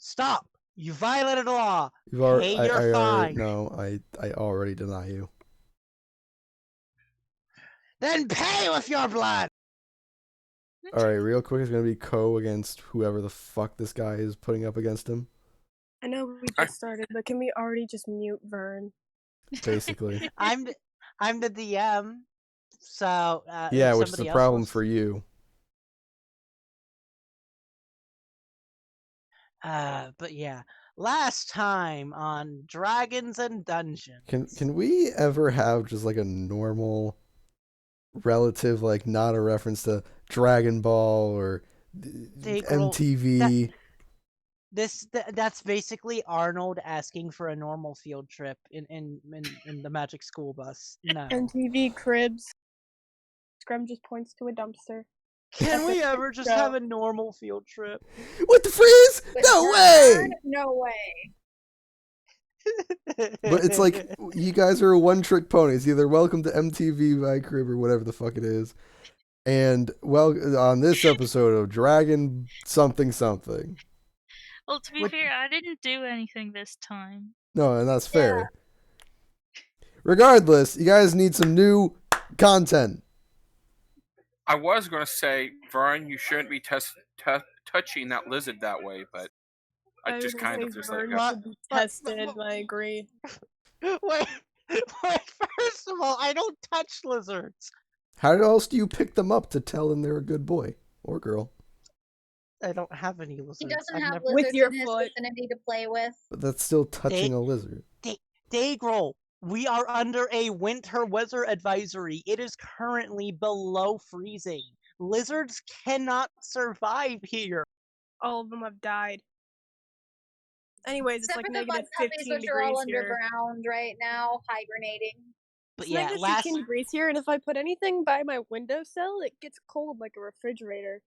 Stop! You violated the law. I Your fine. no, I already deny you. Then pay with your blood. All right, real quick, it's gonna be Ko against whoever the fuck this guy is putting up against him. I know we just started, but can we already just mute Vern? Basically. I'm the DM. So yeah, which is a problem for you. But yeah, last time on Dragons and Dungeons. Can we ever have just like a normal, relative, like not a reference to Dragon Ball or MTV? That's basically Arnold asking for a normal field trip in the Magic School Bus. No. MTV Cribs. Screm just points to a dumpster. Can we ever just have a normal field trip? With the freeze? No way! No way. But it's like, you guys are a one-trick pony. It's either Welcome to MTV by Crib or whatever the fuck it is. And, well, on this episode of Dragon something something. Well, to be fair, I didn't do anything this time. No, and that's fair. Regardless, you guys need some new content. I was going to say, Vern, you shouldn't be touching that lizard that way, but I just kind of just let it go. Tested, I agree. Wait, first of all, I don't touch lizards. How else do you pick them up to tell them they're a good boy or girl? I don't have any lizards. He doesn't have lizards with your in his foot. vicinity to play with. But that's still touching a lizard. Daegral, we are under a winter weather advisory. It is currently below freezing. Lizards cannot survive here. All of them have died. Anyways, it's like negative 15 which degrees are all here. underground right now, hibernating. But It's yeah, negative last 15 degrees here, and if I put anything by my windowsill, it gets cold like a refrigerator.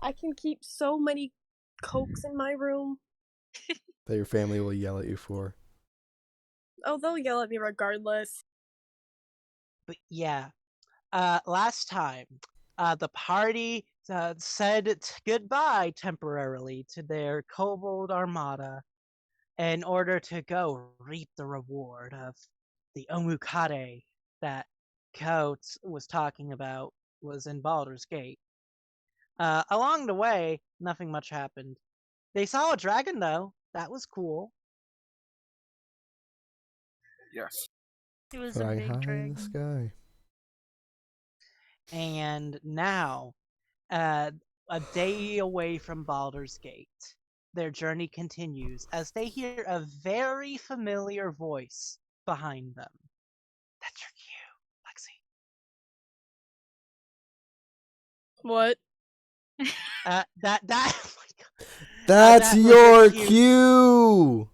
I can keep so many Cokes in my room. That your family will yell at you for. Oh, they'll yell at me regardless. But yeah, last time, the party said goodbye temporarily to their Kobold armada in order to go reap the reward of the Omukade that Coates was talking about was in Baldur's Gate. Along the way, nothing much happened. They saw a dragon, though. That was cool. Yes. It was Flying a big high dragon. in the sky. And now, a day away from Baldur's Gate, their journey continues as they hear a very familiar voice behind them. That's your cue, Lexi. What? Oh my God. That's that your cue.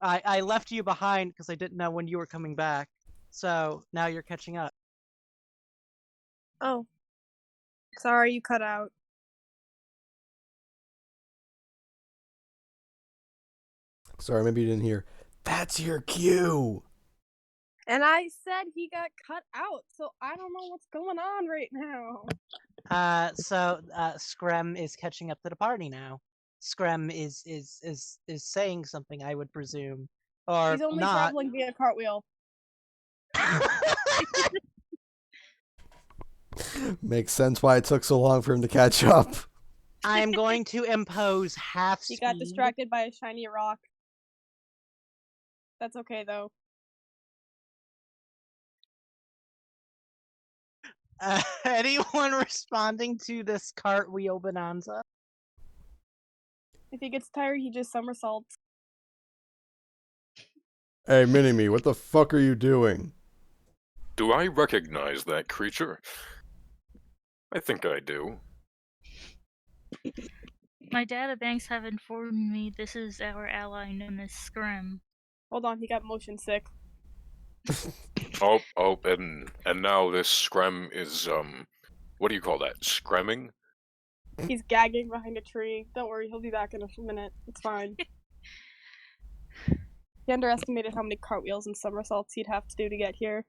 I left you behind because I didn't know when you were coming back. So now you're catching up. Oh. Sorry, you cut out. Sorry, maybe you didn't hear. That's your cue. And I said he got cut out, so I don't know what's going on right now. So Screm is catching up to the party now. Screm is saying something, I would presume, or He's only not. traveling via cartwheel. Makes sense why it took so long for him to catch up. I'm going to impose half speed. He got distracted by a shiny rock. That's okay, though. Anyone responding to this cartwheel bonanza? If he gets tired, he just somersaults. Hey, Mini-Me, what the fuck are you doing? Do I recognize that creature? I think I do. My databanks have informed me this is our ally known as Screm. Hold on, he got motion sick. And now this Screm is, what do you call that? Scremming? He's gagging behind a tree. Don't worry, he'll be back in a minute. It's fine. He underestimated how many cartwheels and somersaults he'd have to do to get here.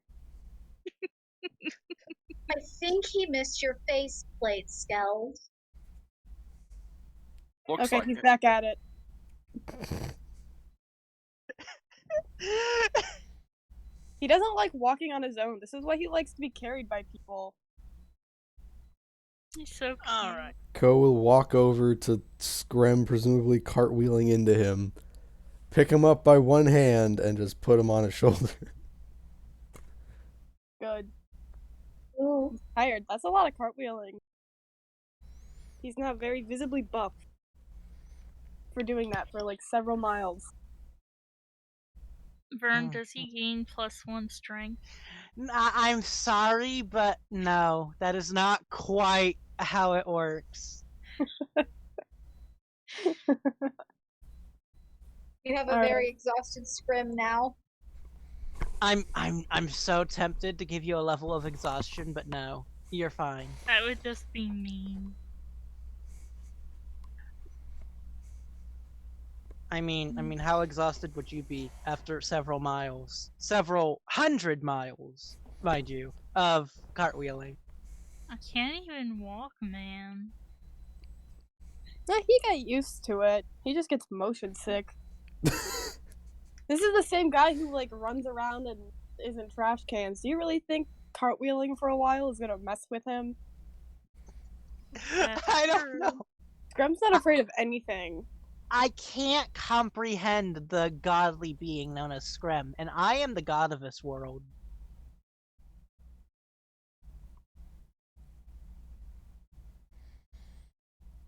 I think he missed your faceplate, Skeld. Looks Okay, like he's it. back at it. He doesn't like walking on his own. This is why he likes to be carried by people. He's so cute. All right. Ko will walk over to Screm, presumably cartwheeling into him, pick him up by one hand, and just put him on his shoulder. Good. Ooh. He's tired. That's a lot of cartwheeling. He's now very visibly buff for doing that for like several miles. Vern, does he gain +1 strength? I'm sorry, but no, that is not quite how it works. You have a very exhausted Scrim now. I'm so tempted to give you a level of exhaustion, but no, you're fine. That would just be mean. I mean, how exhausted would you be after several miles, several hundred miles, mind you, of cartwheeling? I can't even walk, man. No, he got used to it. He just gets motion sick. This is the same guy who like runs around and is in trash cans. Do you really think cartwheeling for a while is gonna mess with him? I don't know. Scrum's not afraid of anything. I can't comprehend the godly being known as Screm, and I am the god of this world.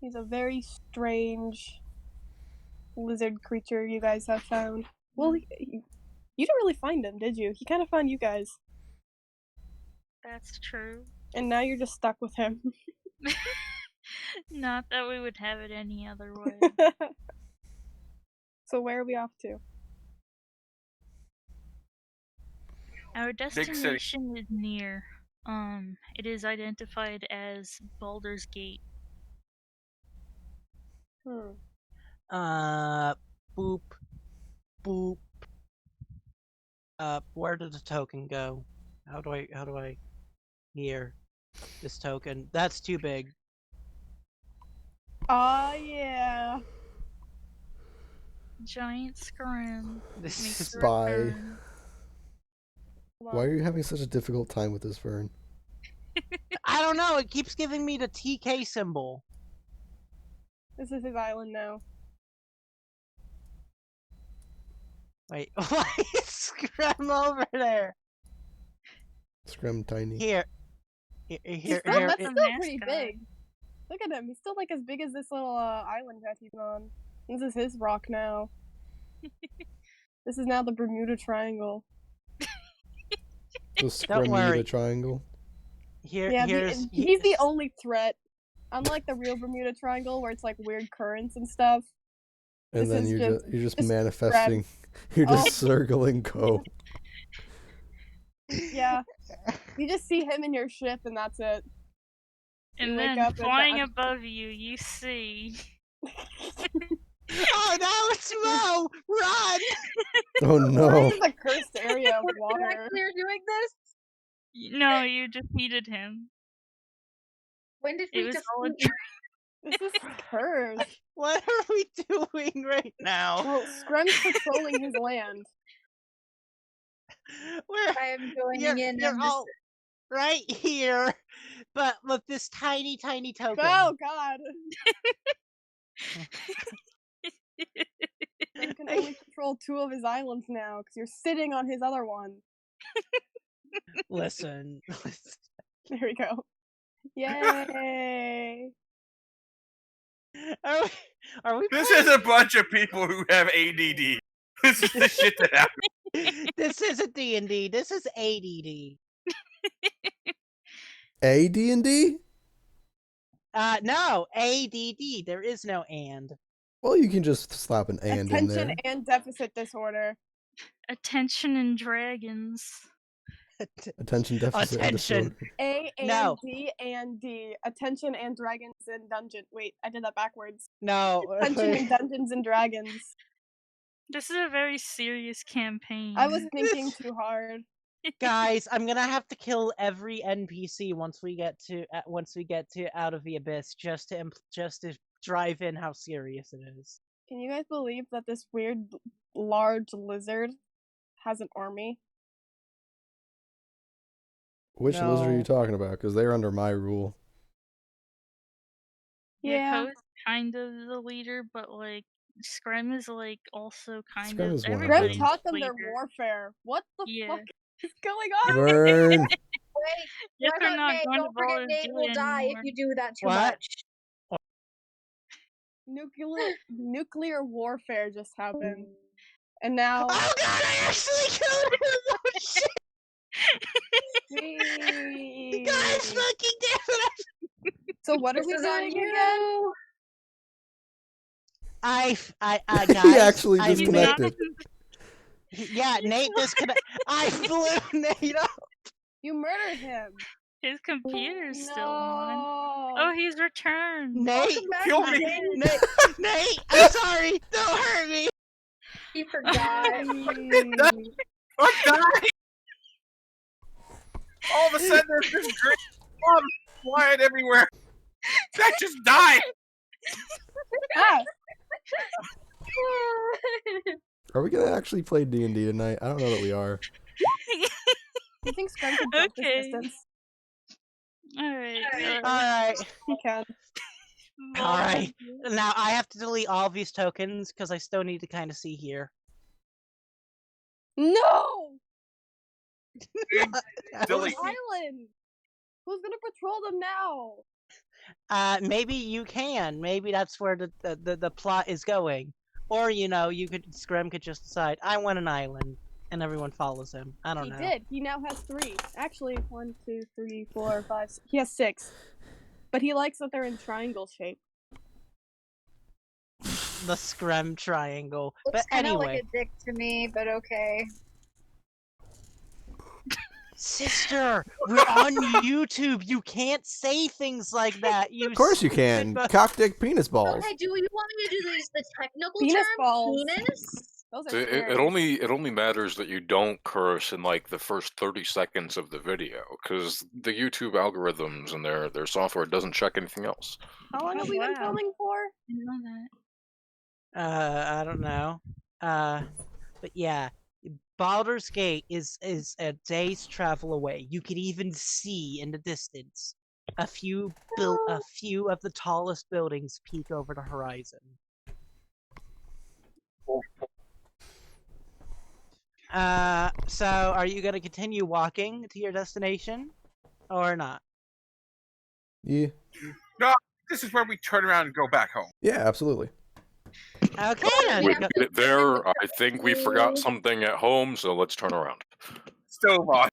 He's a very strange lizard creature you guys have found. Well, you didn't really find him, did you? He kind of found you guys. That's true. And now you're just stuck with him. Not that we would have it any other way. So where are we off to? Our destination is near. It is identified as Baldur's Gate. Boop, boop. Where did the token go? How do I hear this token? That's too big. Oh yeah. Giant Screm. This makes is a Spy. return. Why are you having such a difficult time with this, Vern? I don't know. It keeps giving me the TK symbol. This is his island now. Wait, why is Screm over there? Screm tiny. Here, That's here. still mascot. pretty big. Look at him. He's still like as big as this little island that he's on. This is his rock now. This is now the Bermuda Triangle. The Screm worry. triangle. Yeah, he's the only threat. Unlike the real Bermuda Triangle, where it's like weird currents and stuff. And This then is you're just just manifesting. You're just circling Ko. Yeah. You just see him in your ship, and that's it. And You wake then up and flying that- above you, you see. Oh no, it's Mo! Run! Oh This no. is a cursed area of water. Actually, are doing this? No, you defeated him. When did It we was just? all a This is cursed. What are we doing right now? Well, Screm's patrolling his land. I am joining in. You're and all right here, but with this tiny token. Oh God! Screm can only control 2 of his islands now because you're sitting on his other one. Listen. There we go. Yay! Are we This is a bunch of people who have ADD. This is the shit that happens. This isn't D&D. This is ADD. AD&D? No, ADD. There is no and. Well, you can just slap an and in Attention there. and deficit disorder. Attention and dragons. Attention deficit and Attention. disorder. A and No. D and D. Attention and dragons and dungeon. Wait, I did that backwards. No. Attention and dungeons and dragons. This is a very serious campaign. I was thinking too hard. Guys, I'm gonna have to kill every NPC once we get to out of the abyss just to drive in how serious it is. Can you guys believe that this weird, large lizard has an army? Which lizard are No. you talking about? Because they're under my rule. Yeah. Ko's kind of the leader, but like Screm is like also kind Screm of is one of Screm everybody's them. taught them their leader. warfare. What the Yeah. fuck is going on? Vern. Wait, Yes, what they're about not Nate? going to Don't forget bother Nate to do will it die anymore. if you do that too What? much. Nuclear warfare just happened. And now Oh god, I actually killed him! Oh shit! God fucking damn it! So what are This we is on doing you. again? Guys, He actually I disconnected. Yeah, Nate disconnect. I blew Nate up. You murdered him. His computer's still on. No. Oh, he's returned. Nate, Welcome back, Kill me. Nate. Nate, I'm sorry. Don't hurt me. He forgot. I'm dying. All of a sudden, there's this great bomb flying everywhere. That just died. Ah, Are we gonna actually play D&D tonight? I don't know that we are. you think Screm can jump Okay. this distance? Alright. Alright. He can. Alright. Now I have to delete all of these tokens because I still need to kind of see here. No! Delete. Island! Who's gonna patrol them now? Maybe you can. Maybe that's where the plot is going. Or, Screm could just decide, I want an island, and everyone follows him. I don't know. He did. He now has 3. Actually, 1, 2, 3, 4, 5. He has 6. But he likes that they're in triangle shape. The Screm triangle. Looks But kind of anyway. like a dick to me, but okay. Sister, we're on YouTube. You can't say things like that. Of course you can. Cock dick penis balls. Okay, do you want me to do the technical Penis term? balls. Penis? Those are It only matters that you don't curse in like the first 30 seconds of the video, because the YouTube algorithms and their software doesn't check anything else. How long have we been filming for? I know that. I don't know. But yeah, Baldur's Gate is a day's travel away. You could even see in the distance a few of the tallest buildings peek over the horizon. So are you gonna continue walking to your destination, or not? Yeah. No, this is where we turn around and go back home. Yeah, absolutely. Okay, then. We made it there. I think we forgot something at home, so let's turn around. Stove on.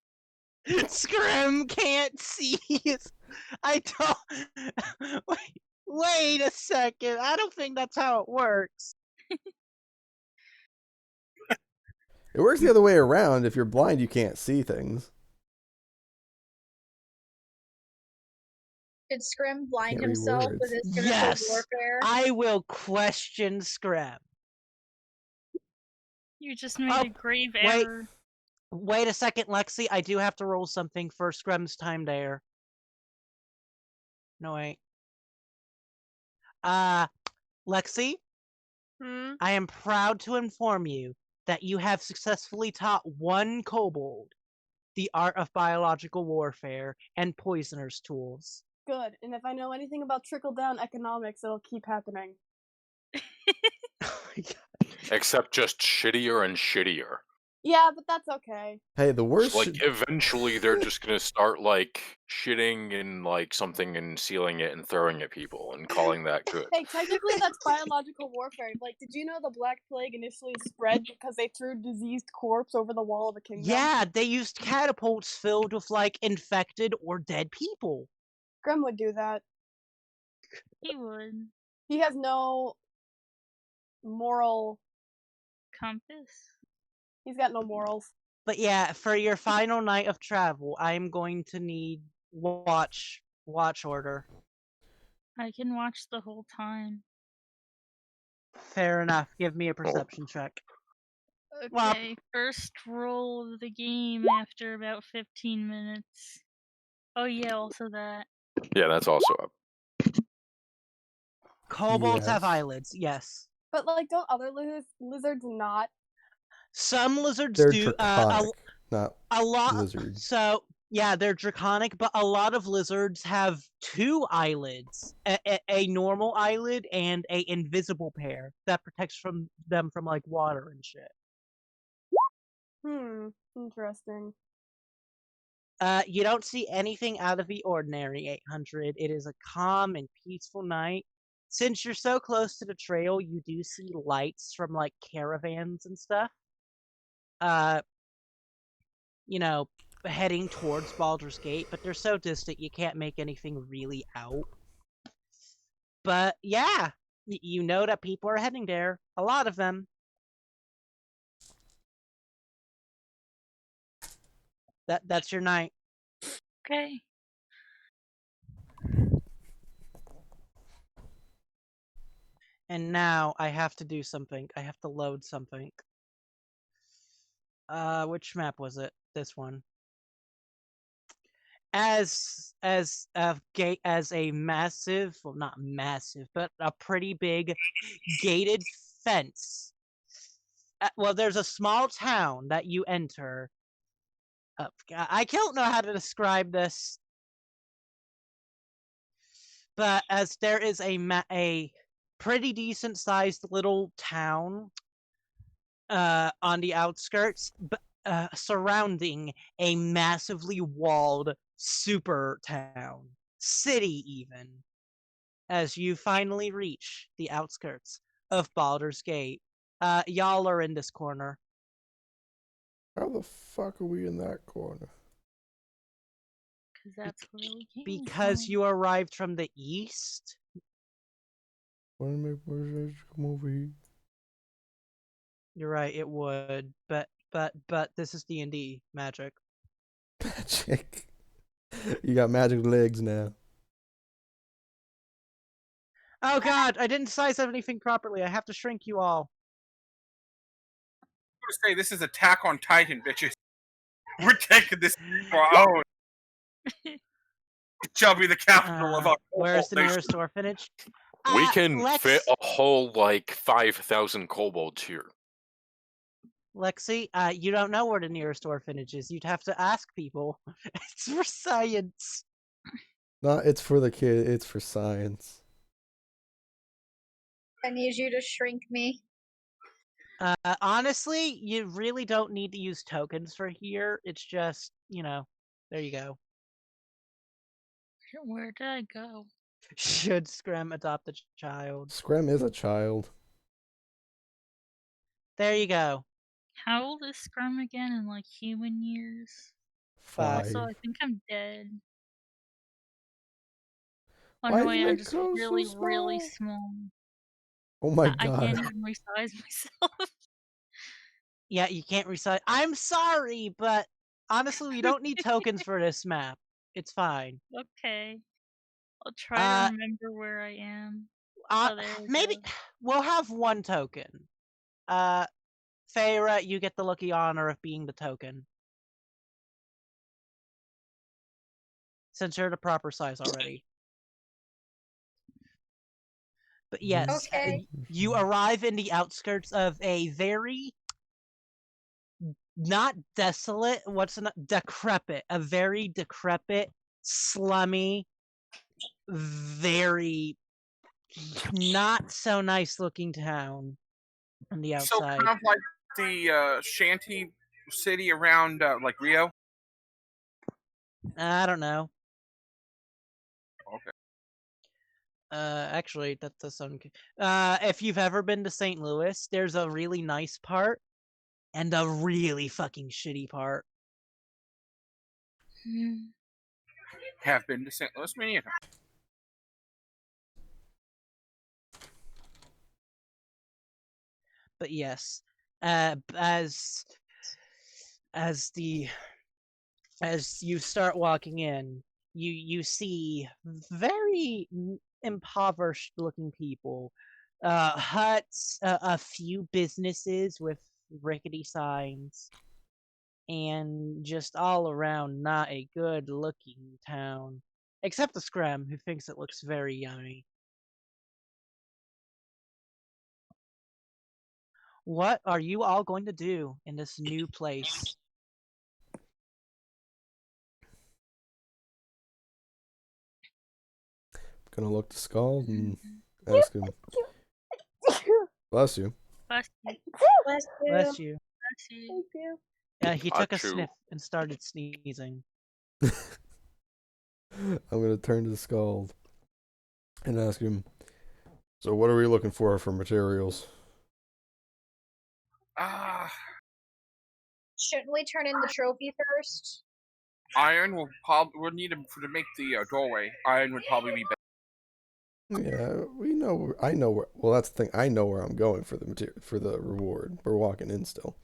Screm can't see. I don't. Wait a second. I don't think that's how it works. It works the other way around. If you're blind, you can't see things. Did Scrim blind Can't read himself words. with his pinnacle Yes, warfare? I will question Screm. You just made a grave error. Wait a second, Lexi. I do have to roll something for Screm's time there. No, wait. Lexi? I am proud to inform you that you have successfully taught one kobold the art of biological warfare and poisoner's tools. Good. And if I know anything about trickle-down economics, it'll keep happening. Oh my God. Except just shittier and shittier. Yeah, but that's okay. Hey, the worst. Like, eventually they're just gonna start, like, shitting in, like, something and sealing it and throwing at people and calling that good. Hey, technically that's biological warfare. Like, did you know the Black Plague initially spread because they threw a diseased corpse over the wall of a kingdom? Yeah, they used catapults filled with, like, infected or dead people. Screm would do that. He would. He has no moral Compass. He's got no morals. But yeah, for your final night of travel, I'm going to need watch order. I can watch the whole time. Fair enough. Give me a perception check. Okay, Well- first roll of the game after about 15 minutes. Oh yeah, also that. Yeah, that's also up. Kobolds have Yes. eyelids, yes. But like, don't other lizards not? Some lizards They're do. draconic, not A lot. lizard. So yeah, they're draconic, but a lot of lizards have two eyelids: a normal eyelid and a invisible pair that protects them from like water and shit. Interesting. You don't see anything out of the ordinary, 800. It is a calm and peaceful night. Since you're so close to the trail, you do see lights from like caravans and stuff. You know, heading towards Baldur's Gate, but they're so distant you can't make anything really out. But yeah, you know that people are heading there. A lot of them. That's your night. Okay. And now I have to do something. I have to load something. Which map was it? This one. As a massive, well, not massive, but a pretty big gated fence. Well, there's a small town that you enter. I don't know how to describe this, but as there is a pretty decent sized little town on the outskirts, surrounding a massively walled super town, city even, as you finally reach the outskirts of Baldur's Gate. Y'all are in this corner. How the fuck are we in that corner? Because that's where we came Because from. you arrived from the east? Want to make more come over here? You're right, it would, but this is D&D magic. Magic. You got magic legs now. Oh god, I didn't size anything properly. I have to shrink you all. I'm gonna say this is Attack on Titan, bitches. We're taking this for our own. It shall be the capital of our Where's the nation. nearest orphanage? We can Lex, fit a whole, like, 5,000 kobolds here. Lexi, you don't know where the nearest orphanage is. You'd have to ask people. It's for science. No, it's for the kid. It's for science. I need you to shrink me. Honestly, you really don't need to use tokens for here. It's just, there you go. Where did I go? Should Screm adopt a child? Screm is a child. There you go. How old is Scrum again in like human years? 5. So I think I'm dead. Oh Why no, did I'm it just grow so really, small? really small. Oh my I god. can't even resize myself. Yeah, you can't resize. I'm sorry, but honestly, you don't need tokens for this map. It's fine. Okay. I'll try to remember where I am. Oh, there we Maybe go. we'll have one token. Faera, you get the lucky honor of being the token. Since you're the proper size already. But yes, Okay. you arrive in the outskirts of a very not desolate, decrepit, a very decrepit, slummy, very not so nice looking town on the So outside. kind of like the shanty city around like Rio. I don't know. Okay. Actually, that does sound good. If you've ever been to St. Louis, there's a really nice part and a really fucking shitty part. Have been to St. Louis many a time. But yes, as you start walking in, you see very impoverished looking people, huts, a few businesses with rickety signs, and just all around not a good looking town, except the Screm, who thinks it looks very yummy. What are you all going to do in this new place? Gonna look to Skeld and ask him. Bless you. Bless you. Bless you. Bless you. Bless you. Thank you. He took a Achoo. sniff and started sneezing. I'm gonna turn to Skeld and ask him. So, what are we looking for materials? Shouldn't we turn in the trophy first? Iron will probably we'll need him to make the doorway. Iron would probably be better. Yeah, we know. I know where. Well, that's the thing. I know where I'm going for the reward. We're walking in still.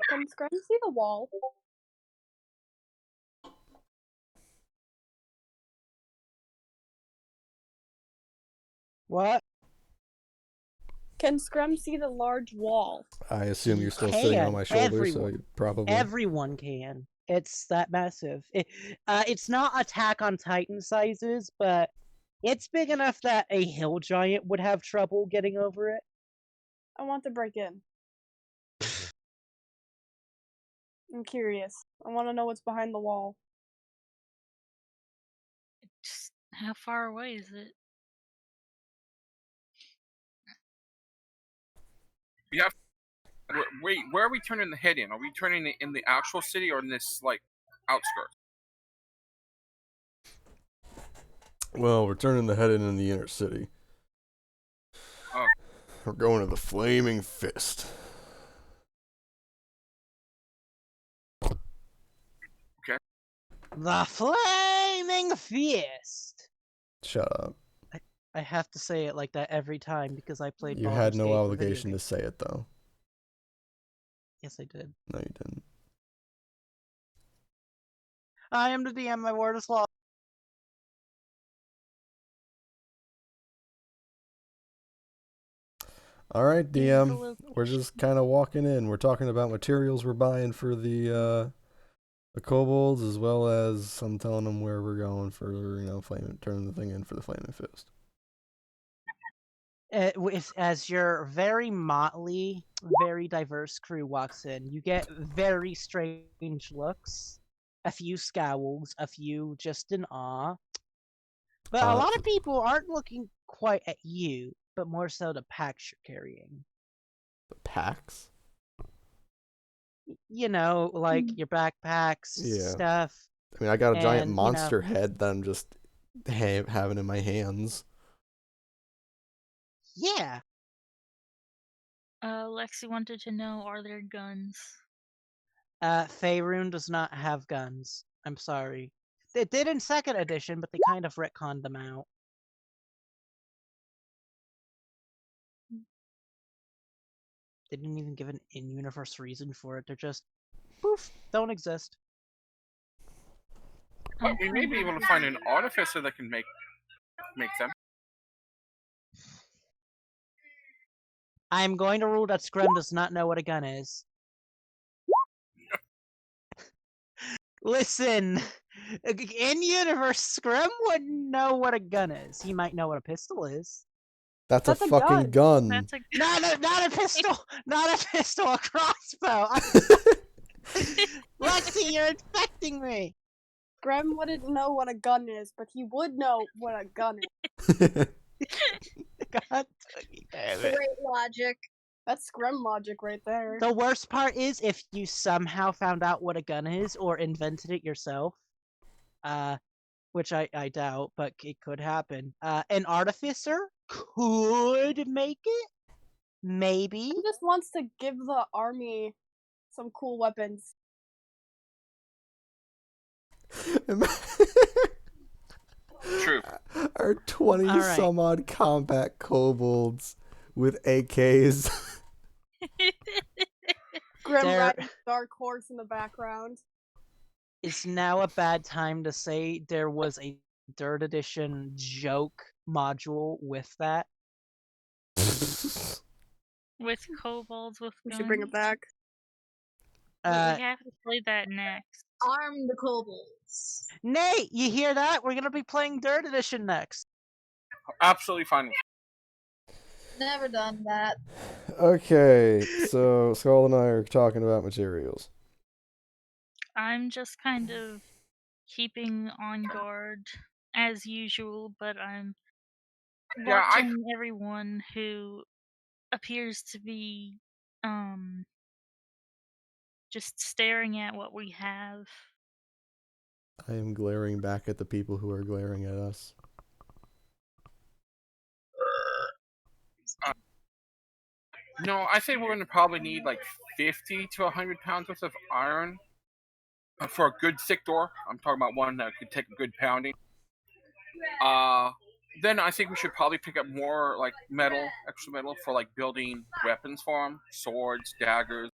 Can Screm see the wall? What? Can Screm see the large wall? I assume you're still Can. sitting on my shoulder, so Everyone. you probably. Everyone can. It's that massive. It's not Attack on Titan sizes, but it's big enough that a hill giant would have trouble getting over it. I want to break in. I'm curious. I want to know what's behind the wall. Just how far away is it? We have. Wait, where are we turning the head in? Are we turning it in the actual city or in this like outskirts? Well, we're turning the head in the inner city. Oh. We're going to the Flaming Fist. Okay. The Flaming Fist! Shut up. I have to say it like that every time because I played You Baldur's had no Gate for video obligation to games. say it, though. Yes, I did. No, you didn't. I am the DM, my word is law. All right, Here's the DM. location. We're just kind of walking in. We're talking about materials we're buying for the kobolds, as well as I'm telling them where we're going for, turning the thing in for the Flaming Fist. As your very motley, very diverse crew walks in, you get very strange looks, a few scowls, a few just in awe. But a lot of people aren't looking quite at you, but more so the packs you're carrying. The packs? You know, like your backpacks, Yeah. stuff. I mean, I got a giant And, monster head that I'm just having in my hands. Yeah. Lexi wanted to know, are there guns? Faerun does not have guns. I'm sorry. It did in 2nd edition, but they kind of retconned them out. They didn't even give an in-universe reason for it. They're just, poof, don't exist. But we may be able to find an artificer that can make them. I'm going to rule that Screm does not know what a gun is. Listen, in universe, Screm wouldn't know what a gun is. He might know what a pistol is. That's a That's a fucking gun. That's a Not a pistol, not a pistol, a crossbow. Lexi, you're infecting me. Screm wouldn't know what a gun is, but he would know what a gun is. God damn it. Great logic. That's Screm logic right there. The worst part is if you somehow found out what a gun is or invented it yourself, which I doubt, but it could happen. An artificer could make it, maybe. He just wants to give the army some cool weapons. True. Our 20 All right. some odd combat kobolds with AKs. Grim There- riding dark horse in the background. It's now a bad time to say there was a 3rd edition joke module with that. with kobolds with We guns. should bring it back. We have to play that next. Arm the kobolds. Nate, you hear that? We're gonna be playing 3rd edition next. Absolutely fine. Never done that. Okay, so Skull and I are talking about materials. I'm just kind of keeping on guard as usual, but I'm Yeah, watching everyone who appears to be just staring at what we have. I am glaring back at the people who are glaring at us. No, I think we're going to probably need like 50 to 100 pounds worth of iron for a good thick door. I'm talking about one that could take a good pounding. Then I think we should probably pick up more like metal, extra metal for like building weapons for them, swords, daggers.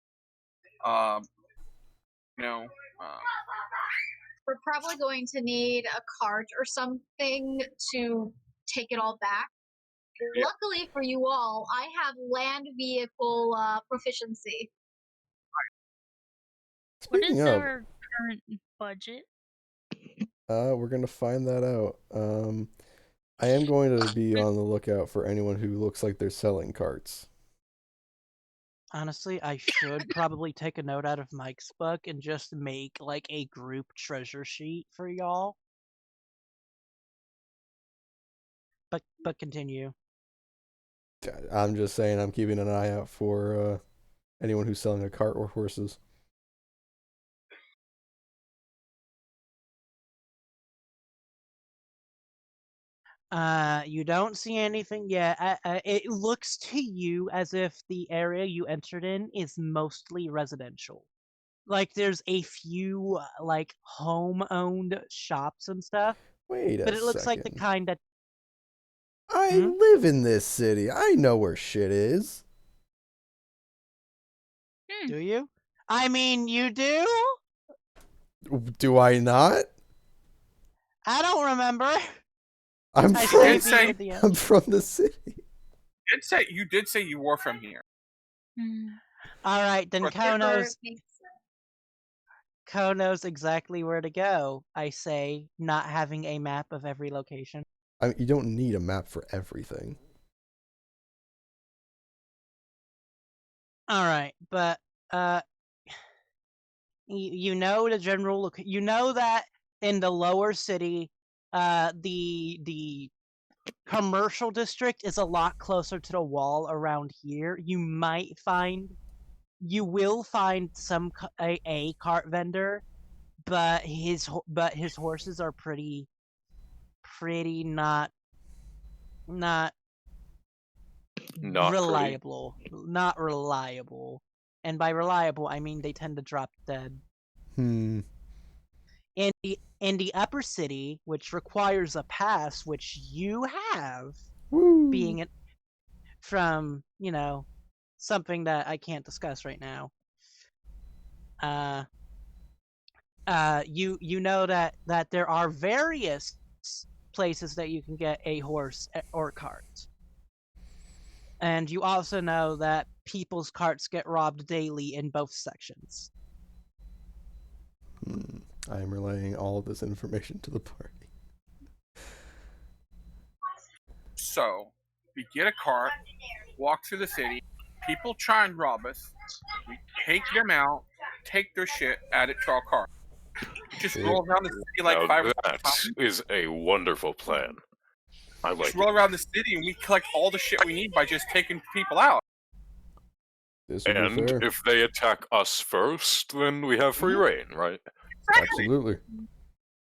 Um, you know, We're probably going to need a cart or something to take it all back. Yeah. Luckily for you all, I have land vehicle proficiency. What Speaking is of, our current budget? we're gonna find that out. I am going to be on the lookout for anyone who looks like they're selling carts. Honestly, I should probably take a note out of Mike's book and just make like a group treasure sheet for y'all. But continue. I'm just saying, I'm keeping an eye out for anyone who's selling a cart or horses. You don't see anything yet. It looks to you as if the area you entered in is mostly residential. Like there's a few like home-owned shops and stuff, Wait but a it looks like the second. kind that I live in this city. I know where shit is. do you? I mean, you do? Do I not? I don't remember. I'm I from, say the I'm from the city. You did say you were from here. All right, then Ko knows. Makes Ko knows exactly where to go. I say, not having a map of every location. I mean, you don't need a map for everything. All right, but you know the general look. You know that in the lower city, the commercial district is a lot closer to the wall around here. You will find a cart vendor, but his horses are pretty not Not reliable. Not reliable. And by reliable, I mean they tend to drop dead. In the upper city, which requires a pass, which you have, Woo. being it from, something that I can't discuss right now. You know that there are various places that you can get a horse or cart. And you also know that people's carts get robbed daily in both sections. I am relaying all of this information to the party. So, we get a cart, walk through the city, people try and rob us, we take them out, take their shit, add it to our cart. Just roll around the city like now 5 or 6 that times. is a wonderful plan. I like Just roll around the city and we collect all the shit we need by just taking people out. This would be And fair. if they attack us first, then we have free reign, right? Absolutely.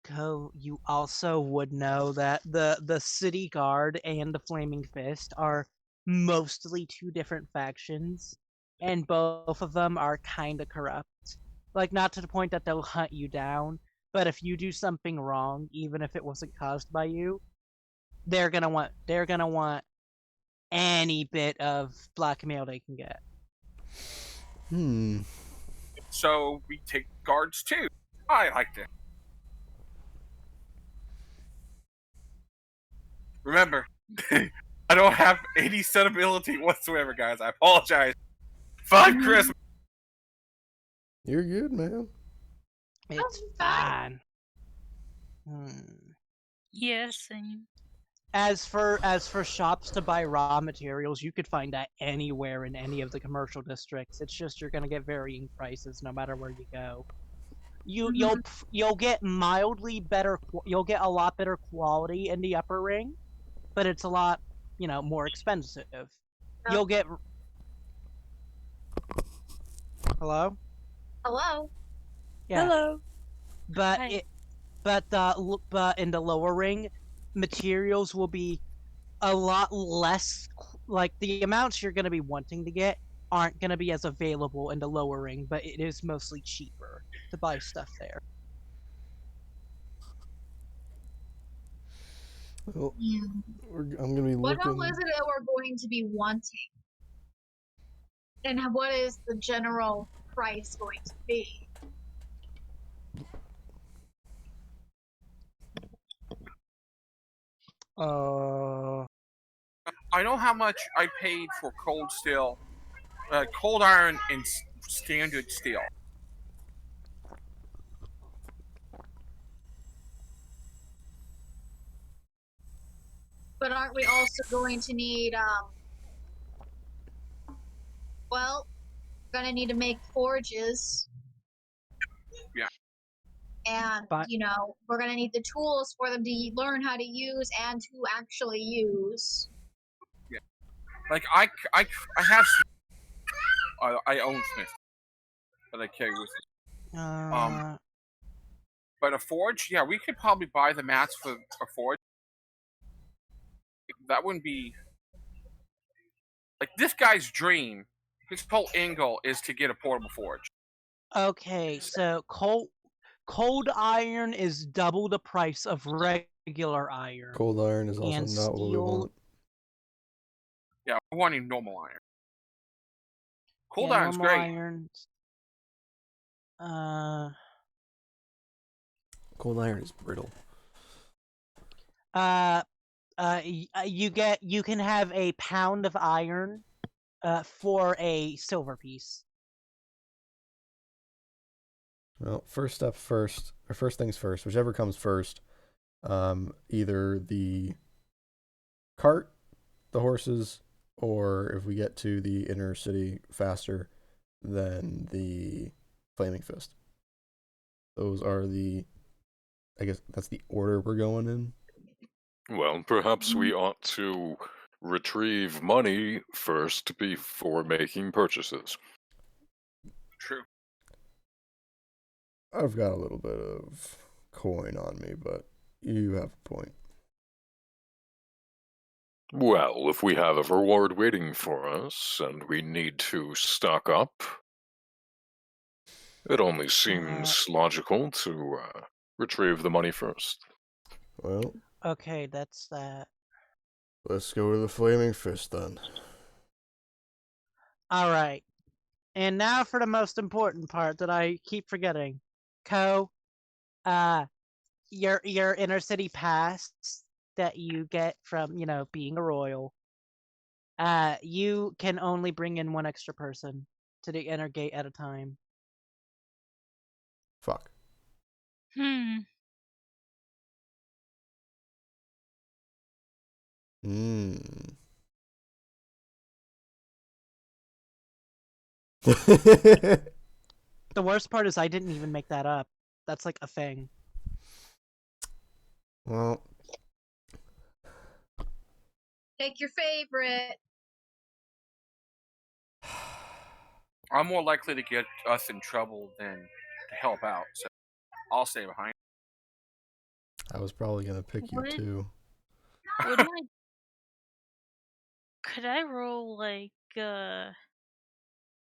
Ko, you also would know that the city guard and the Flaming Fist are mostly two different factions, and both of them are kind of corrupt. Like, not to the point that they'll hunt you down, but if you do something wrong, even if it wasn't caused by you, they're gonna want any bit of blackmail they can get. So we take guards too. I like it. Remember, I don't have any sensibility whatsoever, guys. I apologize. Fuck Christmas. You're good, man. It's fine. Yeah, same. as for shops to buy raw materials, you could find that anywhere in any of the commercial districts. It's just you're gonna get varying prices no matter where you go. You'll get mildly better. You'll get a lot better quality in the upper ring, but it's a lot more expensive. You'll get. Hello. Hello. Yeah. Hello. But Hi. but in the lower ring, materials will be a lot less. Like the amounts you're gonna be wanting to get aren't gonna be as available in the lower ring, but it is mostly cheaper to buy stuff there. Well, Yeah. I'm gonna be What all looking. is it that we're going to be wanting? And what is the general price going to be? I know how much I paid for cold steel, cold iron, and standard steel. But aren't we also going to need, well, we're going to need to make forges. Yeah. And, But- we're going to need the tools for them to learn how to use and to actually use. Like I have. I own Smith that I carry with me. But a forge, yeah, we could probably buy the mats for a forge. That wouldn't be like this guy's dream. His whole angle is to get a portable forge. Okay, so cold iron is double the price of regular iron. Cold iron is also And not what we steel- want. Yeah, we're wanting normal iron. Cold yeah, iron's normal great. iron. Cold iron is brittle. You can have a pound of iron, for a silver piece. Well, first things first, whichever comes first, either the cart, the horses, or if we get to the inner city faster, then the flaming fist. Those are I guess that's the order we're going in. Well, perhaps we ought to retrieve money first before making purchases. True. I've got a little bit of coin on me, but you have a point. Well, if we have a reward waiting for us and we need to stock up, it only seems logical to retrieve the money first. Well, Okay, that's that. let's go to the flaming fist then. Alright. And now for the most important part that I keep forgetting. Your inner city pass that you get from, being a royal. You can only bring in one extra person to the inner gate at a time. Fuck. The worst part is I didn't even make that up. That's like a thing. Well, Take your favorite. I'm more likely to get us in trouble than to help out, so I'll stay behind. I was probably gonna pick you too. Could I roll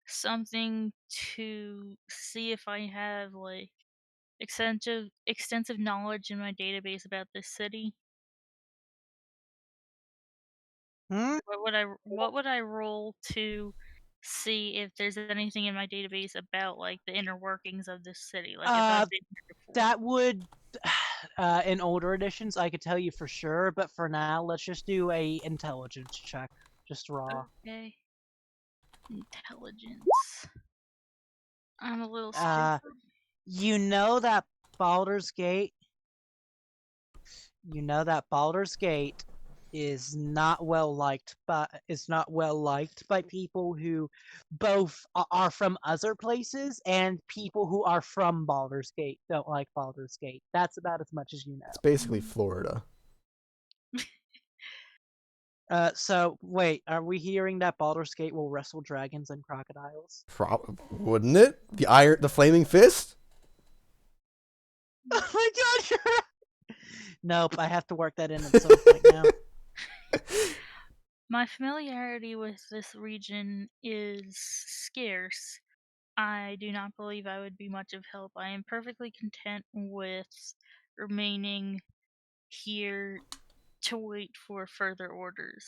something to see if I have extensive knowledge in my database about this city? What would I roll to see if there's anything in my database about the inner workings of this city? Like if I've been here before. That would in older editions I could tell you for sure, but for now let's just do a intelligence check. Just raw. Okay. Intelligence. I'm a little stupid. You know that Baldur's Gate is not well liked by people who both are from other places and people who are from Baldur's Gate don't like Baldur's Gate. That's about as much as you know. It's basically Florida. So wait, are we hearing that Baldur's Gate will wrestle dragons and crocodiles? Wouldn't it? The flaming fist? Oh my god, you're right. Nope, I have to work that in at some point now. My familiarity with this region is scarce. I do not believe I would be much of help. I am perfectly content with remaining here to wait for further orders.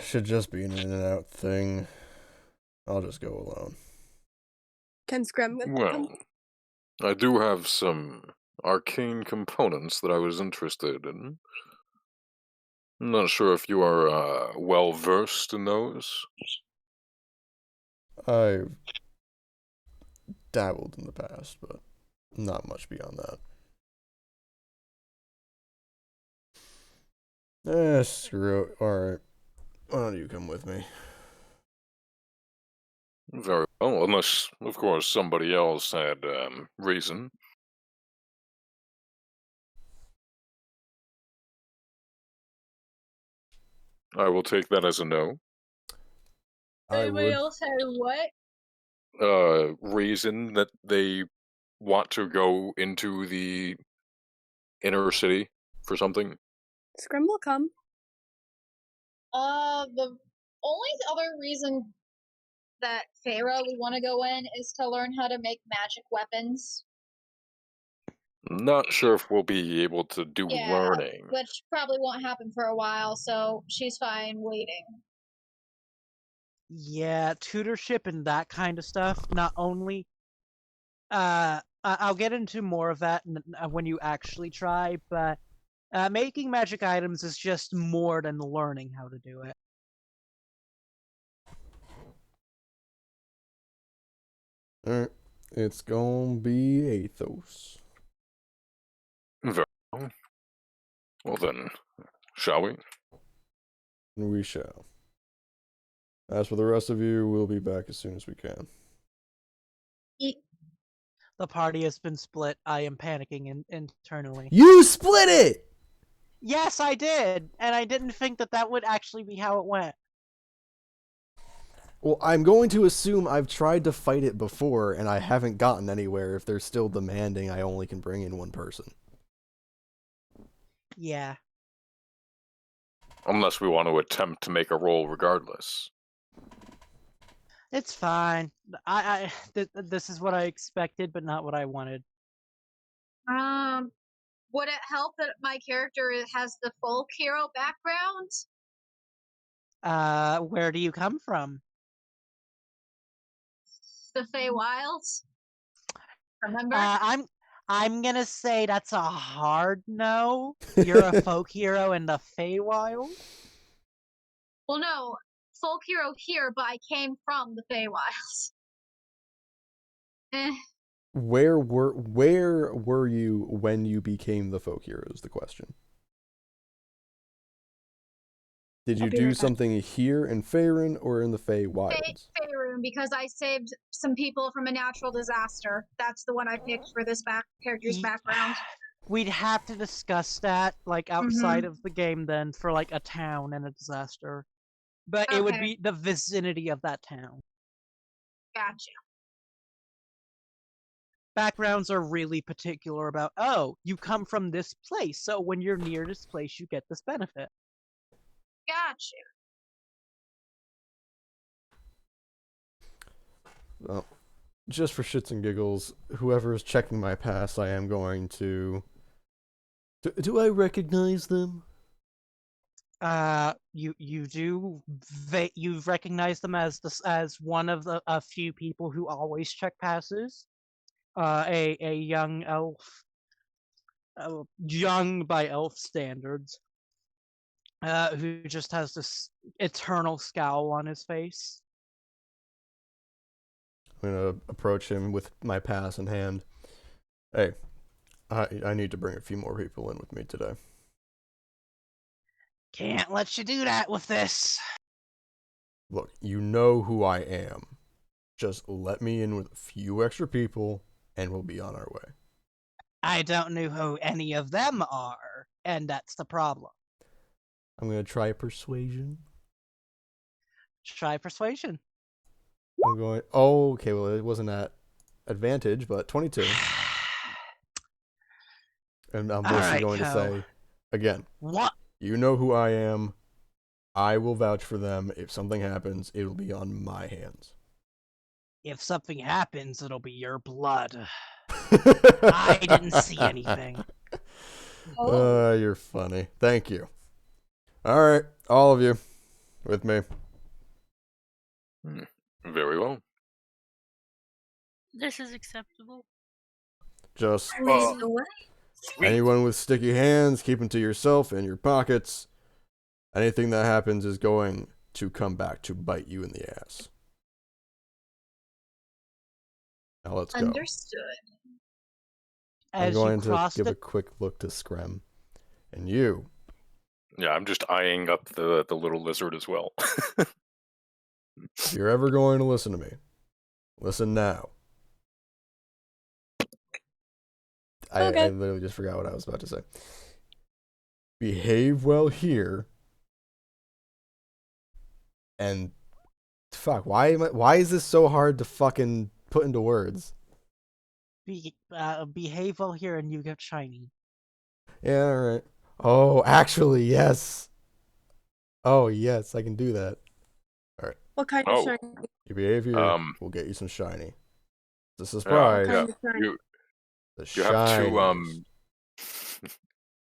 Should just be an in and out thing. I'll just go alone. Can Screm Well, I do have some arcane components that I was interested in. I'm not sure if you are well versed in those. I've dabbled in the past, but not much beyond that. Screw it. Alright. Why don't you come with me? Very well, unless, of course, somebody else had reason. I will take that as a no. Anybody else had what? Reason that they want to go into the inner city for something. Screm will come. The only other reason that Faera would want to go in is to learn how to make magic weapons. Not sure if we'll be able to do learning. Which probably won't happen for a while, so she's fine waiting. Yeah, tutorship and that kind of stuff. Not only, I'll get into more of that when you actually try, but making magic items is just more than learning how to do it. Alright. It's gonna be Athos. Very well. Well then, shall we? We shall. As for the rest of you, we'll be back as soon as we can. The party has been split. I am panicking internally. You split it! Yes, I did! And I didn't think that would actually be how it went. Well, I'm going to assume I've tried to fight it before, and I haven't gotten anywhere if they're still demanding I only can bring in one person. Yeah. Unless we want to attempt to make a roll regardless. It's fine. This is what I expected, but not what I wanted. Would it help that my character has the folk hero background? Where do you come from? The Feywilds. Remember? I'm gonna say that's a hard no. You're a folk hero in the Feywild? Well, no. Folk hero here, but I came from the Feywilds. Where were you when you became the folk hero is the question. Did you do something here in Faerun or in the Feywilds? Faerun, because I saved some people from a natural disaster. That's the one I picked for this character's background. We'd have to discuss that, like, outside of the game then, for, like, a town and a disaster. But it would be the vicinity of that town. Gotcha. Backgrounds are really particular about, oh, you come from this place, so when you're near this place, you get this benefit. Gotcha. Well, just for shits and giggles, whoever is checking my pass, I am going to... Do I recognize them? You do. You recognize them as one of a few people who always check passes. A young elf, young by elf standards, who just has this eternal scowl on his face. I'm gonna approach him with my pass in hand. Hey, I need to bring a few more people in with me today. Can't let you do that with this. Look, you know who I am. Just let me in with a few extra people, and we'll be on our way. I don't know who any of them are, and that's the problem. I'm going to try persuasion. Try persuasion. I'm going... Oh, okay, well, it wasn't at advantage, but 22. And I'm basically going to say, again, what? You know who I am. I will vouch for them. If something happens, it'll be on my hands. If something happens, it'll be your blood. I didn't see anything. Oh. You're funny. Thank you. All right, all of you, with me. Very well. This is acceptable. Just Lead the way. Sweet. anyone with sticky hands, keep them to yourself in your pockets. Anything that happens is going to come back to bite you in the ass. Now let's go. Understood. I'm As going you to cross give the a quick look to Screm. And you. Yeah, I'm just eyeing up the little lizard as well. If you're ever going to listen to me, listen now. I Okay. literally just forgot what I was about to say. Behave well here. And fuck, why is this so hard to fucking put into words? behave well here and you get shiny. Yeah, alright. Oh, actually, yes. Oh, yes, I can do that. What kind Oh. of shiny? You behave here, Um, we'll get you some shiny. It's a Yeah, surprise. yeah. Kind of shiny. The You have two shinies.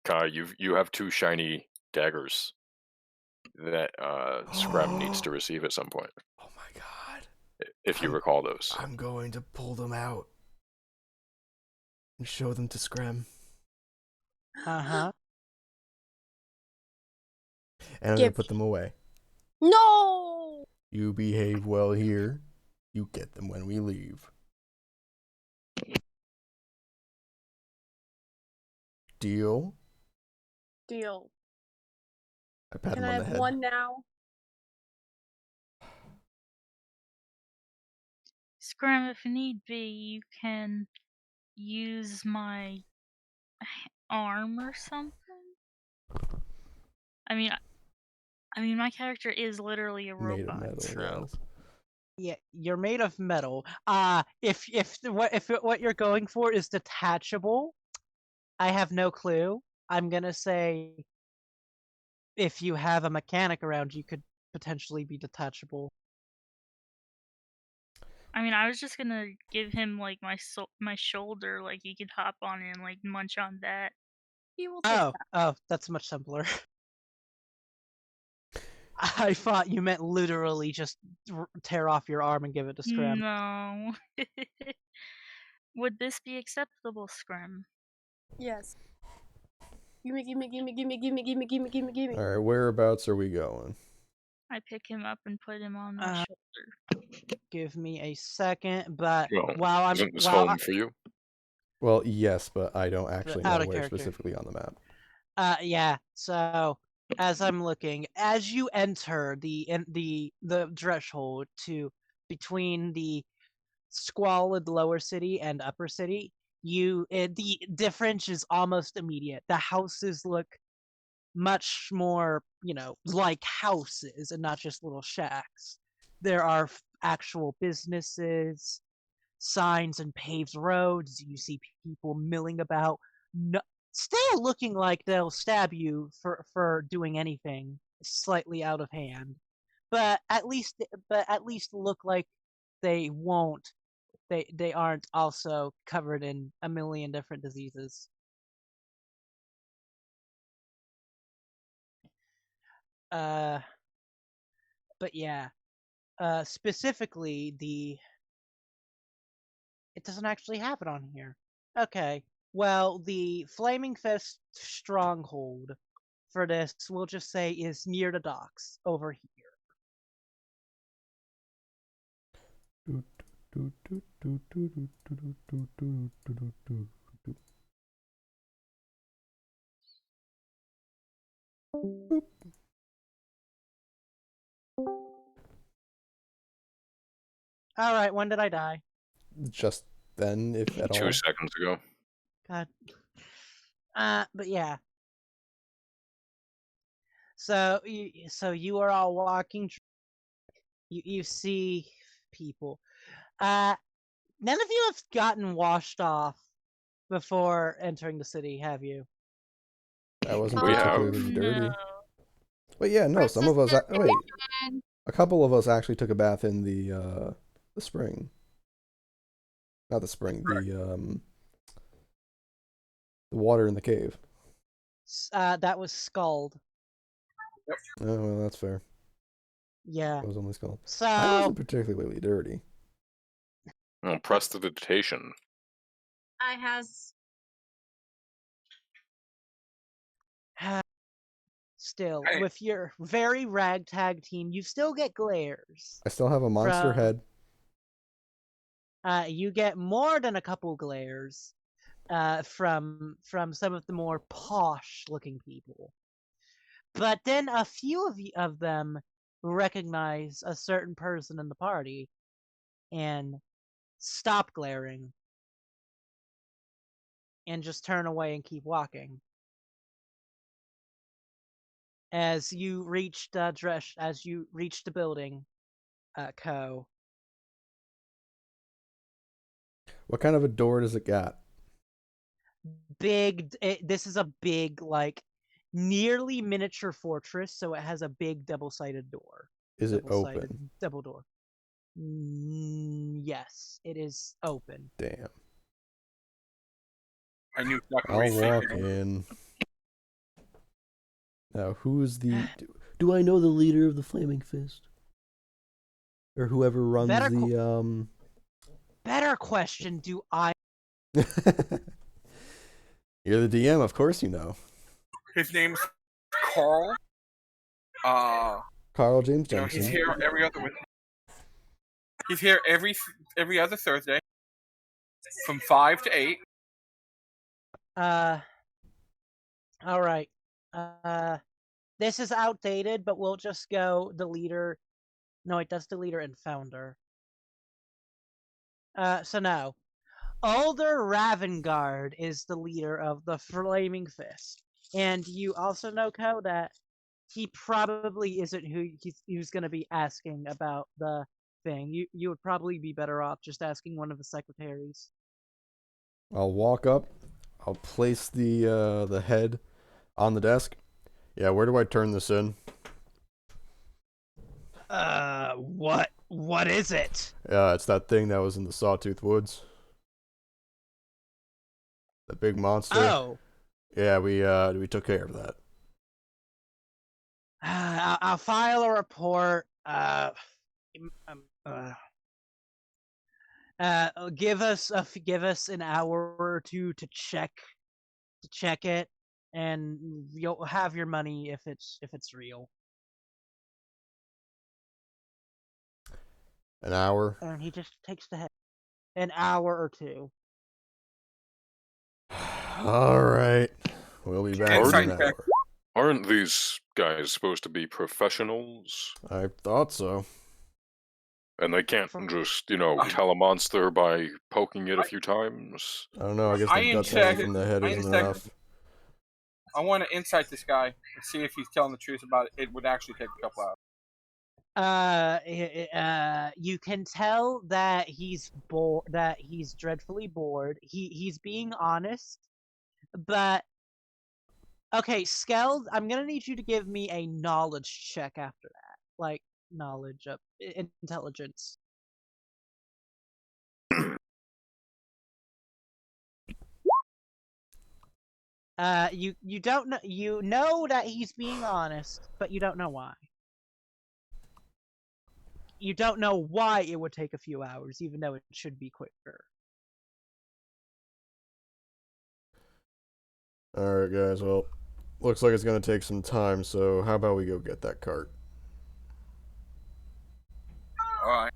Kai, you have two shiny daggers that Screm needs to receive at some point, Oh my god. if you recall those. I'm going to pull them out and show them to Screm. Uh-huh. And I'm going to put them away. No! You behave well here, you get them when we leave. Deal? Deal. I pat Can him I on the have head. one now? Scram, if need be, you can use my arm or something. I mean, my character is literally a Made of robot, metal, so yes. Yeah, you're made of metal. If what you're going for is detachable, I have no clue. I'm gonna say if you have a mechanic around, you could potentially be detachable. I mean, I was just gonna give him like my shoulder, like he could hop on and like munch on that. He will take that. Oh, that's much simpler. I thought you meant literally just tear off your arm and give it to Scram. No. Would this be acceptable, Scram? Yes. Gimme, gimme, gimme, gimme, gimme, gimme, gimme, gimme, gimme. Alright, whereabouts are we going? I pick him up and put him on my shoulder. Give me a second, but Well, while I'm isn't this home for you? Well, yes, but I don't actually Out know of where character. specifically on the map. Yeah. So as I'm looking, as you enter the threshold to between the squalid lower city and upper city, the difference is almost immediate. The houses look much more, like houses and not just little shacks. There are actual businesses, signs and paved roads. You see people milling about, no, still looking like they'll stab you for doing anything slightly out of hand. But at least look like they won't. They aren't also covered in a million different diseases. But yeah. Specifically it doesn't actually have it on here. Okay. Well, the Flaming Fist stronghold for this, we'll just say, is near the docks over here. All right, when did I die? Just then, if at 2 all. seconds ago. God. But yeah. So you are all walking. You see people. None of you have gotten washed off before entering the city, have you? I wasn't We have. particularly dirty. No. But yeah, no, some of us. Wait, Resistance. a couple of us actually took a bath in the spring. Not the spring. The water in the cave. That was Skeld. Oh well, that's fair. Yeah. It was only Skeld. I So wasn't particularly dirty. Oh, prestidigitation. I has. still, Hey. with your very ragtag team, you still get glares. I still have a monster From- head. You get more than a couple glares from some of the more posh looking people. But then a few of them recognize a certain person in the party and stop glaring and just turn away and keep walking. As you reach the building, Co. What kind of a door does it got? This is a big, like, nearly miniature fortress, so it has a big double-sided door. Is it Double-sided open? double door. Yes, it is open. Damn. I knew exactly I'll what you walk said. in. Now, who's the? Do I know the leader of the Flaming Fist? Or whoever runs Better the Better question, do I... You're the DM, of course you know. His name's Carl. Carl James You know, Jensen. he's here every other week. He's here every other Thursday from 5 to 8. Alright. This is outdated, but we'll just go the leader... No, it does the leader and founder. So no. Alder Ravengard is the leader of the Flaming Fist. And you also know, Ko, that he probably isn't who's going to be asking about the thing. You would probably be better off just asking one of the secretaries. I'll walk up. I'll place the head on the desk. Yeah, where do I turn this in? What is it? Yeah, it's that thing that was in the Sawtooth Woods. The big monster. Oh. Yeah, we took care of that. I'll file a report. Give us an hour or two to check it, and you'll have your money if it's real. An hour. And he just takes the head. An hour or two. All right. We'll be back in Insight an check. hour. Aren't these guys supposed to be professionals? I thought so. And they can't just, tell a monster by poking it a few times? I don't know. I guess I the guts inspect- from the head I isn't inspect- enough. I want to insight this guy and see if he's telling the truth about it. It would actually take a couple hours. You can tell that he's bored. That he's dreadfully bored. He's being honest, but okay, Skeld, I'm gonna need you to give me a knowledge check after that, like knowledge of intelligence. You don't know. You know that he's being honest, but you don't know why. You don't know why it would take a few hours, even though it should be quicker. Alright, guys. Well, looks like it's going to take some time, so how about we go get that cart? Alright.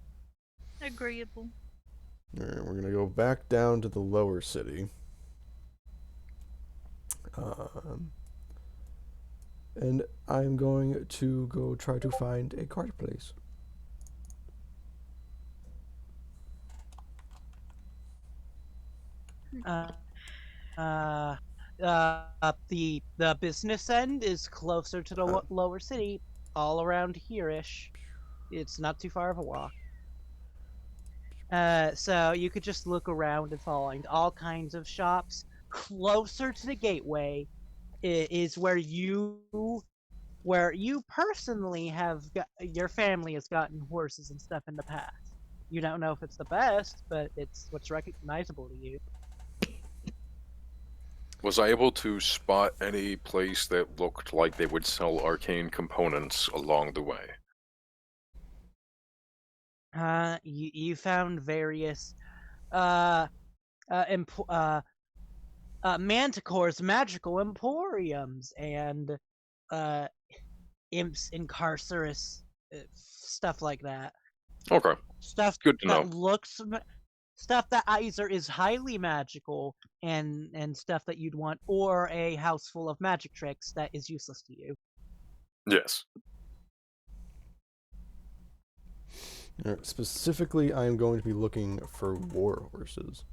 Agreeable. Alright, we're going to go back down to the lower city. and I'm going to go try to find a cart place. Uh, the business end is closer to the lower city, all around here-ish. It's not too far of a walk. So you could just look around and find all kinds of shops. Closer to the gateway is where you personally your family has gotten horses and stuff in the past. You don't know if it's the best, but it's what's recognizable to you. Was I able to spot any place that looked like they would sell arcane components along the way? You found various manticores, magical emporiums, and imps, incarcerous, stuff like that. Okay. Stuff Good to know. Stuff that either is highly magical and stuff that you'd want, or a house full of magic tricks that is useless to you. Yes. Specifically, I am going to be looking for war horses.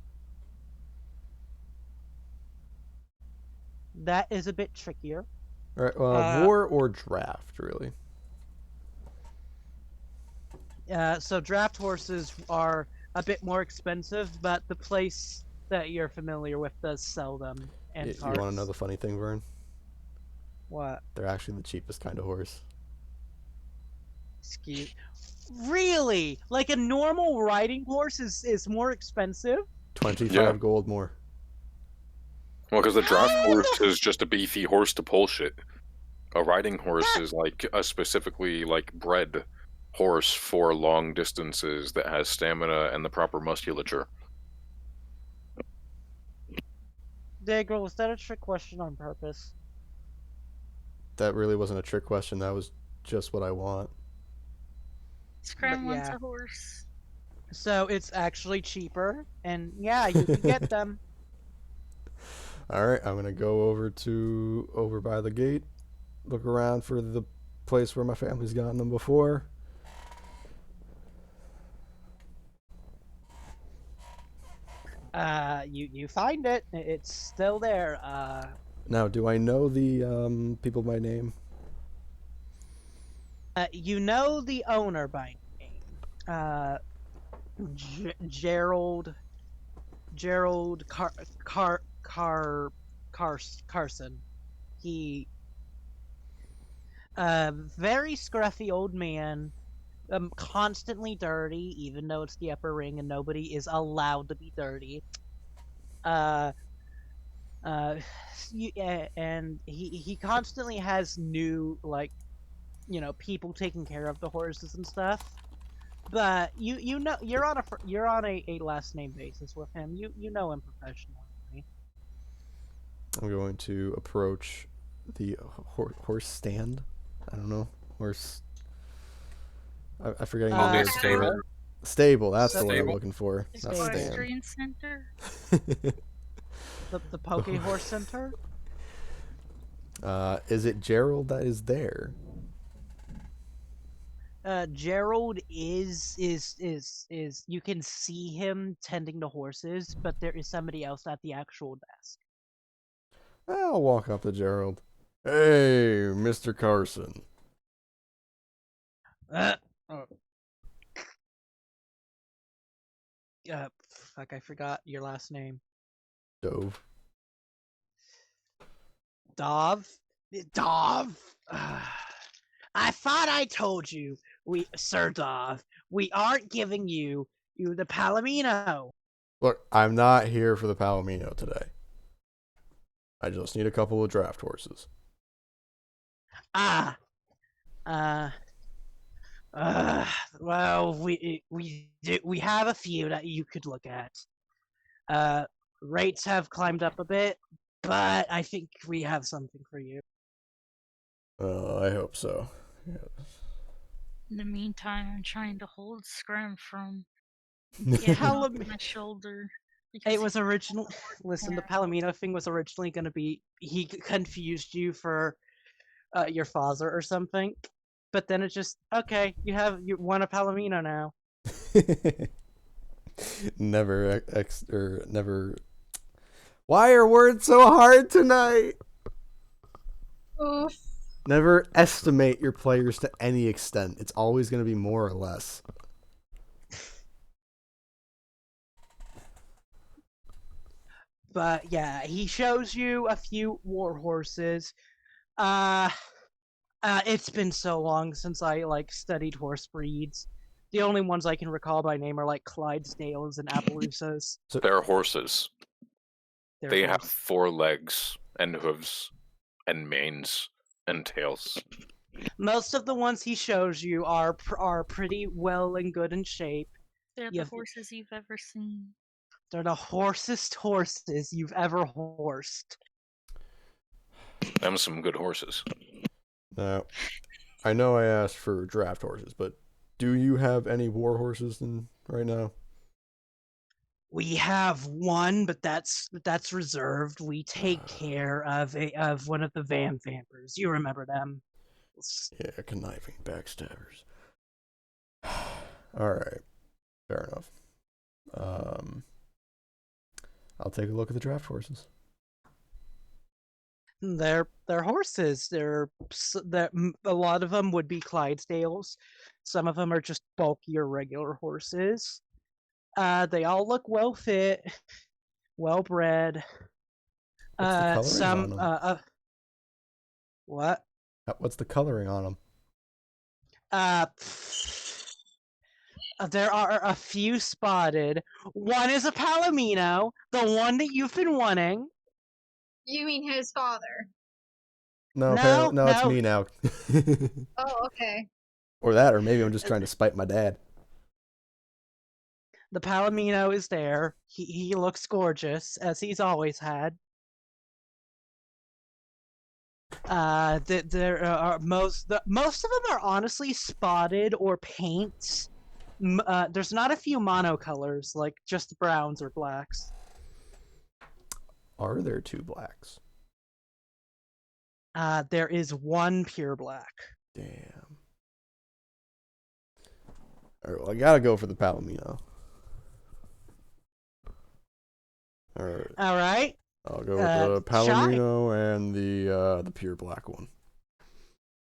That is a bit trickier. All right, war or draft, really. So draft horses are a bit more expensive, but the place that you're familiar with does sell them. And You want to know the funny thing, Vern? What? They're actually the cheapest kind of horse. Excuse. Really? Like a normal riding horse is more expensive? 25 gold more. Well, because the draft horse is just a beefy horse to pull shit. A riding horse is like a specifically bred horse for long distances that has stamina and the proper musculature. Daegral, was that a trick question on purpose? That really wasn't a trick question. That was just what I want. Screm wants a horse. So it's actually cheaper, and yeah, you can get them. Alright, I'm gonna go over by the gate, look around for the place where my family's gotten them before. You find it. It's still there. Now, do I know the people by name? You know the owner by name. Gerald Carson. He very scruffy old man, constantly dirty, even though it's the upper ring and nobody is allowed to be dirty. And he constantly has new, people taking care of the horses and stuff. But you know you're on a last name basis with him. You know him professionally. I'm going to approach the horse stand. I don't know, horse. I forget. Stable. Stable. That's the word I'm looking for. Not Equestrian Center. the Poke Horse Center. Is it Gerald that is there? Gerald is you can see him tending the horses, but there is somebody else at the actual desk. I'll walk up to Gerald. Hey, Mr. Carson. Fuck, I forgot your last name. Dove. Dov? Dov! I thought I told you, Sir Dov, we aren't giving you the Palomino. Look, I'm not here for the Palomino today. I just need a couple of draft horses. Well, we have a few that you could look at. Rates have climbed up a bit, but I think we have something for you. I hope so. Yes. In the meantime, I'm trying to hold Screm from Palom- my shoulder. It was originally... Listen, the Palomino thing was originally going to be... He confused you for your father or something. But then it's just okay. You won a Palomino now. Never. Why are words so hard tonight? Oof. Never estimate your players to any extent. It's always going to be more or less. But yeah, he shows you a few war horses. It's been so long since I studied horse breeds. The only ones I can recall by name are Clydesdales and Appaloosas. So they're horses. They have horses. 4 legs and hooves and manes and tails. Most of the ones he shows you are pretty well and good in shape. They're the horses you've ever seen. They're the horsest horses you've ever horsed. Them some good horses. Now, I know I asked for draft horses, but do you have any war horses right now? We have one, but that's reserved. We take care of one of the vampires. You remember them? Yeah, conniving backstabbers. All right, fair enough. I'll take a look at the draft horses. They're horses. They're a lot of them would be Clydesdales. Some of them are just bulkier regular horses. They all look well fit, well bred. What's the coloring on them? What? What's the coloring on them? There are a few spotted. One is a Palomino, the one that you've been wanting. You mean his father? No, it's me now. Oh, okay. Or that, or maybe I'm just trying to spite my dad. The Palomino is there. He looks gorgeous, as he's always had. There are most of them are honestly spotted or paints. There's not a few monocolors, like just browns or blacks. Are there 2 blacks? There is one pure black. Damn. Alright, well, I gotta go for the Palomino. Alright. I'll go with the Palomino and the pure black one.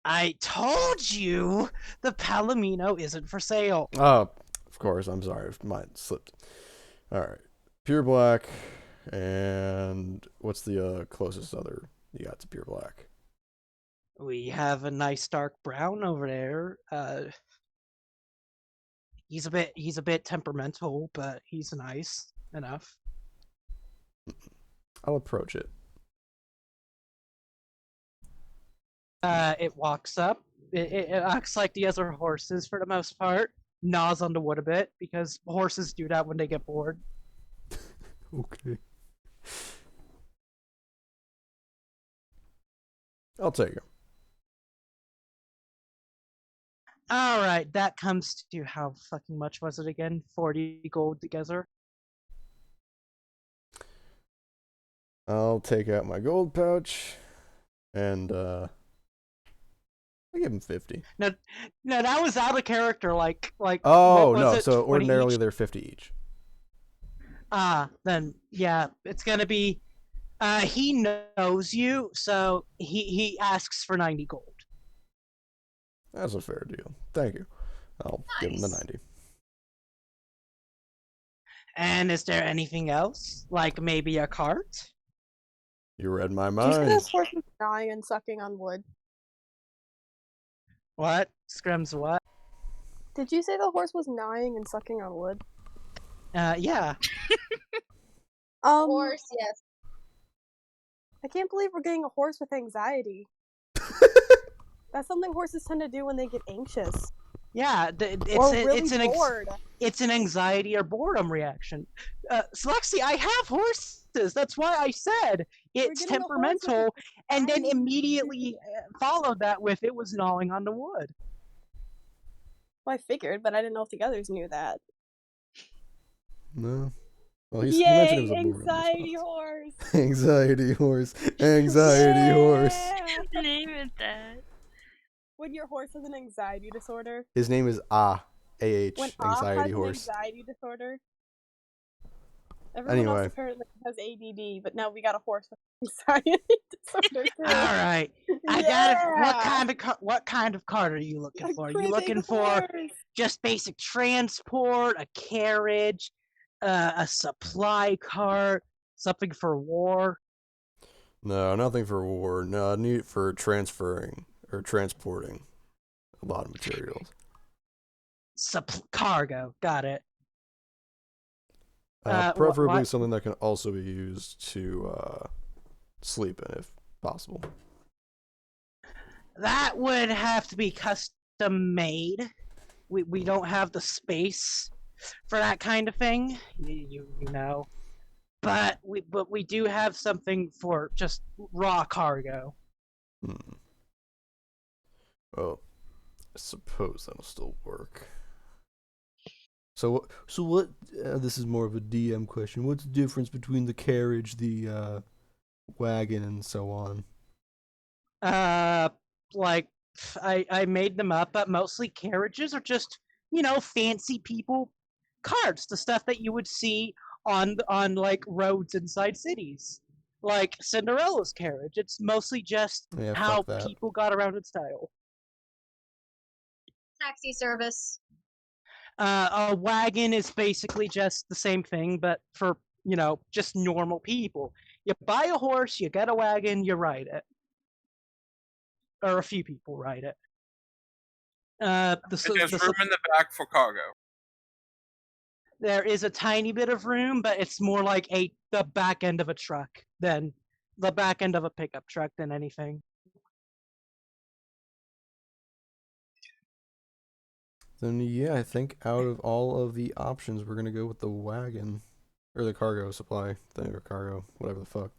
I told you the Palomino isn't for sale. Oh, of course. I'm sorry. Mine slipped. Alright. Pure black. And what's the closest other you got to pure black? We have a nice dark brown over there. He's a bit temperamental, but he's nice enough. I'll approach it. It walks up. It acts like the other horses for the most part. Gnaws on the wood a bit, because horses do that when they get bored. Okay. I'll take him. Alright, that comes to how fucking much was it again? 40 gold together? I'll take out my gold pouch and I'll give him 50. No, that was out of character. Oh no! So ordinarily they're 50 each. Then yeah, it's gonna be. He knows you, so he asks for 90 gold. That's a fair deal. Thank you. I'll give him the 90. And is there anything else, like maybe a cart? You read my Did you say mind. this horse was dying and sucking on wood? What? Screm's what? Did you say the horse was gnawing and sucking on wood? Yeah. Of course, yes. I can't believe we're getting a horse with anxiety. That's something horses tend to do when they get anxious. Yeah, it's an anxiety or boredom reaction. So Lexi, I have horses. That's why I said it's temperamental, and then immediately followed that with it was gnawing on the wood. Well, I figured, but I didn't know if the others knew that. No. Well, he mentioned it was Yay, a boring anxiety response. horse. Anxiety horse. Anxiety horse. Yeah. Name it that. When your horse has an anxiety disorder. His name is A-H, When anxiety has an horse. anxiety disorder. Everyone Anyway. else apparently has ADD, but now we got a horse with anxiety disorder too. All right. I got it. What kind of cart are you looking for? Are you looking for just basic transport, a carriage, a supply cart, something for war? No, nothing for war. No, I need it for transferring or transporting a lot of materials. Cargo. Got it. Preferably something that can also be used to sleep in, if possible. That would have to be custom made. We don't have the space for that kind of thing, you know. But we do have something for just raw cargo. Well, I suppose that'll still work. So what? This is more of a DM question. What's the difference between the carriage, the wagon, and so on? Like I made them up, but mostly carriages are just fancy people carts, the stuff that you would see on like roads inside cities, like Cinderella's carriage. It's mostly just how people got around in style. Taxi service. A wagon is basically just the same thing, but for just normal people. You buy a horse, you get a wagon, you ride it, or a few people ride it. There's room in the back for cargo. There is a tiny bit of room, but it's more like the back end of a truck than the back end of a pickup truck than anything. Then yeah, I think out of all of the options, we're gonna go with the wagon, or the cargo supply thing, or cargo, whatever the fuck.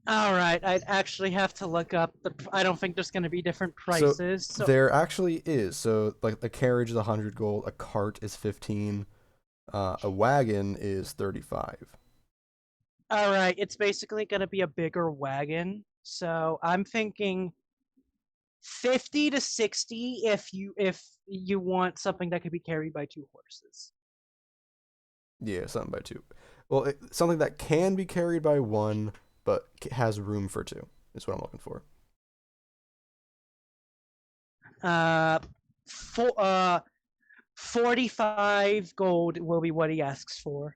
All right, I'd actually have to look up I don't think there's gonna be different prices. So there actually is. So like the carriage is 100 gold, a cart is 15, a wagon is 35. All right, it's basically gonna be a bigger wagon. So I'm thinking 50 to 60 if you want something that could be carried by 2 horses. Yeah, something by 2. Well, something that can be carried by 1, but has room for 2 is what I'm looking for. 45 gold will be what he asks for.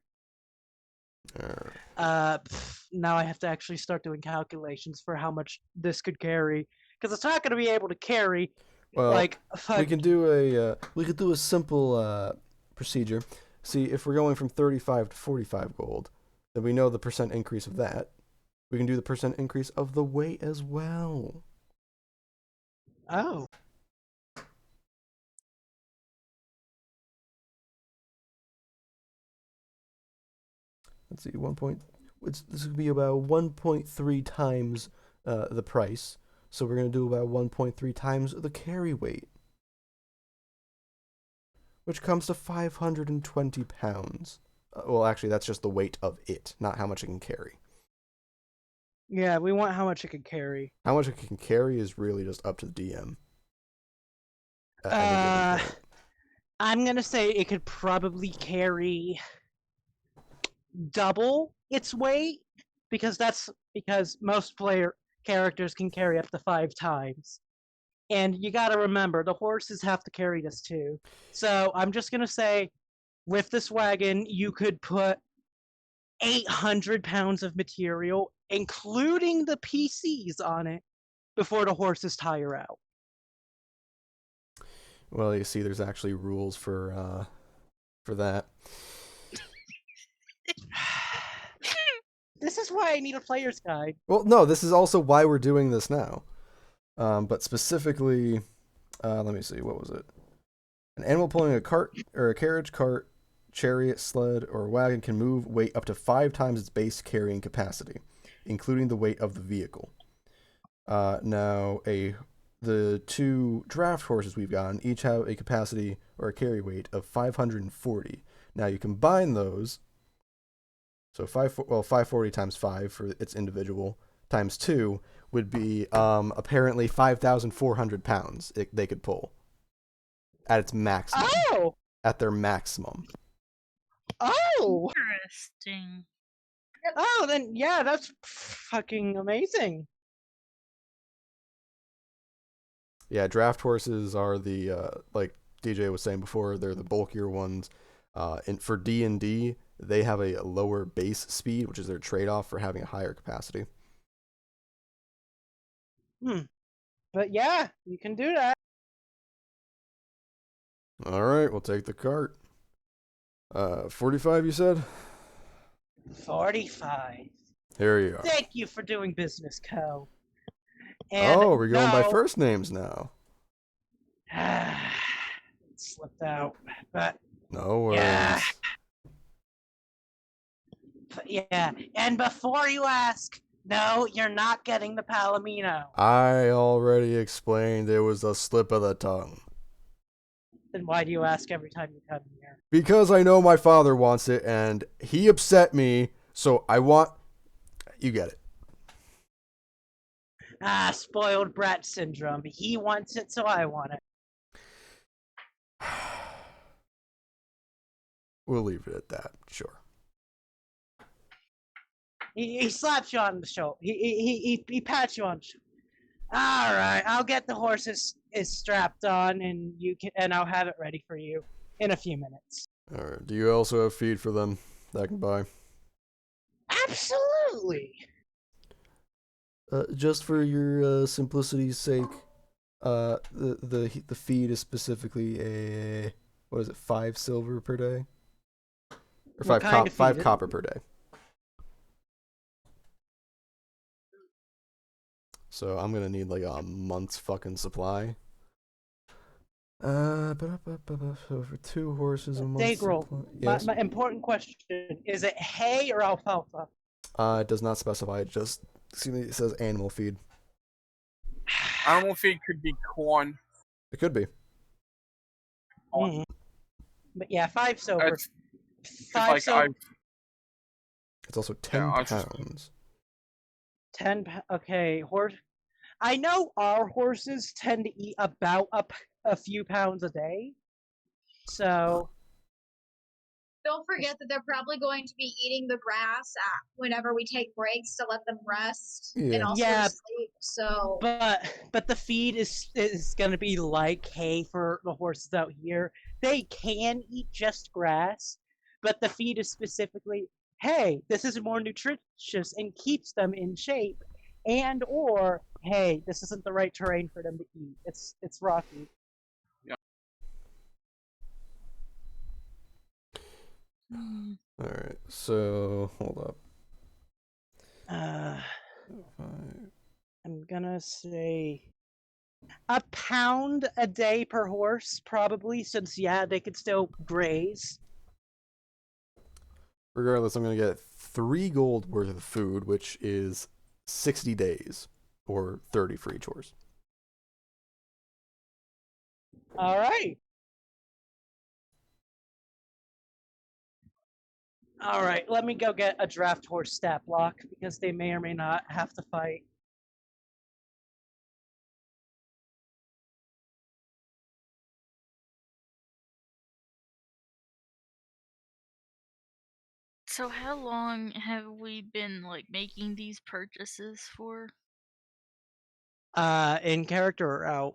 Now I have to actually start doing calculations for how much this could carry, because it's not going to be able to carry. Well, like we can do a simple procedure. See, if we're going from 35 to 45 gold, then we know the percent increase of that. We can do the percent increase of the weight as well. Oh. Let's see, this would be about 1.3 times the price. So we're going to do about 1.3 times the carry weight, which comes to 520 pounds. Well, actually, that's just the weight of it, not how much it can carry. Yeah, we want how much it can carry. How much it can carry is really just up to the DM. I'm going to say it could probably carry double its weight, because most characters can carry up to 5 times. And you gotta remember, the horses have to carry this too. So I'm just gonna say, with this wagon, you could put 800 pounds of material, including the PCs on it, before the horses tire out. Well, you see, there's actually rules for that. This is why I need a player's guide. Well, no, this is also why we're doing this now. But specifically, let me see, what was it? An animal pulling a cart or a carriage, cart, chariot, sled, or wagon can move weight up to 5 times its base carrying capacity, including the weight of the vehicle. Now, the 2 draft horses we've gotten each have a capacity or a carry weight of 540. Now, you combine those, So 540 times 5 for its individual times 2 would be apparently 5,400 pounds they could pull at its maximum. Oh! At their maximum. Oh! Interesting. Oh, then yeah, that's fucking amazing. Yeah, draft horses are the like DJ was saying before, they're the bulkier ones. And for D&D, they have a lower base speed, which is their trade-off for having a higher capacity. But yeah, you can do that. All right, we'll take the cart. 45, you said? 45. Here you are. Thank you for doing business, Co. And Oh, we're going by no- first names now. It slipped out, but No worries. yeah. And before you ask, no, you're not getting the Palomino. I already explained it was a slip of the tongue. Then why do you ask every time you come here? Because I know my father wants it, and he upset me, so I want... You get it. Spoiled brat syndrome. He wants it, so I want it. We'll leave it at that, sure. He slaps you on the shoulder. He pats you on the shoulder. All right, I'll get the horses is strapped on, and I'll have it ready for you in a few minutes. All right. Do you also have feed for them that I can buy? Absolutely. Just for your simplicity's sake, the feed is specifically a, what is it, 5 silver per day, or What kind of five feed? copper per day. So I'm gonna need like a month's fucking supply. So for 2 horses a month. Daegral, Yes. my important question: is it hay or alfalfa? It does not specify. It just it says animal feed. Animal feed could be corn. It could be. Mhm. But yeah, 5 silver. That's 5 like silver. It's also 10 I was just- pounds. 10. Okay, horse. I know our horses tend to eat about a few pounds a day. So Don't forget that they're probably going to be eating the grass whenever we take breaks to let them rest Yeah. and also Yeah. sleep. So but the feed is gonna be like hay for the horses out here. They can eat just grass, but the feed is specifically, hey, this is more nutritious and keeps them in shape, and or hey, this isn't the right terrain for them to eat. It's rocky. Hmm. All right. So hold up. Uh, 5. I'm gonna say a pound a day per horse, probably, since yeah, they could still graze. Regardless, I'm gonna get 3 gold worth of food, which is 60 days, or 30 for each horse. All right. All right, let me go get a draft horse stat block because they may or may not have to fight. So how long have we been like making these purchases for In character or out?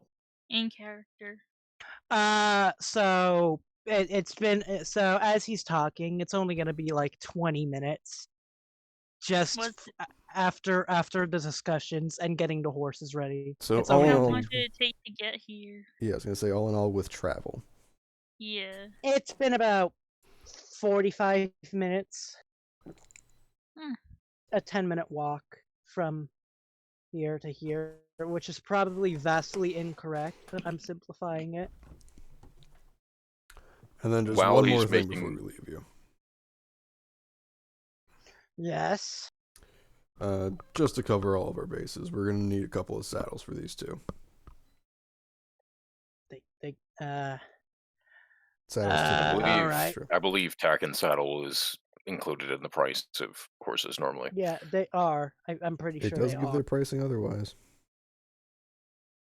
in character? So it's been so as he's talking, it's only gonna be like 20 minutes, just What's after the discussions and getting the horses ready. So It's all only in how all, long did it take to get here? yeah, I was gonna say all in all with travel. Yeah. It's been about 45 minutes. Hmm. A 10-minute walk from here to here, which is probably vastly incorrect, but I'm simplifying it. And then just While one he's more thing making- before we leave you. Yes. Just to cover all of our bases, we're gonna need a couple of saddles for these 2. Saddles Uh, to the believe- all right. I believe tack and saddle is included in the price of horses normally. Yeah, they are. I'm pretty It sure does they give are. their pricing otherwise.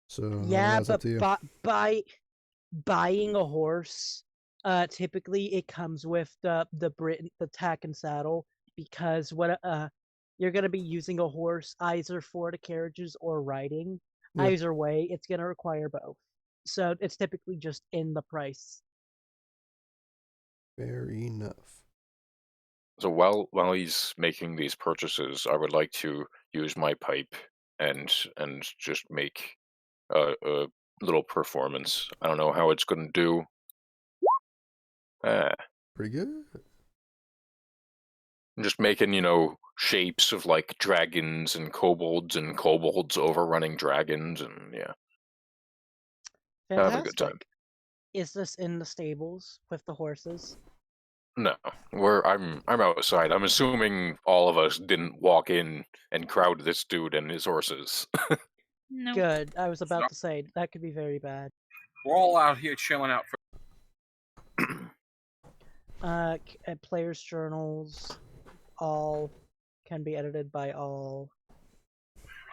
So Yeah, it's up but to you. buying a horse, typically it comes with the tack and saddle, because you're gonna be using a horse either for the carriages or riding. Yeah. Either way, it's gonna require both. So it's typically just in the price. Fair enough. So while he's making these purchases, I would like to use my pipe and just make a little performance. I don't know how it's going to do. Pretty good. I'm just making, shapes of like dragons and kobolds overrunning dragons, and yeah, have a good time. Fantastic. Is this in the stables with the horses? No, I'm outside. I'm assuming all of us didn't walk in and crowd this dude and his horses. No. Good. I was about to say that could be very bad. We're all out here chilling out for. Players' journals, all can be edited by all.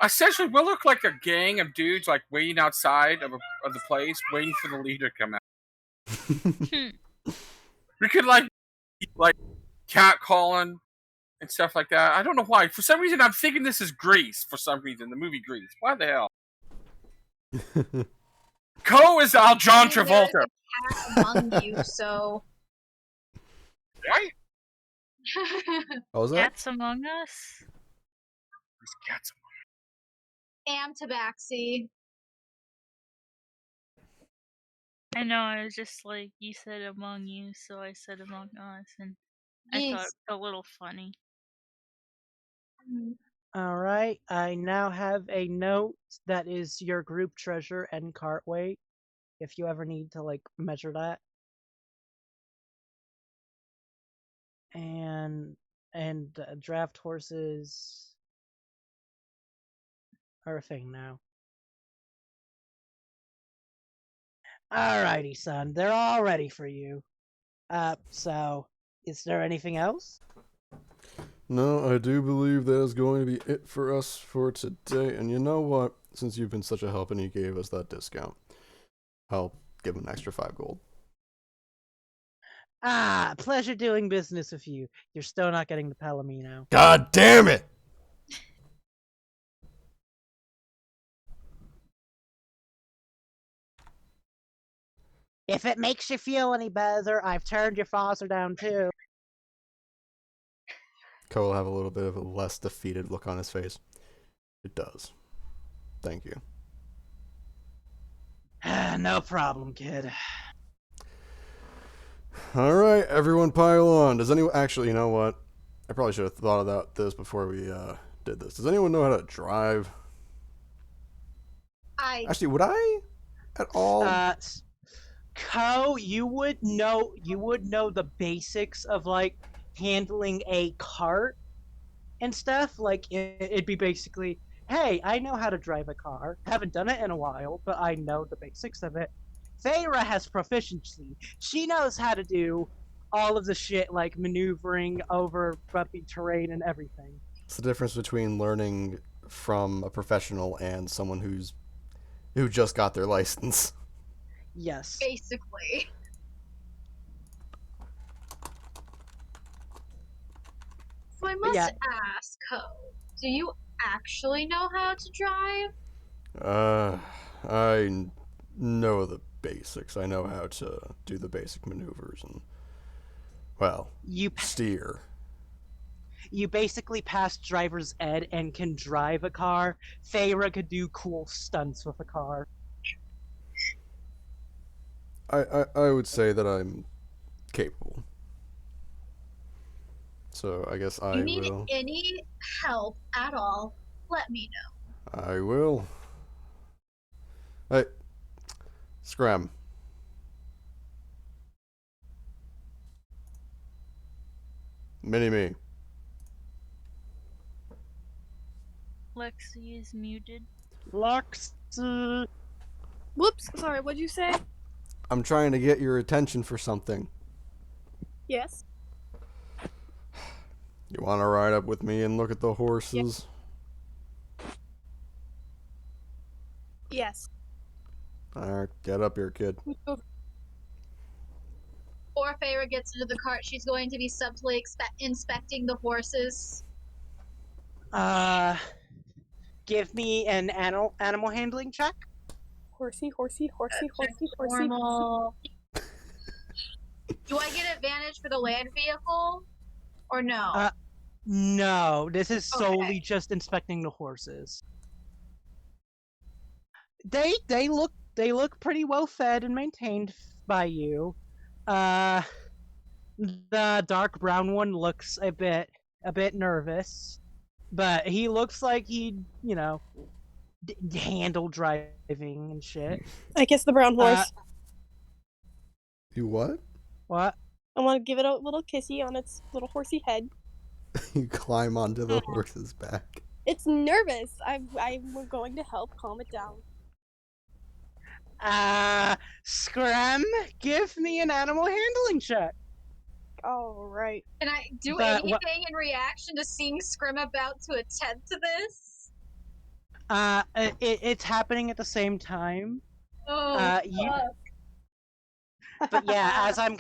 Essentially, we'll look like a gang of dudes like waiting outside of the place, waiting for the leader to come out. We could like cat calling and stuff like that. I don't know why. For some reason, I'm thinking this is Grease. For some reason, the movie Grease. Why the hell? Co is Al John Travolta. There's a cat among you, so. Right? What was that? Cats Among Us? There's cats And Tabaxi. I know, I was just like, you said Among You, so I said Among Us, and I thought Yes. it was a little funny. All right. I now have a note that is your group treasure and cart weight, if you ever need to like measure that. And draft horses are a thing now. Alrighty, son. They're all ready for you. So is there anything else? No, I do believe that is going to be it for us for today. And you know what? Since you've been such a help and you gave us that discount, I'll give him an extra 5 gold. Pleasure doing business with you. You're still not getting the Palomino. God damn it! If it makes you feel any better, I've turned your father down too. Ko will have a little bit of a less defeated look on his face. It does. Thank you. No problem, kid. Alright, everyone pile on. Does anyone... Actually, you know what? I probably should have thought about this before we did this. Does anyone know how to drive? Actually, would I? At all? Ko, you would know the basics of like handling a cart and stuff. Like it'd be basically, hey, I know how to drive a car. Haven't done it in a while, but I know the basics of it. Faera has proficiency. She knows how to do all of the shit like maneuvering over bumpy terrain and everything. It's the difference between learning from a professional and someone who just got their license. Yes. Basically. So I must ask, Ho, do you actually know how to drive? I know the basics. I know how to do the basic maneuvers and, well, steer. You basically passed driver's ed and can drive a car. Faera could do cool stunts with a car. I would say that I'm capable. So I guess I will. If you need any help at all, let me know. I will. Hey, Screm. Mini-me. Lexi is muted. Lexi. Whoops, sorry, what'd you say? I'm trying to get your attention for something. Yes. You want to ride up with me and look at the horses? Yes. Alright, get up here, kid. Before Faera gets into the cart, she's going to be subtly inspecting the horses. Give me an animal handling check. Horsey. Normal. Do I get advantage for the land vehicle? Or no? No, this is solely Okay. just inspecting the horses. They look pretty well fed and maintained by you. The dark brown one looks a bit nervous, but he looks like he'd, handle driving and shit. I kiss the brown horse. You what? What? I want to give it a little kissy on its little horsey head. You climb onto the horse's back. It's nervous. I'm going to help calm it down. Screm, give me an animal handling check. All right. Can I do But anything in reaction to seeing Scrim about to attempt to this? It's happening at the same time. Oh, But yeah, as I'm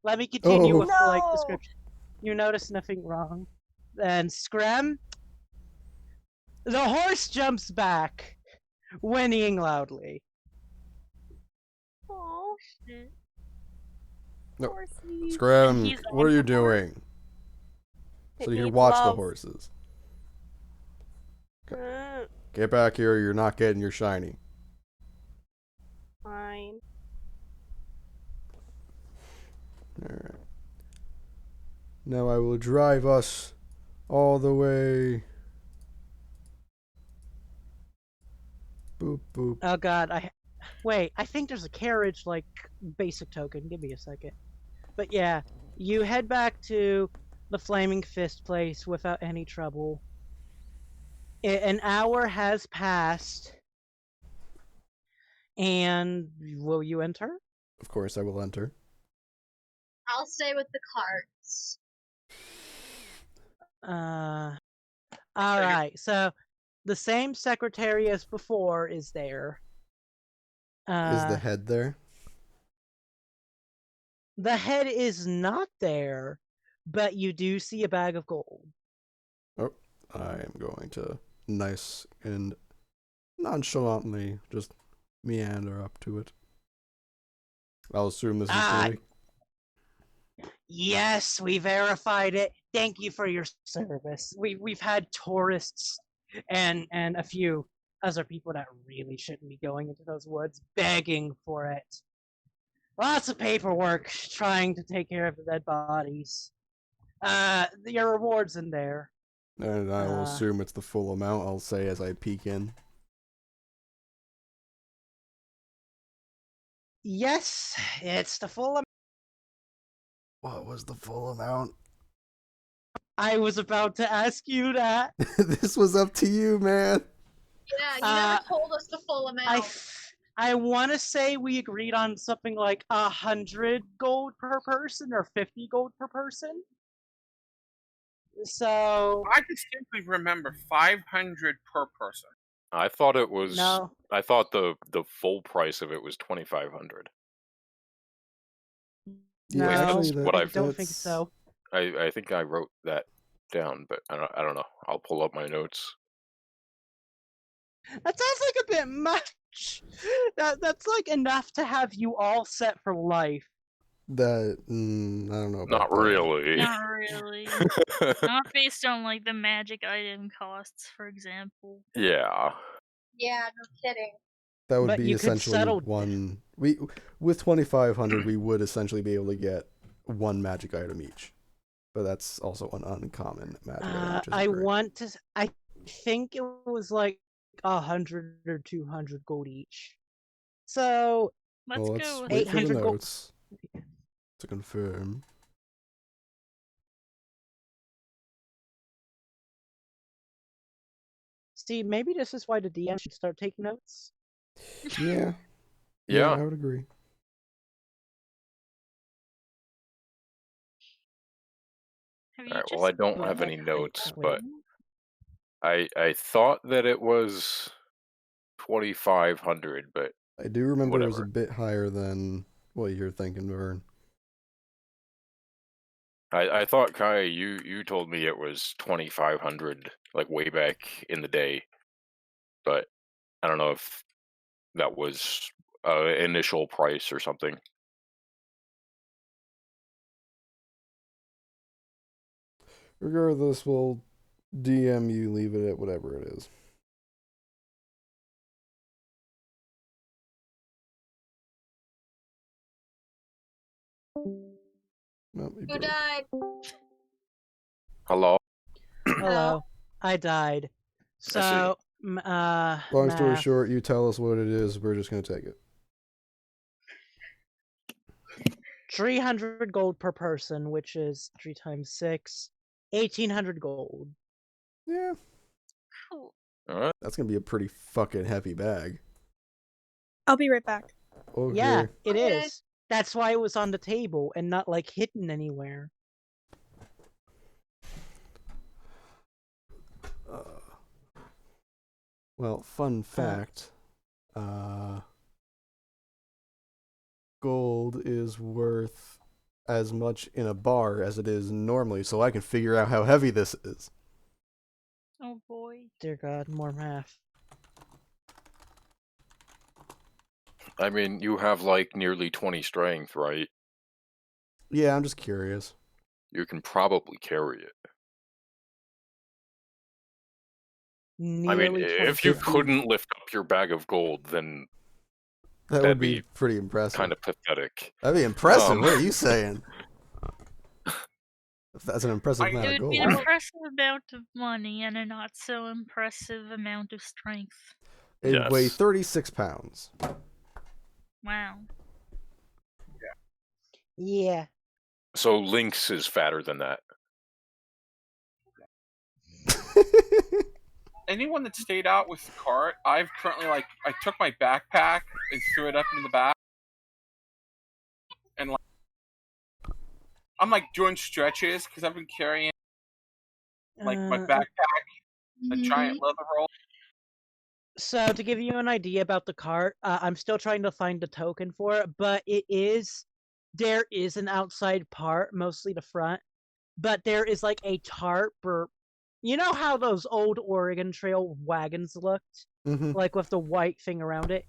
let me continue with No! description. You notice nothing wrong. Then Screm, the horse jumps back, whinnying loudly. Aw, Shit. No. horsey. Scram, He's what are you on the horse. doing? It So you needs watch the love. horses. Uh, Get back here, you're not getting your shiny. Fine. Alright. Now I will drive us all the way. Boop, boop. Oh god, I think there's a carriage, basic token. Give me a second. But yeah, you head back to the Flaming Fist place without any trouble. An hour has passed. And will you enter? Of course I will enter. I'll stay with the carts. Alright, so the same secretary as before is there. Is the head there? The head is not there, but you do see a bag of gold. Oh, I am going to nice and nonchalantly just meander up to it. I'll assume this is Julie. Yes, we verified it. Thank you for your service. We've had tourists and a few other people that really shouldn't be going into those woods begging for it. Lots of paperwork trying to take care of the dead bodies. Your reward's in there. And I will assume it's the full amount, I'll say as I peek in. Yes, it's the full amount. What was the full amount? I was about to ask you that. This was up to you, man. Yeah, you never told us the full amount. I want to say we agreed on something like 100 gold per person or 50 gold per person. So I distinctly remember 500 per person. I thought it was. no. I thought the full price of it was 2,500. No, actually, what I I've- don't think so. I think I wrote that down, but I don't know. I'll pull up my notes. That sounds like a bit much. That's like enough to have you all set for life. That, I don't know about Not that. really. Not really. Not based on the magic item costs, for example. Yeah. Yeah, no kidding. That would But be you could essentially settle- one. With 2,500, we would essentially be able to get one magic item each. But that's also an uncommon magic item. Which is great. I think it was like 100 or 200 gold each. So Let's Well, go let's with wait for the 800 gold. notes to confirm. See, maybe this is why the DM should start taking notes. Yeah. Yeah. I would agree. Have you Alright, just well, I don't have Wait, any wait, notes, wait. but I thought that it was 2,500, but I do remember it was a whatever. bit higher than what you're thinking, Vern. I thought, Kai, you told me it was 2,500, like way back in the day, but I don't know if that was initial price or something. Regardless, we'll DM you, leave it at whatever it is. Nope, he Who broke. died? Hello? Hello. I died. I see. So, Long story math. short, you tell us what it is, we're just gonna take it. 300 gold per person, which is 3 times 6, 1,800 gold. Yeah, Cool. Alright. that's gonna be a pretty fucking heavy bag. I'll be right back. Okay. Yeah, it Okay. is. That's why it was on the table and not like hidden anywhere. Well, fun fact. Gold is worth as much in a bar as it is normally, so I can figure out how heavy this is. Oh boy. Dear God, more math. I mean, you have like nearly 20 strength, right? Yeah, I'm just curious. You can probably carry it. I mean, Nearly if you 20. couldn't lift up your bag of gold, then That that'd would be pretty impressive. kind of pathetic. That'd be impressive. Um, What are you saying? If that's an impressive I- amount It of would be gold. an impressive amount of money and a not so impressive amount of strength. It'd weigh Yes. 36 pounds. Wow. Yeah. So Lynx is fatter than that. Anyone that stayed out with the cart, I've currently I took my backpack and threw it up in the back, and I'm doing stretches because I've been carrying my backpack, a giant leather roll. So to give you an idea about the cart, I'm still trying to find the token for it, but there is an outside part, mostly the front, but there is like a tarp or, you know how those old Oregon Trail wagons looked? Mm-hmm. Like with the white thing around it?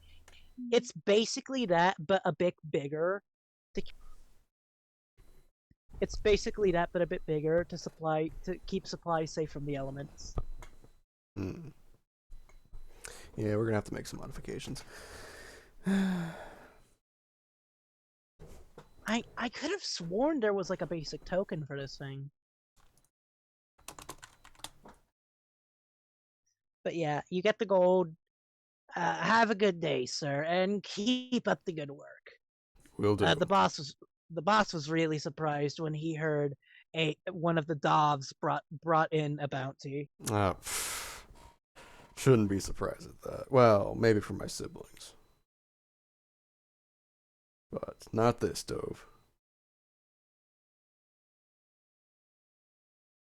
It's basically that, but a bit bigger. It's basically that, but a bit bigger to keep supplies safe from the elements. Mm. Yeah, we're gonna have to make some modifications. I could have sworn there was like a basic token for this thing. But yeah, you get the gold. Have a good day, sir, and keep up the good work. Will do. The boss was really surprised when he heard one of the Dovs brought in a bounty. Shouldn't be surprised at that. Well, maybe for my siblings. But not this Dove.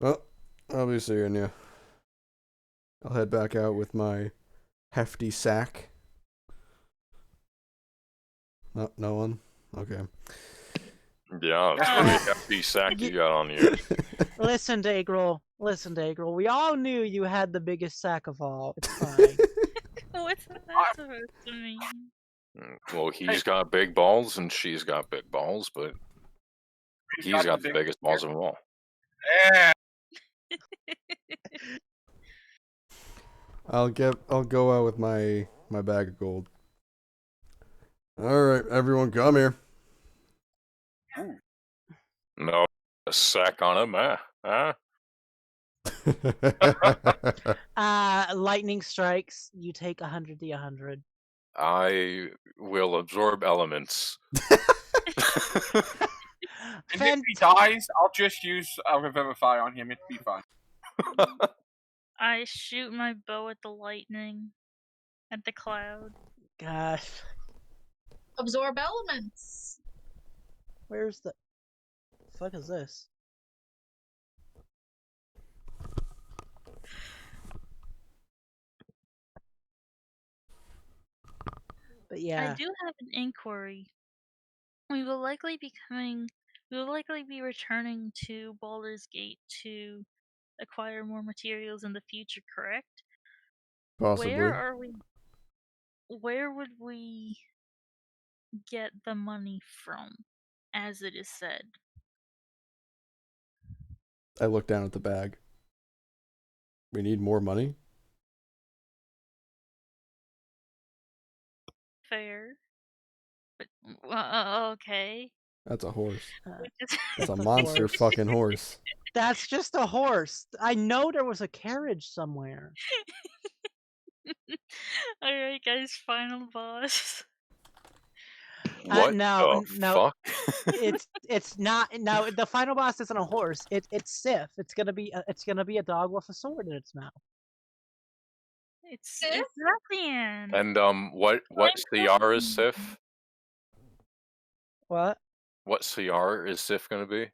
Well, I'll be seeing you. I'll head back out with my hefty sack. No one? Okay. Yeah, it's pretty hefty sack you got on you. Listen, Daegral. We all knew you had the biggest sack of all. It's fine. What's that supposed to mean? Well, he's got big balls and she's got big balls, but he's got the biggest balls of them all. Yeah. I'll go out with my bag of gold. Alright, everyone come here. No, a sack on him, huh? Lightning strikes. You take 100d100. I will absorb elements. And if he dies, I'll just use a Revivify on him. It'd be fine. I shoot my bow at the lightning, at the cloud. Gosh, Absorb elements. where's the fuck is this? But I yeah, do have an inquiry. We will likely be returning to Baldur's Gate to acquire more materials in the future, correct? Possibly. Where would we get the money from, as it is said? I look down at the bag. We need more money? Fair. But okay. That's a horse. We just- That's a That's a monster horse. fucking horse. That's just a horse. I know there was a carriage somewhere. Alright, guys, final boss. What No, the fuck? it's not. No, the final boss isn't a horse. It's Sif. It's gonna be a dog with a sword in its mouth. It's Sif? Rathian. And what CR is Sif? What? What CR is Sif gonna be?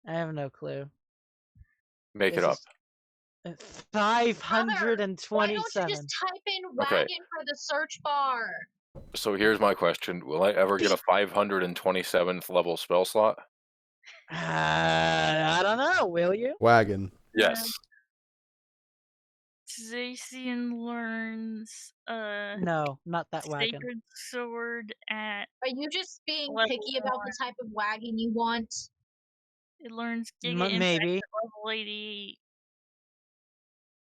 I have no clue. Make it up. 527. Why don't you just type in Okay. wagon for the search bar? So here's my question: will I ever get a 527th level spell slot? I don't know. Will you? Wagon. Yes. Zacian learns No, not that wagon. Sacred Sword at Are you just being Level picky about the type of wagon you want? it learns Giga Impact Maybe. at level 88.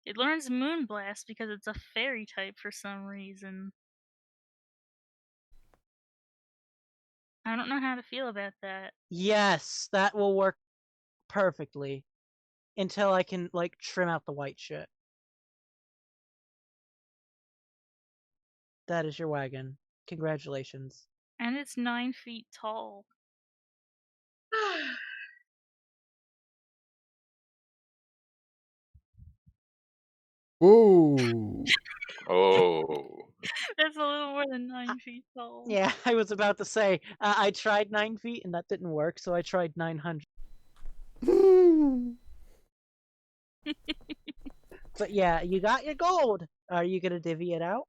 It learns Moonblast because it's a fairy type for some reason. I don't know how to feel about that. Yes, that will work perfectly. Until I can trim out the white shit. That is your wagon. Congratulations. And it's 9 feet tall. Whoa. Oh. That's a little more than 9 feet tall. Yeah, I was about to say, I tried 9 feet and that didn't work, so I tried 900. But yeah, you got your gold. Are you gonna divvy it out?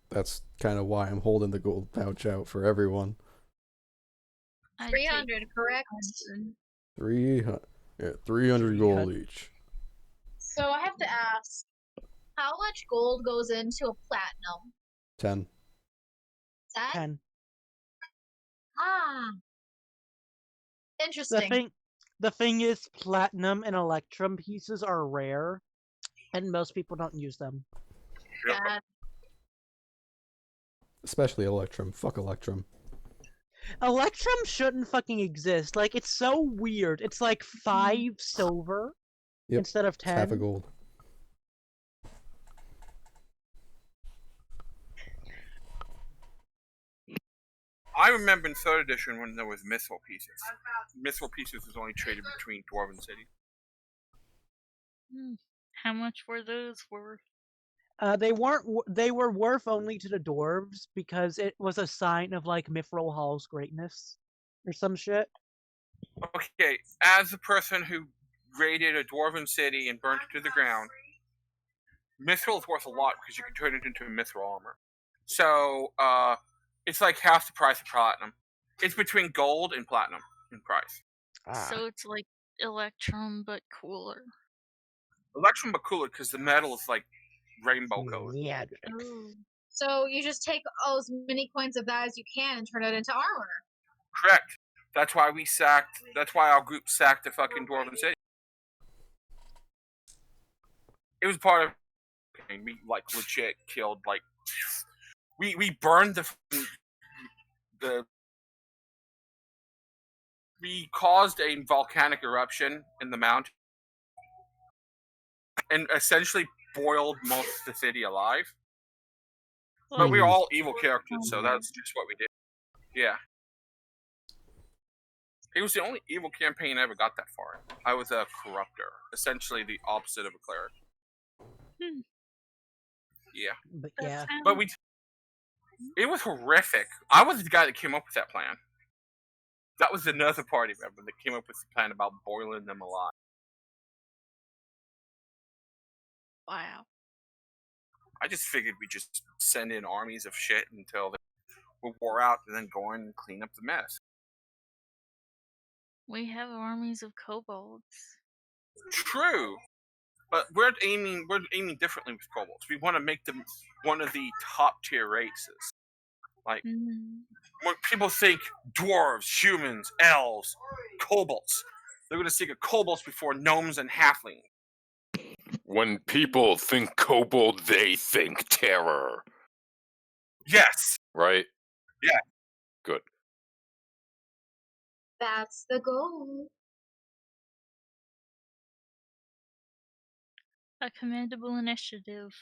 That's kind of why I'm holding the gold pouch out for everyone. 300, correct? 300 gold each. So I have to ask, how much gold goes into a platinum? 10. 10? 10. Ah. Interesting. The thing is, platinum and electrum pieces are rare, and most people don't use them. Yeah. Especially Electrum. Fuck Electrum. Electrum shouldn't fucking exist. Like, it's so weird. It's like 5 silver instead of 10. It's half a gold. I remember in 3rd edition when there was missile pieces. Missile pieces was only traded between Dwarven cities. How much were those worth? They weren't. They were worth only to the dwarves because it was a sign of Mithril Hall's greatness, or some shit. Okay, as a person who raided a Dwarven city and burnt it to the ground, Mithril is worth a lot because you can turn it into a Mithril armor. So, it's like half the price of platinum. It's between gold and platinum in price. So it's like Electrum, but cooler. Electrum but cooler because the metal is like rainbow colored. Yeah. So you just take as many coins of that as you can and turn it into armor. Correct. That's why our group sacked the fucking Dwarven city. It was part of. We legit killed we burned we caused a volcanic eruption in the mountain and essentially boiled most of the city alive. But we were all evil characters, so that's just what we did. Yeah. It was the only evil campaign I ever got that far. I was a corruptor, essentially the opposite of a cleric. Yeah. But yeah. But it was horrific. I was the guy that came up with that plan. That was another party member that came up with the plan about boiling them alive. Wow. I just figured we'd just send in armies of shit until we'll war out and then go in and clean up the mess. We have armies of kobolds. True, but we're aiming differently with kobolds. We want to make them one of the top tier races. Like when people think dwarves, humans, elves, kobolds, they're going to think of kobolds before gnomes and halflings. When people think kobold, they think terror. Yes. Right? Yeah. Good. That's the goal. A commendable initiative.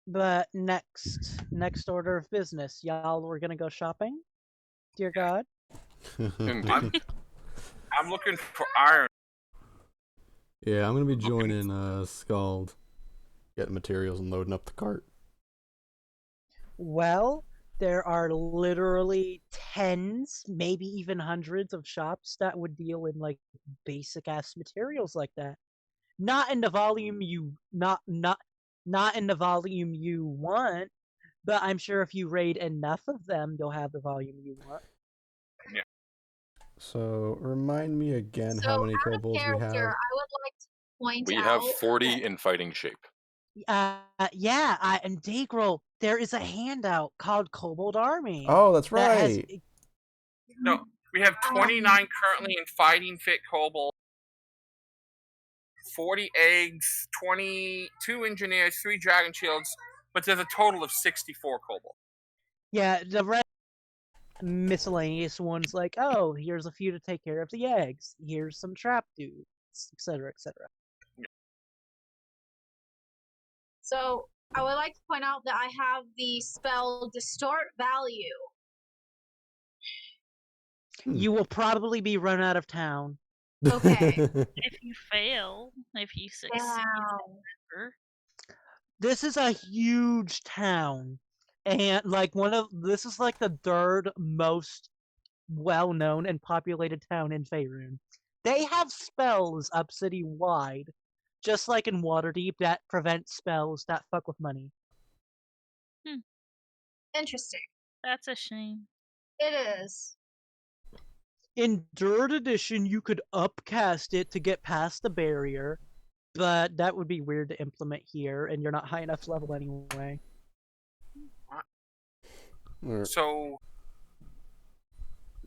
But next order of business, y'all, we're gonna go shopping. Dear God. Indeed. I'm looking for iron. Yeah, I'm gonna be joining Skeld, getting materials and loading up the cart. Well, there are literally tens, maybe even hundreds of shops that would deal in like basic ass materials like that. Not in the volume you not in the volume you want, but I'm sure if you raid enough of them, you'll have the volume you want. Yeah. So remind me again how many kobolds we have. I would like to point We out have 40 that in fighting shape. Yeah, and Daegral, there is a handout called Kobold Army. Oh, that's right. No, we have 29 currently in fighting fit kobold, 40 eggs, 22 engineers, 3 dragon shields, but there's a total of 64 kobold. Yeah, the rest miscellaneous ones like, oh, here's a few to take care of the eggs. Here's some trap dudes, etc., etc. So I would like to point out that I have the spell Distort Value. You will probably be run out of town. Okay. If you fail, if you succeed, Wow. This is a huge town, and like this is like the third most well-known and populated town in Faerun. They have spells up city-wide, just like in Waterdeep, that prevent spells that fuck with money. Interesting. that's a shame. It is. In 3rd edition, you could upcast it to get past the barrier, but that would be weird to implement here, and you're not high enough level anyway. So,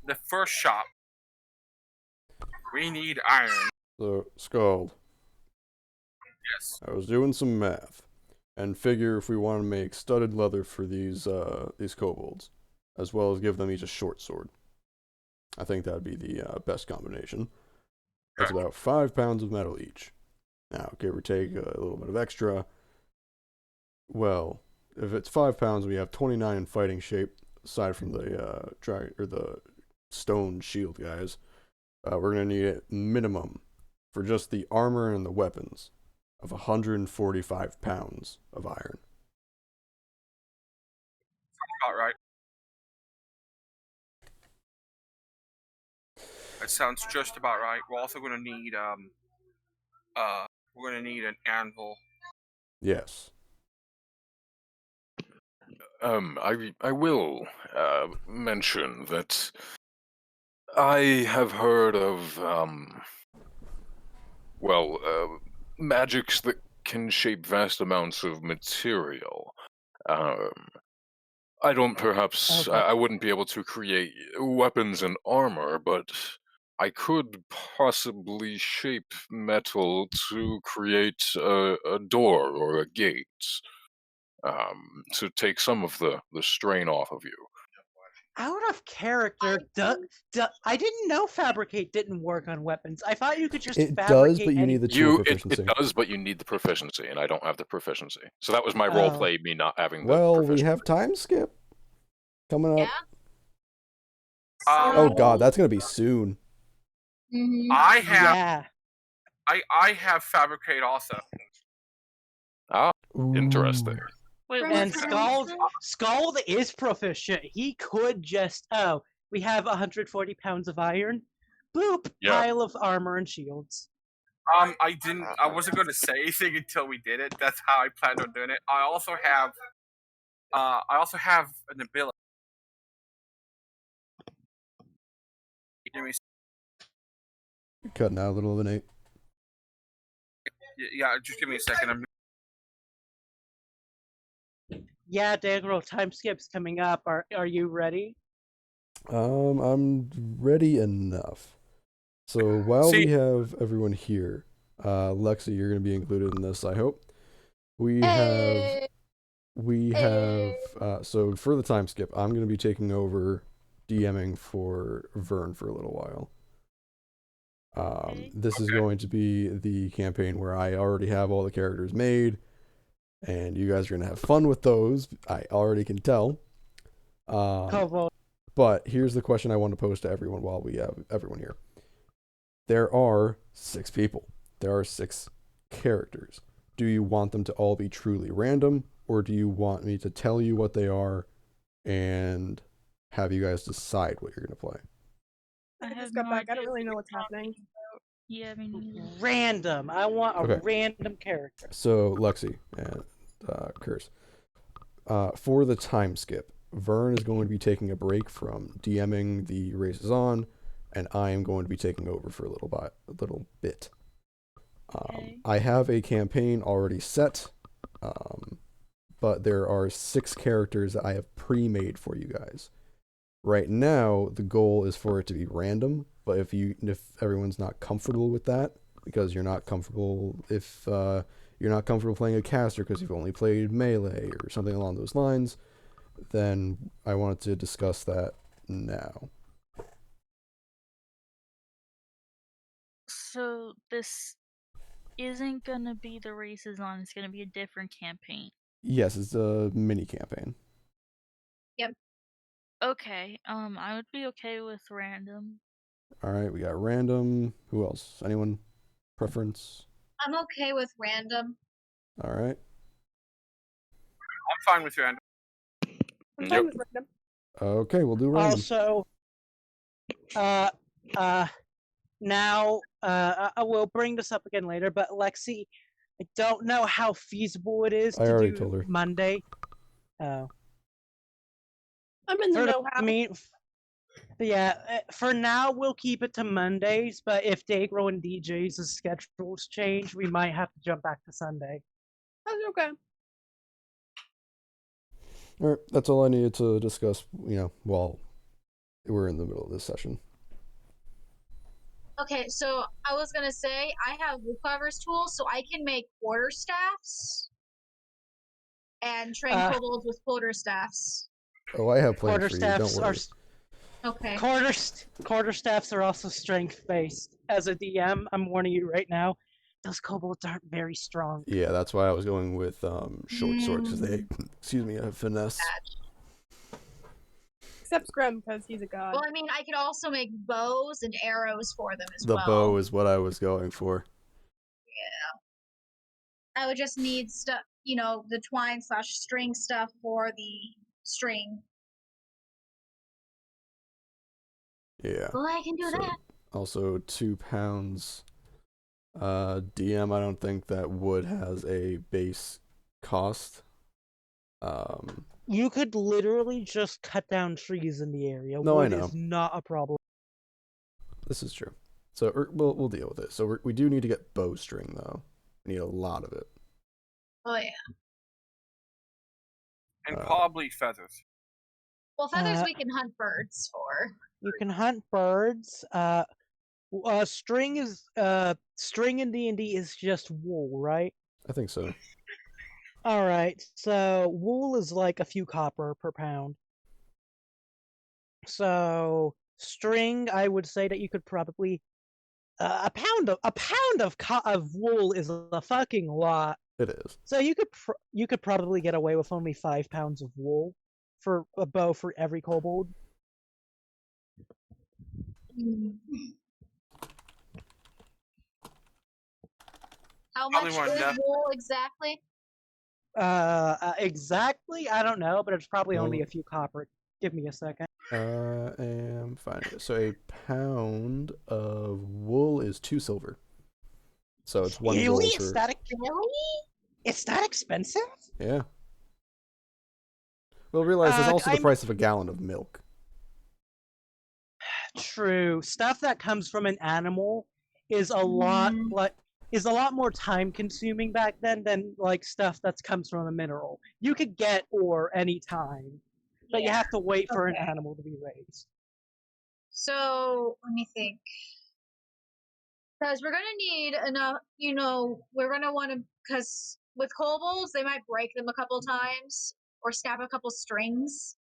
the first shop, we need iron. So, Skeld. Yes. I was doing some math, and figure if we want to make studded leather for these kobolds, as well as give them each a short sword, I think that'd be the best combination. That's about 5 pounds of metal each. Now, give or take a little bit of extra. Well, if it's 5 pounds, we have 29 in fighting shape, aside from the stone shield guys. We're gonna need a minimum for just the armor and the weapons of 145 pounds of iron. About right. That sounds just about right. We're also going to need an anvil. Yes. I will mention that I have heard of magics that can shape vast amounts of material. I don't perhaps Okay. I wouldn't be able to create weapons and armor, but I could possibly shape metal to create a door or a gate, to take some of the strain off of you. Out of character, I didn't know Fabricate didn't work on weapons. I thought you could just It fabricate does, but you need the tool It proficiency. does, but you need the proficiency, and I don't have the proficiency. So that was my roleplay, me not having the Well, proficiency. we have time skip coming up. Yeah. Oh god, that's gonna be soon. Mm-hmm. I have Yeah. I have fabricate also. Interesting. Wait, And what's Skeld is proficient. He could just, we have 140 pounds of iron. Boop! Yeah. Pile of armor and shields. I wasn't going to say anything until we did it. That's how I planned on doing it. I also have I also have an ability. Give me, Cutting out a little of an 8. yeah, just give me a second. Yeah, Daegral, time skip's coming up. Are you ready? I'm ready enough. So while we have everyone here, Lexi, you're going to be included in this, I hope. We have, so for the time skip, I'm going to be taking over DMing for Vern for a little while. This is going to be the campaign where I already have all the characters made, and you guys are going to have fun with those. I already can tell. Kobold. But here's the question I want to pose to everyone while we have everyone here. There are 6 people. There are 6 characters. Do you want them to all be truly random, or do you want me to tell you what they are and have you guys decide what you're going to play? I just got back. I don't really know what's happening. Yeah, I mean, Random. I want a Okay. random character. So, Lexi and Curse. For the time skip, Vern is going to be taking a break from DMing the races on, and I am going to be taking over for a little bit. Okay. I have a campaign already set, but there are 6 characters that I have pre-made for you guys. Right now, the goal is for it to be random, but if everyone's not comfortable with that, because you're not comfortable playing a caster because you've only played melee or something along those lines, then I wanted to discuss that now. So this isn't gonna be the races on, it's gonna be a different campaign. Yes, it's a mini campaign. Okay, I would be okay with random. Alright, we got random. Who else? Anyone? Preference? I'm okay with random. Alright. I'm fine with random. I'm Yep. fine with random. Okay, we'll do random. Also, now, I will bring this up again later, but Lexi, I don't know how feasible it is I to already do told her. Monday. I'm in the For know-how. for now we'll keep it to Mondays, but if Daegral and DJ's schedules change, we might have to jump back to Sunday. That's okay. Alright, that's all I needed to discuss, while we're in the middle of this session. Okay, so I was gonna say I have WooCover's tools, so I can make quarterstaffs and train kobolds with quarterstaffs. Oh, I have plans for you, don't Quarterstaffs worry. are Okay. quarterstaffs are also strength based. As a DM, I'm warning you right now, those kobolds aren't very strong. Yeah, that's why I was going with short swords, because they, have finesse. Except Screm, because he's a god. Well, I mean, I could also make bows and arrows for them as The well. bow is what I was going for. I would just need stuff, the twine/string stuff for the string. Yeah. Well, I can do that. Also, 2 pounds. DM, I don't think that wood has a base cost. You could literally just cut down trees in the area. No, Wood I know. is not a problem. This is true. So we'll deal with it. So we do need to get bowstring, though. We need a lot of it. Oh, yeah. And probably feathers. Well, feathers we can hunt birds for. You can hunt birds. String in D&D is just wool, right? I think so. All right. So wool is like a few copper per pound. So string, I would say that you could probably a pound of wool is a fucking lot. It is. So you could probably get away with only 5 pounds of wool for a bow for every kobold. How Probably much want is that. wool exactly? Exactly, I don't know, but it's probably Well- only a few copper. Give me a second. I am finding it. So a pound of wool is 2 silver. So it's 1 gold Really? for... It's that expensive? Yeah. Well, realize there's also the I'm price of a gallon of milk. true. Stuff that comes from an animal is a lot more time consuming back then than like stuff that comes from a mineral. You could get ore anytime, but you have to wait for an animal to be raised. So let me think. Because we're gonna need enough, we're gonna want to, because with kobolds, they might break them a couple times or snap a couple strings.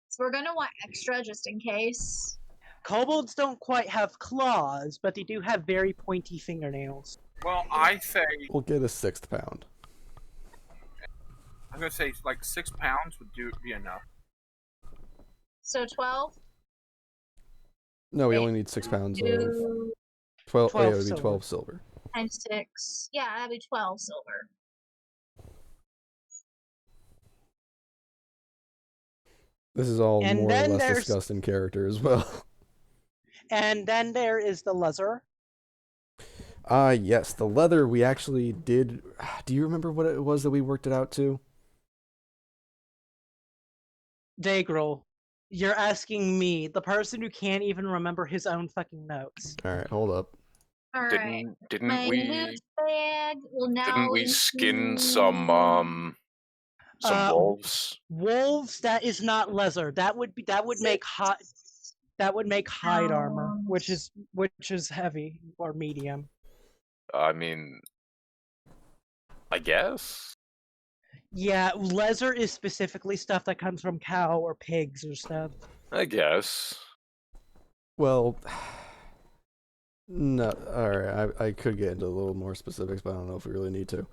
So we're gonna want extra just in case. Kobolds don't quite have claws, but they do have very pointy fingernails. Well, I say We'll get a 6th pound. I'm gonna say like 6 pounds would be enough. So 12. No, we only need 6 pounds of 12. Oh, yeah, it would be 12 silver. Times 6. Yeah, that'd be 12 silver. This is all And more or then less discussed in character as well. And then there is the leather. Yes, the leather we actually did. Do you remember what it was that we worked it out to? Daegral, you're asking me, the person who can't even remember his own fucking notes. All right, hold up. All right. Didn't My we? loot bag will now Didn't we skin include- some wolves? Wolves, that is not leather. That would make hide armor, which is heavy or medium. I mean, I guess. Yeah, leather is specifically stuff that comes from cow or pigs or stuff. I guess. Well, no. All right, I could get into a little more specifics, but I don't know if we really need to.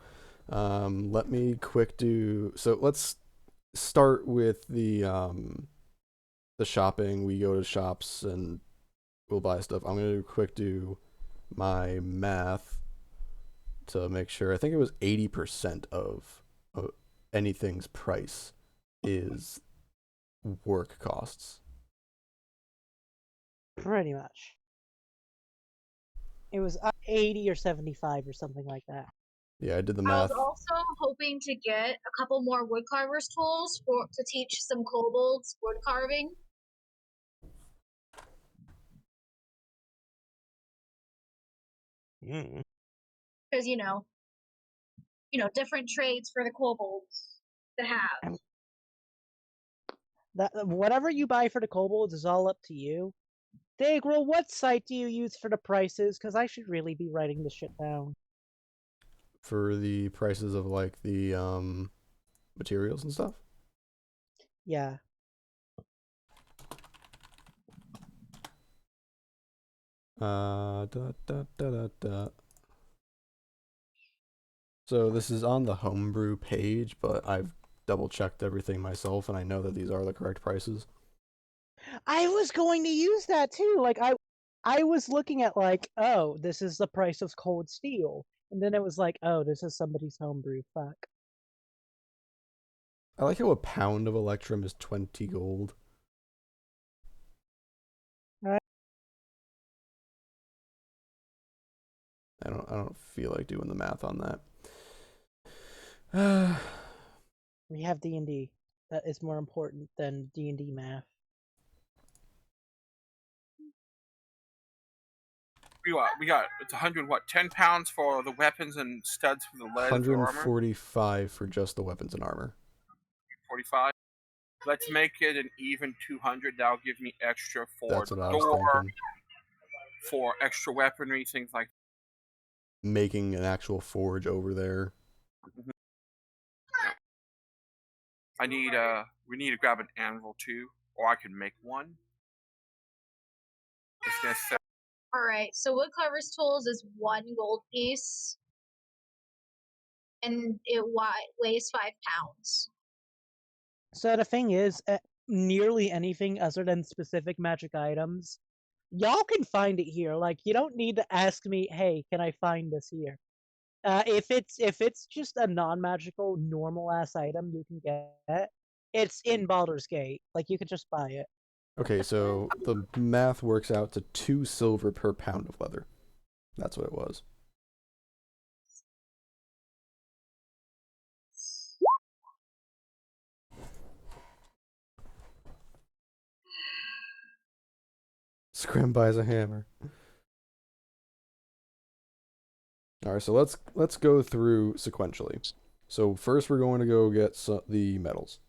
Let me quick do. So let's start with the shopping. We go to shops and we'll buy stuff. I'm gonna quick do my math to make sure. I think it was 80% of anything's price is work costs. Pretty much. It was 80 or 75 or something like that. Yeah, I did the I was math. also hoping to get a couple more woodcarver's tools to teach some kobolds wood carving. Because different trades for the kobolds to have. Whatever you buy for the kobolds is all up to you. Daegral, what site do you use for the prices? Because I should really be writing this shit down. For the prices of like the materials and stuff? Yeah. So this is on the homebrew page, but I've double checked everything myself and I know that these are the correct prices. I was going to use that too. Like I was looking at like, oh, this is the price of cold steel. And then it was like, oh, this is somebody's homebrew. Fuck. I like how a pound of Electrum is 20 gold. I don't feel like doing the math on that. We have D&D. That is more important than D&D math. We got it's 10 pounds for the weapons and studs for the lead for armor. 145 for just the weapons and armor. 45. Let's make it an even 200. That'll give me extra for That's what I was door, thinking. for extra weaponry, things like that. Making an actual forge over there. We need to grab an anvil too, or I can make one. It's gonna set. Alright, so woodcarver's tools is 1 gold piece. And it weighs 5 pounds. So the thing is, nearly anything other than specific magic items, y'all can find it here. Like, you don't need to ask me, hey, can I find this here? If it's just a non-magical, normal-ass item you can get, it's in Baldur's Gate. Like, you could just buy it. Okay, so the math works out to 2 silver per pound of leather. That's what it was. Screm buys a hammer. All right, so let's go through sequentially. So first, we're going to go get the medals.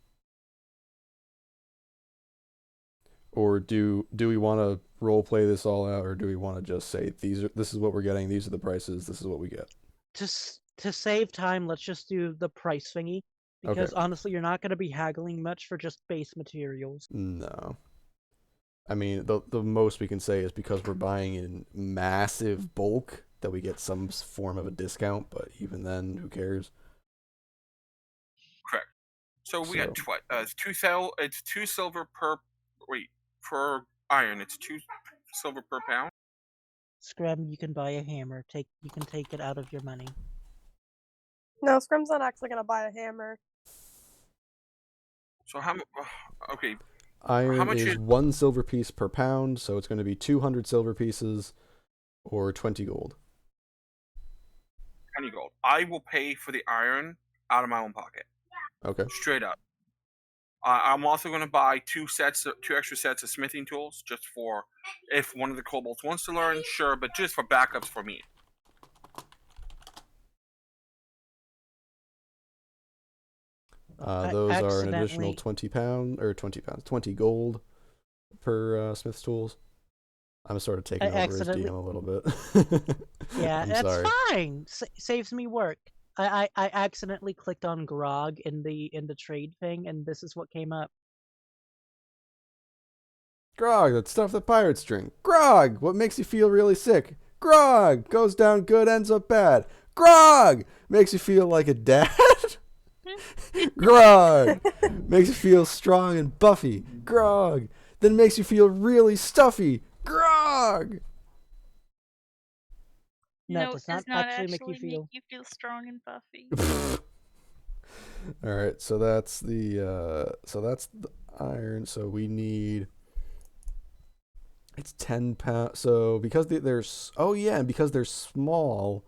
Or do we want to role play this all out, or do we want to just say this is what we're getting, these are the prices, this is what we get? To save time, let's just do the price thingy. Because honestly, you're not going to be haggling much for just base materials. No. I mean, the most we can say is because we're buying in massive bulk that we get some form of a discount, but even then, who cares? Correct. So we got what? It's two silver per iron. It's 2 silver per pound. Screm, you can buy a hammer. You can take it out of your money. No, Screm's not actually gonna buy a hammer. So how much? Okay. Iron how much is 1 silver piece per pound, so it's going to be 200 silver pieces, or 20 gold. 20 gold. I will pay for the iron out of my own pocket. Okay. Straight up. I'm also going to buy 2 extra sets of smithing tools, just for if one of the kobolds wants to learn, sure, but just for backups for me. Those are an additional 20 gold per Smith's tools. I'm sort of taking over as DM a little bit. Yeah, that's sorry. fine. Saves me work. I accidentally clicked on grog in the trade thing, and this is what came up. Grog, that stuff that pirates drink. Grog, what makes you feel really sick. Grog, goes down good, ends up bad. Grog, makes you feel like a dad. Grog, makes you feel strong and buffy. Grog, then makes you feel really stuffy. Grog. No, it does not actually make you feel strong and buffy. All right, so that's the iron. So we need, it's 10 pounds. So because because they're small.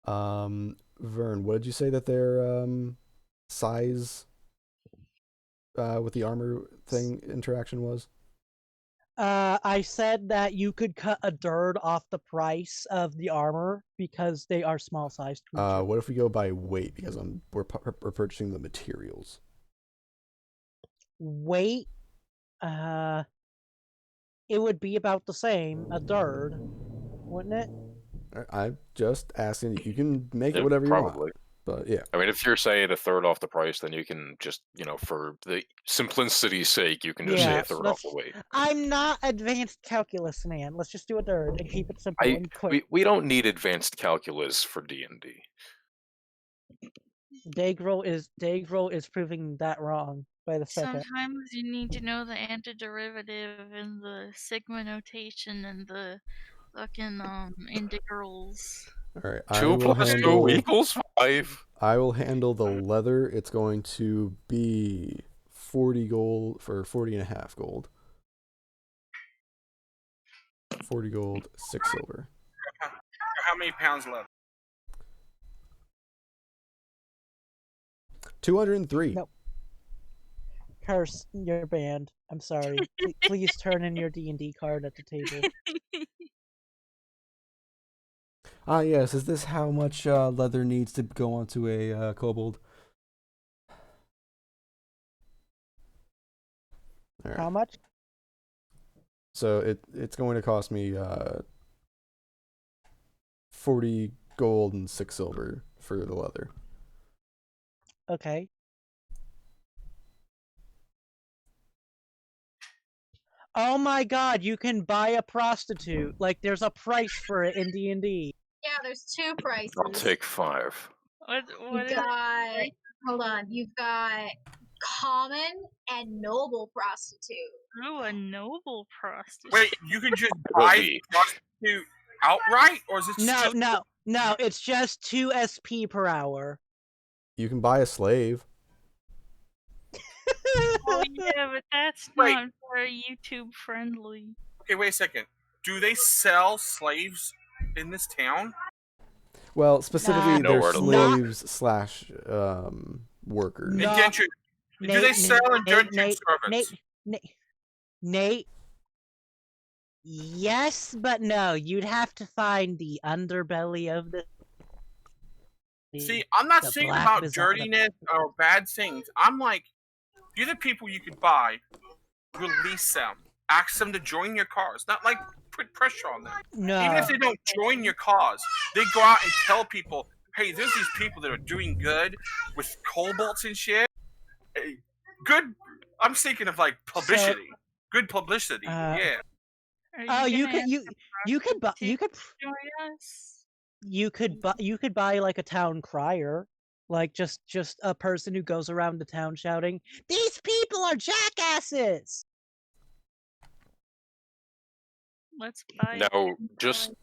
Vern, what did you say that their size with the armor thing interaction was? I said that you could cut a third off the price of the armor because they are small-sized creatures. What if we go by weight, because we're purchasing the materials? Weight, it would be about the same, a third, wouldn't it? I'm just asking. You can make it whatever you want. But yeah. I mean, if you're saying a third off the price, then you can just, for the simplicity's sake, you can just say a third off the weight. I'm not advanced calculus, man. Let's just do a third and keep it simple and quick. We don't need advanced calculus for D&D. Daegral is proving that wrong by the second. Sometimes you need to know the antiderivative and the sigma notation and the fucking integrals. All right. 2 + 2 = 5. I will handle the leather. It's going to be 40 gold for 40.5 gold. 40 gold, 6 silver. How many pounds left? 203. No. Curse, you're banned. I'm sorry. Please turn in your D&D card at the table. Yes. Is this how much leather needs to go onto a kobold? Right. How much? So it's going to cost me 40 gold and 6 silver for the leather. Okay. Oh my god, you can buy a prostitute. Like, there's a price for it in D&D. Yeah, there's 2 prices. I'll take 5. Hold on. You've got common and noble prostitute. Ooh, a noble prostitute. Wait, you can just buy prostitute outright, or is it No, it's just 2 SP per hour. You can buy a slave. Oh yeah, but that's not very YouTube friendly. Okay, wait a second. Do they sell slaves in this town? Well, specifically, they're slaves / workers. Indentured. Do they sell indentured servants? Nate, Yes, but no. You'd have to find the underbelly of the. See, I'm not the saying black about bazaar- dirtiness or bad things. I'm like, you're the people you could buy, release them, ask them to join your cause. Not like put pressure on them. No. Even if they don't join your cause, they go out and tell people, hey, there's these people that are doing good with kobolds and shit. Hey, good. I'm thinking of like publicity. Good publicity. Yeah. Are you gonna could you could buy to you could join us? you could buy like a town crier, like just a person who goes around the town shouting, "These people are jackasses!" Let's buy. Now, just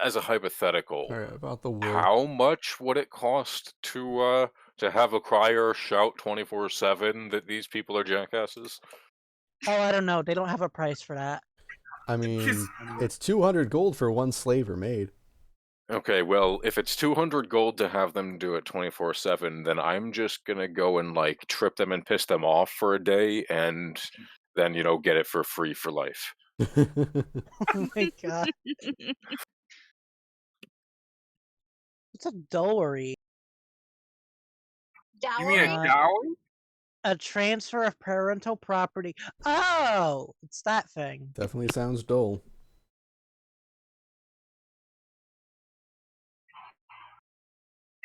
as a hypothetical, All right, about the wool. how much would it cost to have a crier shout 24/7 that these people are jackasses? Oh, I don't know. They don't have a price for that. I mean, it's 200 gold for one slaver made. Okay, well, if it's 200 gold to have them do it 24/7, then I'm just gonna go and like trip them and piss them off for a day, and then get it for free for life. Oh my god. What's a dowry? You mean a Dowry? dowry? A transfer of parental property. Oh, it's that thing. Definitely sounds dull.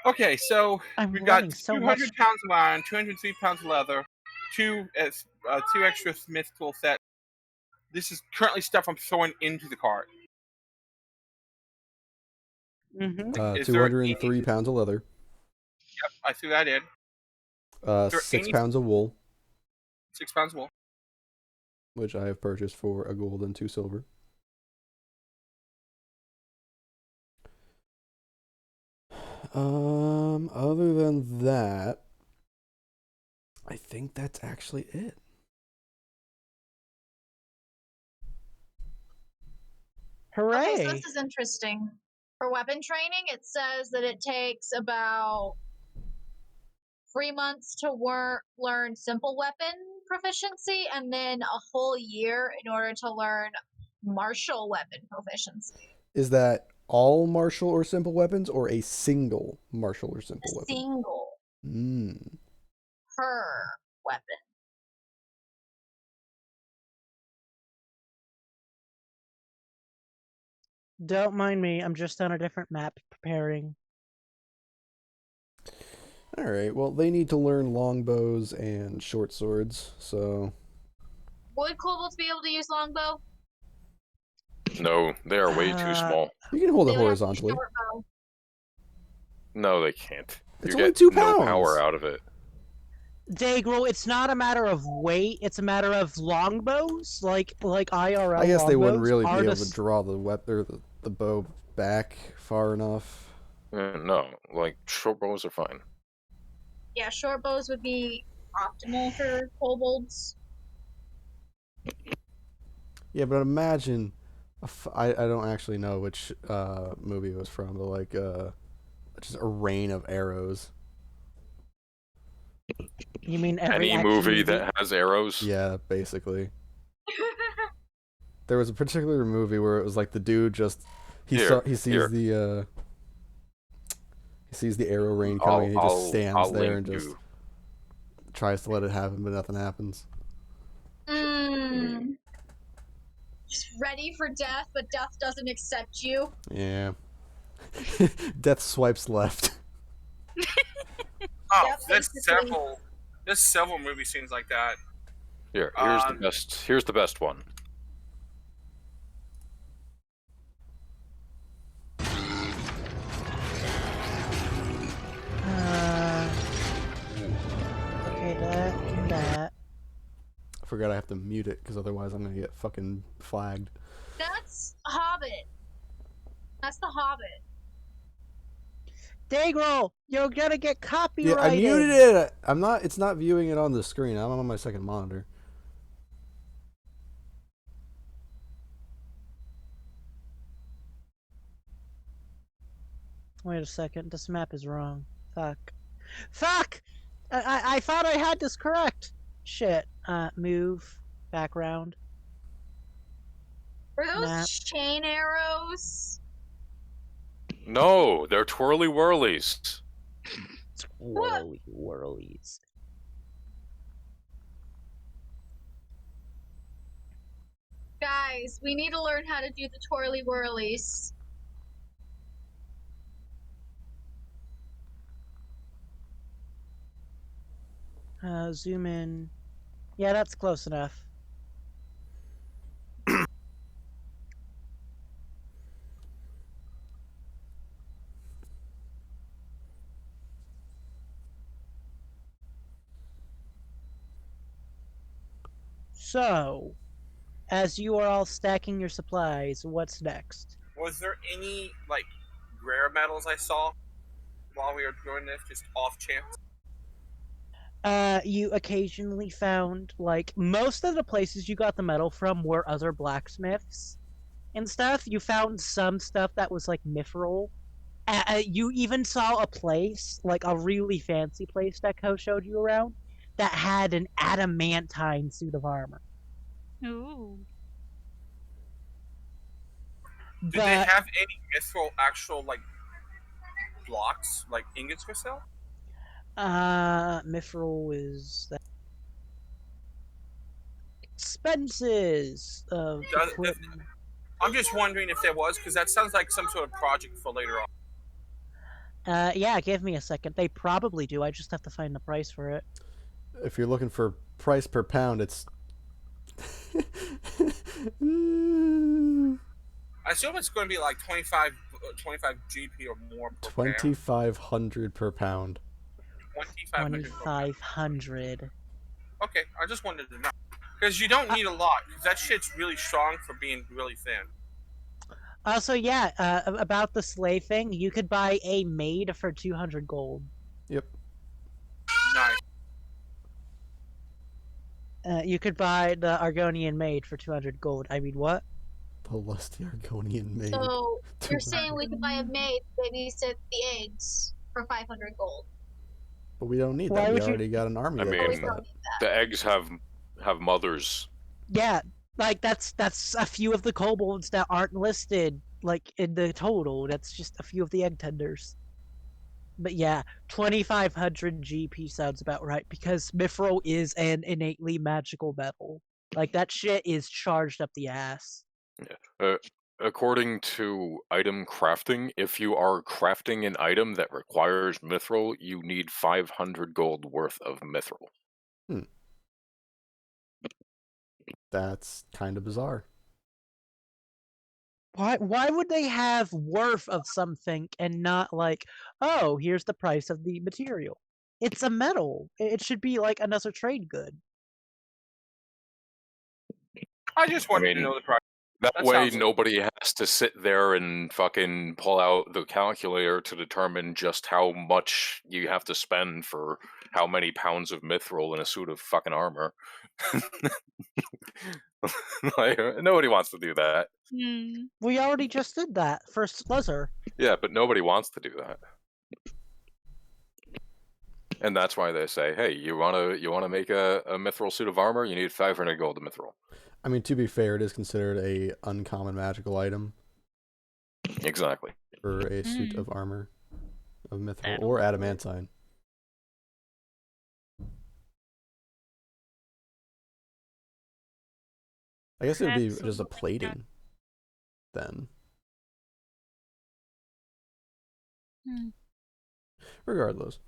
Okay, so I'm we've got learning so 200 much. pounds of iron, 203 pounds of leather, two extra smith tool sets. This is currently stuff I'm throwing into the cart. Mm-hmm. Is there 203 pounds of leather. Yep, I threw that in. there 6 any- pounds of wool, 6 pounds of wool. which I have purchased for a gold and 2 silver. Other than that, I think that's actually it. Hooray! Okay, so this is interesting. For weapon training, it says that it takes about 3 months to learn simple weapon proficiency, and then a whole year in order to learn martial weapon proficiency. Is that all martial or simple weapons, or a single martial or simple A weapon? single Mm. per weapon. Don't mind me. I'm just on a different map preparing. All right. Well, they need to learn longbows and short swords. So Would kobolds be able to use longbow? No, they are way too small. you can hold it They would have to use horizontally. short bow. No, they can't. It's You only get 2 no pounds. power out of it. Daegral, it's not a matter of weight, it's a matter of longbows, like IRL. I guess they wouldn't longbows really be are able the to draw the weapon or the bow back far enough. No, like short bows are fine. Yeah, short bows would be optimal for kobolds. Yeah, but imagine, I don't actually know which movie it was from, but like just a rain of arrows. You mean every Any action movie that has arrows? Yeah, basically. There was a particular movie where it was like the dude just he sees the arrow rain coming and he just stands there and just tries to let it happen, but nothing happens. Just ready for death, but death doesn't accept you. Yeah. Death swipes left. Oh, Yep, there's basically. several movie scenes like that. Here's the best. Here's the best one. Okay, that and that. I forgot I have to mute it because otherwise I'm gonna get fucking flagged. That's Hobbit. That's the Hobbit. Daegral, you're gonna get Yeah, copyrighted. I muted it. I'm not. It's not viewing it on the screen. I'm on my second monitor. Wait a second, this map is wrong. Fuck! I thought I had this correct. Shit. Move. Background. Were those Nah. chain arrows? No, they're twirly whirlies. Whirly whirlies. Guys, we need to learn how to do the twirly whirlies. Zoom in. Yeah, that's close enough. So, as you are all stacking your supplies, what's next? Was there any like rare metals I saw while we were doing this, just off chance? You occasionally found, like, most of the places you got the metal from were other blacksmiths and stuff. You found some stuff that was, like, mithril. You even saw a place, like a really fancy place that Ko showed you around, that had an adamantine suit of armor. Ooh. Did they have any mithril actual, like, blocks, like ingots for sale? Mithril is that expenses of equipment. I'm just wondering if there was, because that sounds like some sort of project for later on. Yeah, give me a second. They probably do. I just have to find the price for it. If you're looking for price per pound, it's I assume it's going to be like 25 GP or more per pound. 2,500 per pound. 2,500. Okay, I just wanted to know. Because you don't need a lot, because that shit's really strong for being really thin. Also, yeah, about the slave thing, you could buy a maid for 200 gold. Yep. Nice. You could buy the Argonian maid for 200 gold. I mean, what? The lusty Argonian maid. So you're saying we could buy a maid that babysits the eggs for 500 gold? But we don't need Why that. We would you- already got an army I that mean, does that. the eggs have mothers. Yeah, like that's a few of the kobolds that aren't listed, like in the total. That's just a few of the egg tenders. But yeah, 2,500 GP sounds about right, because mithril is an innately magical metal. Like, that shit is charged up the ass. According to item crafting, if you are crafting an item that requires mithril, you need 500 gold worth of mithril. That's kind of bizarre. Why would they have worth of something and not like, oh, here's the price of the material? It's a metal. It should be like another trade good. I just wanted to know the price. That way, nobody has to sit there and fucking pull out the calculator to determine just how much you have to spend for how many pounds of mithril in a suit of fucking armor. Like, nobody wants to do that. We already just did that for Slither. Yeah, but nobody wants to do that. And that's why they say, hey, you wanna make a mithril suit of armor, you need 500 gold of mithril. I mean, to be fair, it is considered a uncommon magical item. Exactly. For a suit of armor of mithril or adamantine. I guess it would be just a plating then. Regardless,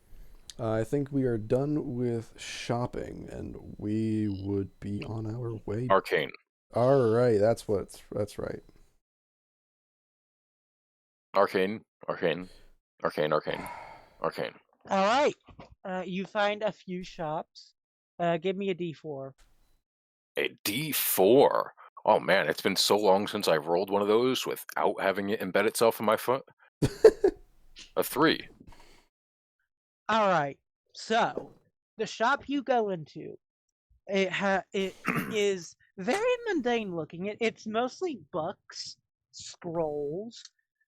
I think we are done with shopping, and we would be on our way. Arcane. All right, that's right. Arcane. All right. You find a few shops. Give me a D4. A D4? Oh man, it's been so long since I've rolled one of those without having it embed itself in my foot. A 3. All right. So, the shop you go into, it is very mundane looking. It's mostly books, scrolls,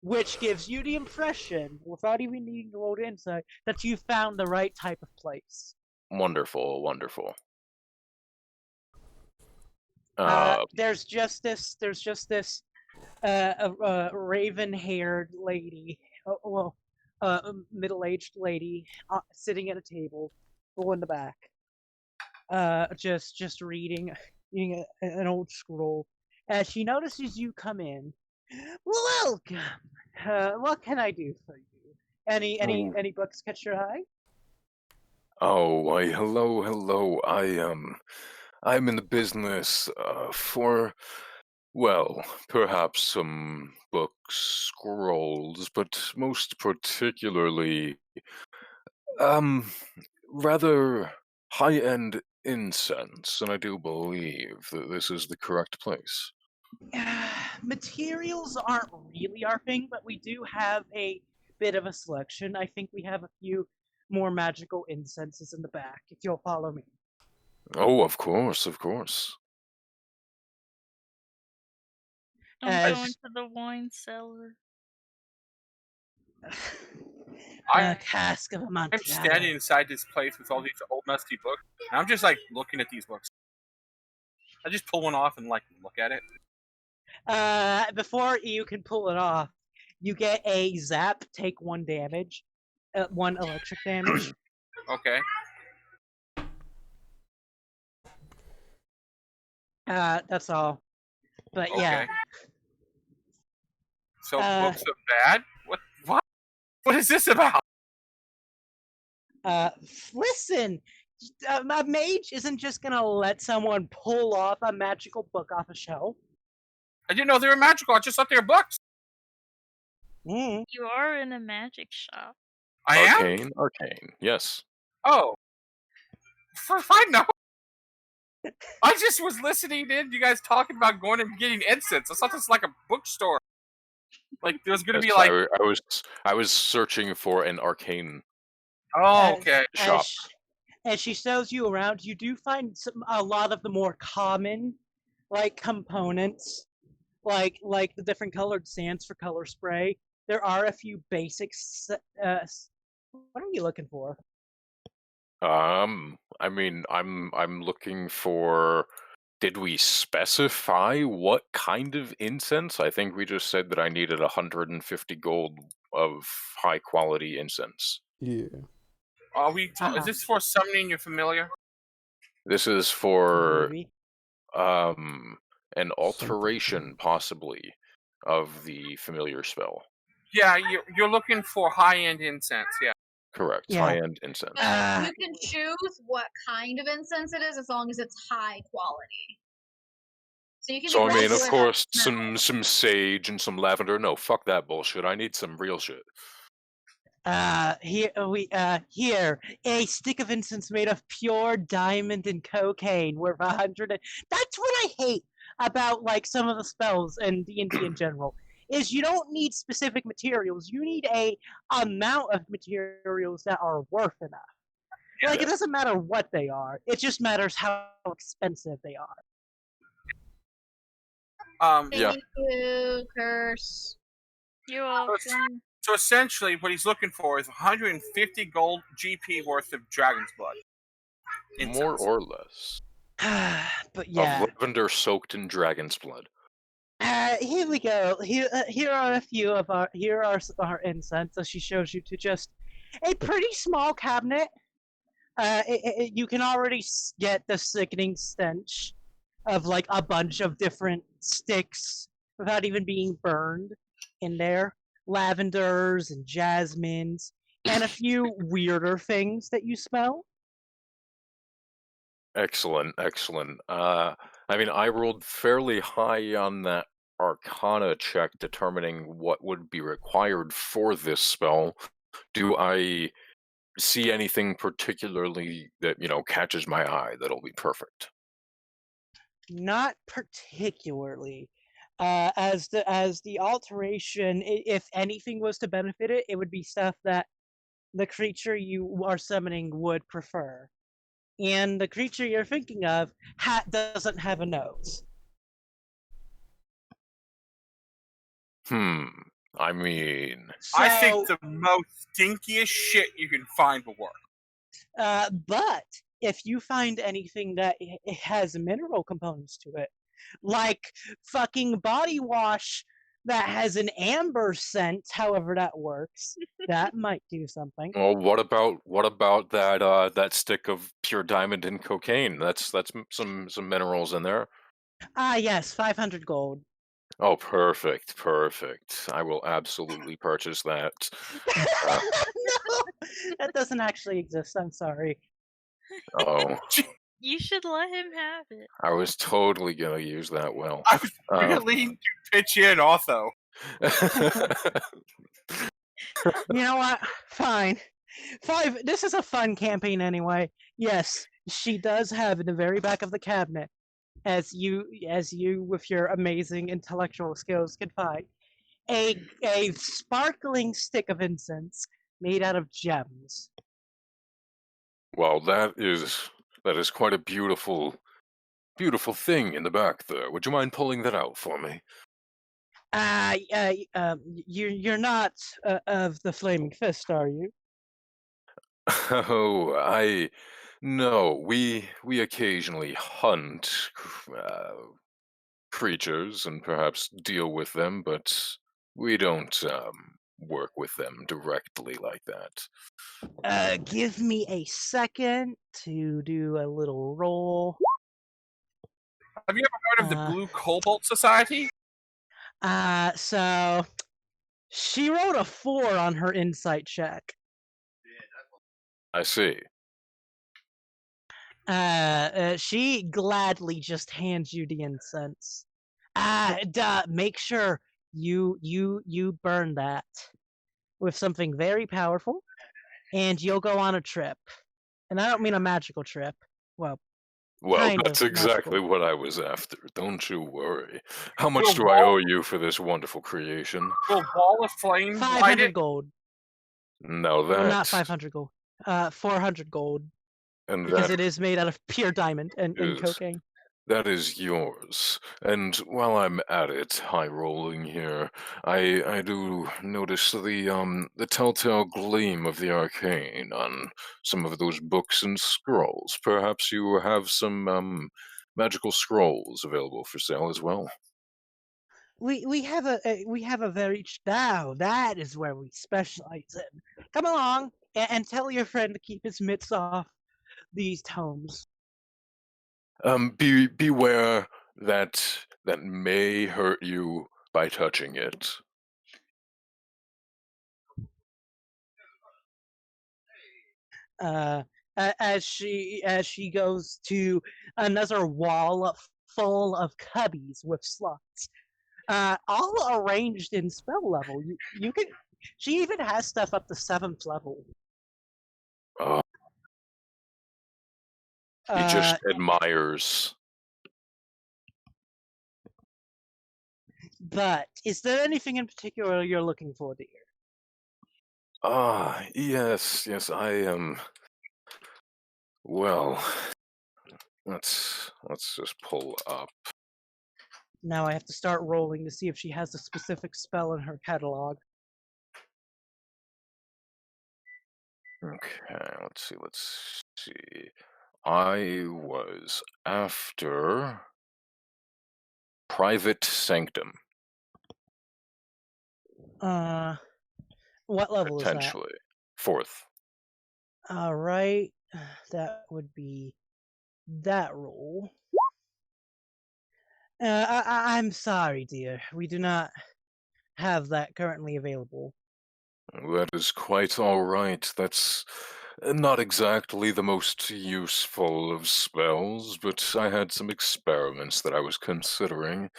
which gives you the impression, without even needing to roll insight, that you found the right type of place. Wonderful. There's just this raven-haired lady, middle-aged lady, sitting at a table, full in the back, just reading an old scroll. As she notices you come in, welcome. What can I do for you? Any books catch your eye? Oh, why, hello. I'm in the business for, well, perhaps some books, scrolls, but most particularly, rather high-end incense, and I do believe that this is the correct place. Materials aren't really our thing, but we do have a bit of a selection. I think we have a few more magical incenses in the back, if you'll follow me. Oh, of course. Don't As- go into the wine cellar. A cask of I'm Amontillado. standing inside this place with all these old musty books, and I'm just like looking at these books. I just pull one off and like look at it. Before you can pull it off, you get a zap, take 1 damage, 1 electric damage. Okay. That's all. But yeah. Okay. So Uh, books are bad? What is this about? Listen, a mage isn't just gonna let someone pull off a magical book off a shelf. I didn't know they were magical. I just thought they were books. Mm. You are in a magic shop. I am? Arcane, yes. Oh. Fine, no. I just was listening in you guys talking about going and getting incense. I thought this was like a bookstore. Like there was gonna be Yes, like I was searching for an arcane oh, okay. shop. As she shows you around, you do find a lot of the more common, like, components, like the different colored sands for color spray. There are a few basics. What are you looking for? I mean, I'm looking for. Did we specify what kind of incense? I think we just said that I needed 150 gold of high quality incense. Yeah. Are we? Is this for summoning your familiar? This is for Maybe. an alteration possibly of the familiar spell. Yeah, you're looking for high-end incense. Yeah. Correct. Yeah. High-end incense. You can choose what kind of incense it is as long as it's high quality. So you can. So be I mean, of regular course, smell. some sage and some lavender. No, fuck that bullshit. I need some real shit. Here a stick of incense made of pure diamond and cocaine worth 100. That's what I hate about like some of the spells and D&D in general. Is you don't need specific materials. You need a amount of materials that are worth enough. Like it doesn't matter what they are. It just matters how expensive they are. Yeah. Thank you, Curse. You're welcome. So essentially, what he's looking for is 150 gold GP worth of dragon's blood. More or less. But yeah. Of lavender soaked in dragon's blood. Here we go. Here are a few of our incense. So she shows you to just a pretty small cabinet. You can already get the sickening stench of like a bunch of different sticks without even being burned in there. Lavenders and jasmines and a few weirder things that you smell. Excellent. I mean, I rolled fairly high on that Arcana check determining what would be required for this spell. Do I see anything particularly that, catches my eye that'll be perfect? Not particularly. As the alteration, if anything was to benefit it, it would be stuff that the creature you are summoning would prefer. And the creature you're thinking of doesn't have a nose. I mean... I think the most stinkiest shit you can find will work. But if you find anything that it has mineral components to it, like fucking body wash that has an amber scent, however that works. That might do something. Well, what about that stick of pure diamond and cocaine? That's some minerals in there. Ah, yes, 500 gold. Oh, perfect. I will absolutely purchase that. No, that doesn't actually exist. I'm sorry. Oh, You should let him have it. I was totally gonna use that well. I was really to pitch in also. You know what? Fine. This is a fun campaign anyway. Yes, she does have in the very back of the cabinet, as you with your amazing intellectual skills can find, a sparkling stick of incense made out of gems. Well, that is quite a beautiful thing in the back there. Would you mind pulling that out for me? You're not of the Flaming Fist, are you? Oh, no. We occasionally hunt creatures and perhaps deal with them, but we don't work with them directly like that. Give me a second to do a little roll. Have you ever heard of the Blue Kobold Society? So she rolled a 4 on her insight check. I see. She gladly just hands you the incense. Make sure you burn that with something very powerful, and you'll go on a trip. And I don't mean a magical trip. Well, That's exactly magical. what I was after. Don't you worry. How much do I owe you for this wonderful creation? Will Wall of Flame 500 gold. Now that... Well, not 500 gold. 400 gold. And because it is made out of pure diamond and cocaine. That is yours. And while I'm at it, high rolling here, I do notice the telltale gleam of the arcane on some of those books and scrolls. Perhaps you have some magical scrolls available for sale as well. We have a very now that is where we specialize in. Come along and tell your friend to keep his mitts off these tomes. Beware that may hurt you by touching it. As she goes to another wall full of cubbies with slots, all arranged in spell level. You can. She even has stuff up to 7th level. Oh. He just admires. But is there anything in particular you're looking for, dear? Yes, I am. Well, let's just pull up. Now I have to start rolling to see if she has a specific spell in her catalog. Okay, let's see. I was after Private Sanctum. What level is that? Potentially 4th. All right, that would be that roll. I'm sorry, dear. We do not have that currently available. That is quite all right. That's not exactly the most useful of spells, but I had some experiments that I was considering.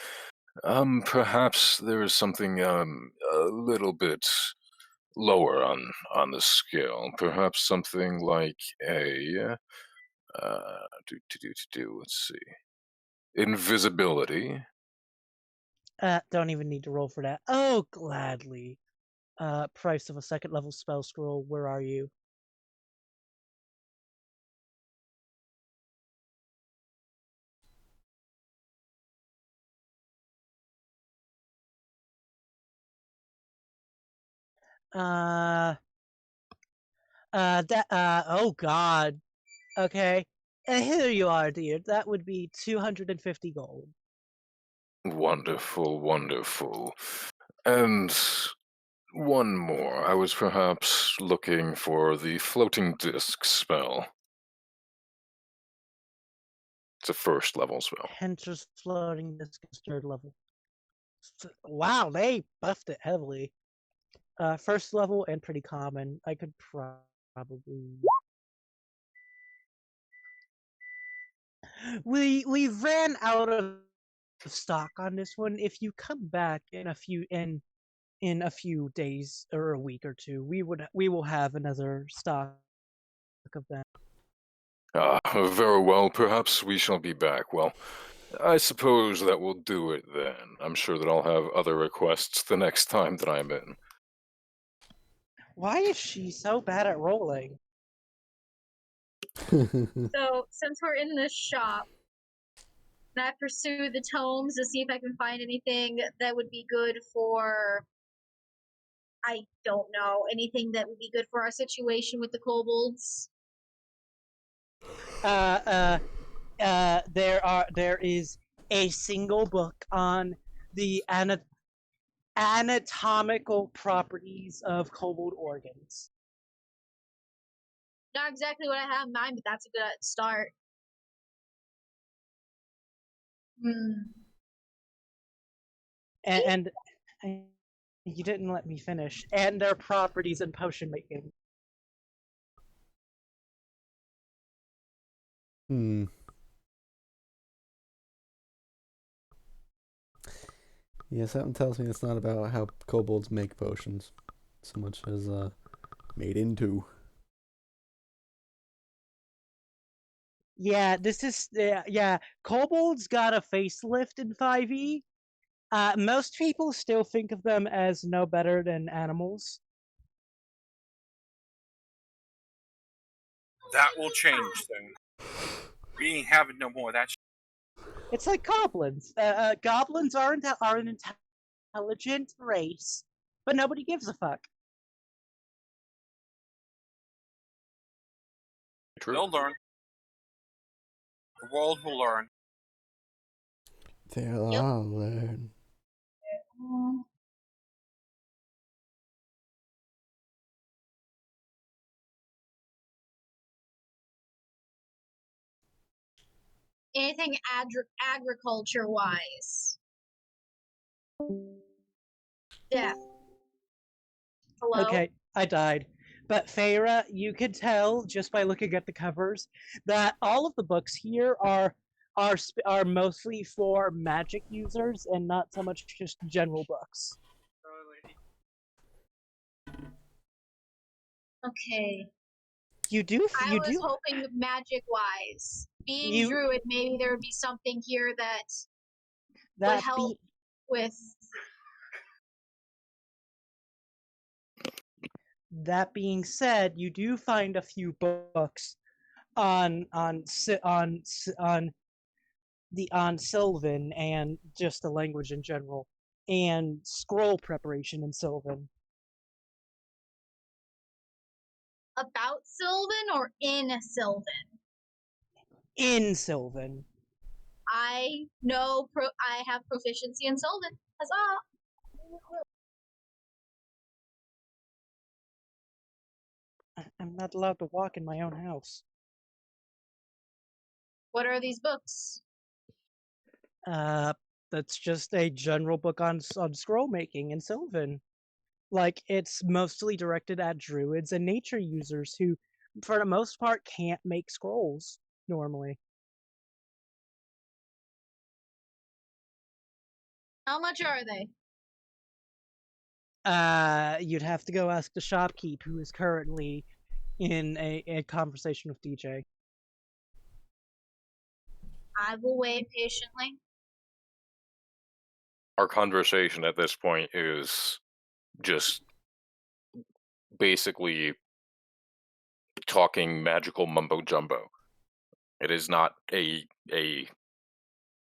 Perhaps there is something a little bit lower on the scale. Perhaps something like a let's see. Invisibility. Don't even need to roll for that. Oh, gladly. Price of a 2nd level spell scroll. Where are you? Oh god. Okay. Here you are, dear. That would be 250 gold. Wonderful, wonderful. And one more. I was perhaps looking for the floating disc spell. It's a first level spell. Hencher's floating disc is 3rd level. Wow, they buffed it heavily. First level and pretty common. I could probably. We ran out of stock on this one. If you come back in a few days or a week or two, we will have another stock of them. Very well. Perhaps we shall be back. Well, I suppose that will do it then. I'm sure that I'll have other requests the next time that I'm in. Why is she so bad at rolling? So, since we're in this shop, can I pursue the tomes to see if I can find anything that would be good for, I don't know, anything that would be good for our situation with the kobolds? There is a single book on the anatomical properties of kobold organs. Not exactly what I have in mind, but that's a good start. And you didn't let me finish. And their properties in potion making. Yeah, something tells me it's not about how kobolds make potions so much as made into. Yeah, this is kobolds got a facelift in 5e. Most people still think of them as no better than animals. That will change then. We ain't having no more of that. It's like goblins. Goblins are an intelligent race, but nobody gives a fuck. True. They'll learn. The world will learn. They'll all learn. Anything agriculture-wise? Yeah. Hello? Okay, I died. But Faera, you can tell just by looking at the covers that all of the books here are mostly for magic users and not so much just general books. Okay. I was hoping magic-wise. Being Druid, maybe there would be something here that would help with. That being said, you do find a few books on Sylvan and just the language in general, and scroll preparation in Sylvan. About Sylvan or in Sylvan? In Sylvan. I have proficiency in Sylvan. Huzzah! I'm not allowed to walk in my own house. What are these books? That's just a general book on scroll making in Sylvan. Like, it's mostly directed at druids and nature users who, for the most part, can't make scrolls normally. How much are they? You'd have to go ask the shopkeep, who is currently in a conversation with DJ. I will wait patiently. Our conversation at this point is just basically talking magical mumbo jumbo. It is not a